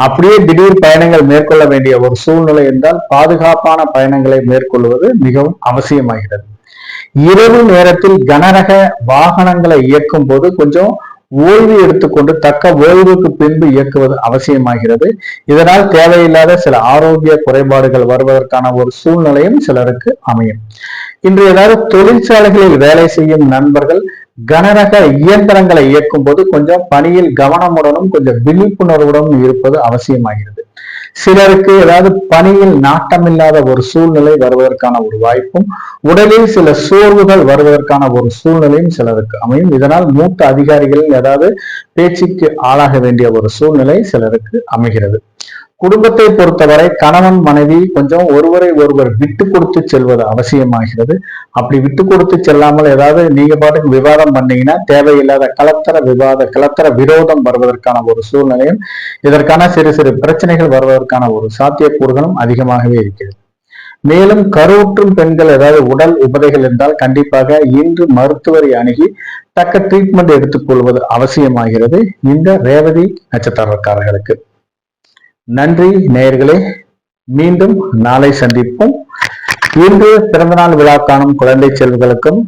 அப்படியே திடீர் பயணங்கள் மேற்கொள்ள வேண்டிய ஒரு சூழ்நிலை என்றால் பாதுகாப்பான பயணங்களை மேற்கொள்வது மிகவும் அவசியமாகிறது. இரவு நேரத்தில் கனரக வாகனங்களை இயக்கும் போது கொஞ்சம் ஓய்வு எடுத்துக்கொண்டு தக்க ஓய்வுக்கு பின்பு இயக்குவது அவசியமாகிறது. இதனால் தேவையில்லாத சில ஆரோக்கிய குறைபாடுகள் வருவதற்கான ஒரு சூழ்நிலையும் சிலருக்கு அமையும். இன்று ஏதாவது தொழிற்சாலைகளில் வேலை செய்யும் நண்பர்கள் கனரக இயந்திரங்களை இயக்கும் போது கொஞ்சம் பணியில் கவனமுடனும் கொஞ்சம் விழிப்புணர்வுடனும் இருப்பது அவசியமாகிறது. சிலருக்கு ஏதாவது பணியில் நாட்டமில்லாத ஒரு சூழ்நிலை வருவதற்கான ஒரு வாய்ப்பும், உடலில் சில சோர்வுகள் வருவதற்கான ஒரு சூழ்நிலையும் சிலருக்கு அமையும். இதனால் மூத்த அதிகாரிகள் ஏதாவது பேச்சுக்கு ஆளாக வேண்டிய ஒரு சூழ்நிலை சிலருக்கு அமைகிறது. குடும்பத்தை பொறுத்தவரை கணவன் மனைவி கொஞ்சம் ஒருவரை ஒருவர் விட்டு கொடுத்து செல்வது அவசியமாகிறது. அப்படி விட்டு கொடுத்து செல்லாமல் ஏதாவது நீங்க பாட்டுக்கு விவாதம் பண்ணீங்கன்னா தேவையில்லாத கலத்தர விரோதம் வருவதற்கான ஒரு சூழ்நிலையும், இதற்கான சிறு சிறு பிரச்சனைகள் வருவதற்கான ஒரு சாத்தியக்கூறுகளும் அதிகமாகவே இருக்கிறது. மேலும் கருவுற்றும் பெண்கள் ஏதாவது உடல் உபதைகள் இருந்தால் கண்டிப்பாக இன்று மருத்துவரை அணுகி தக்க ட்ரீட்மெண்ட் எடுத்துக்கொள்வது அவசியமாகிறது இந்த ரேவதி நட்சத்திரக்காரர்களுக்கு. நன்றி நேயர்களே, மீண்டும் நாளை சந்திப்போம். இன்று பிறந்தநாள் விழா காணும் குழந்தை செல்வங்களுக்கும்,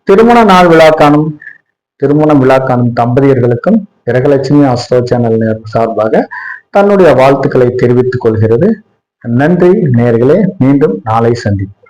திருமண விழா காணும் தம்பதியர்களுக்கும் கிரகலட்சுமி அஸ்ட்ரோ சேனல் சார்பாக தன்னுடைய வாழ்த்துக்களை தெரிவித்துக் கொள்கிறது. நன்றி நேயர்களே, மீண்டும் நாளை சந்திப்போம்.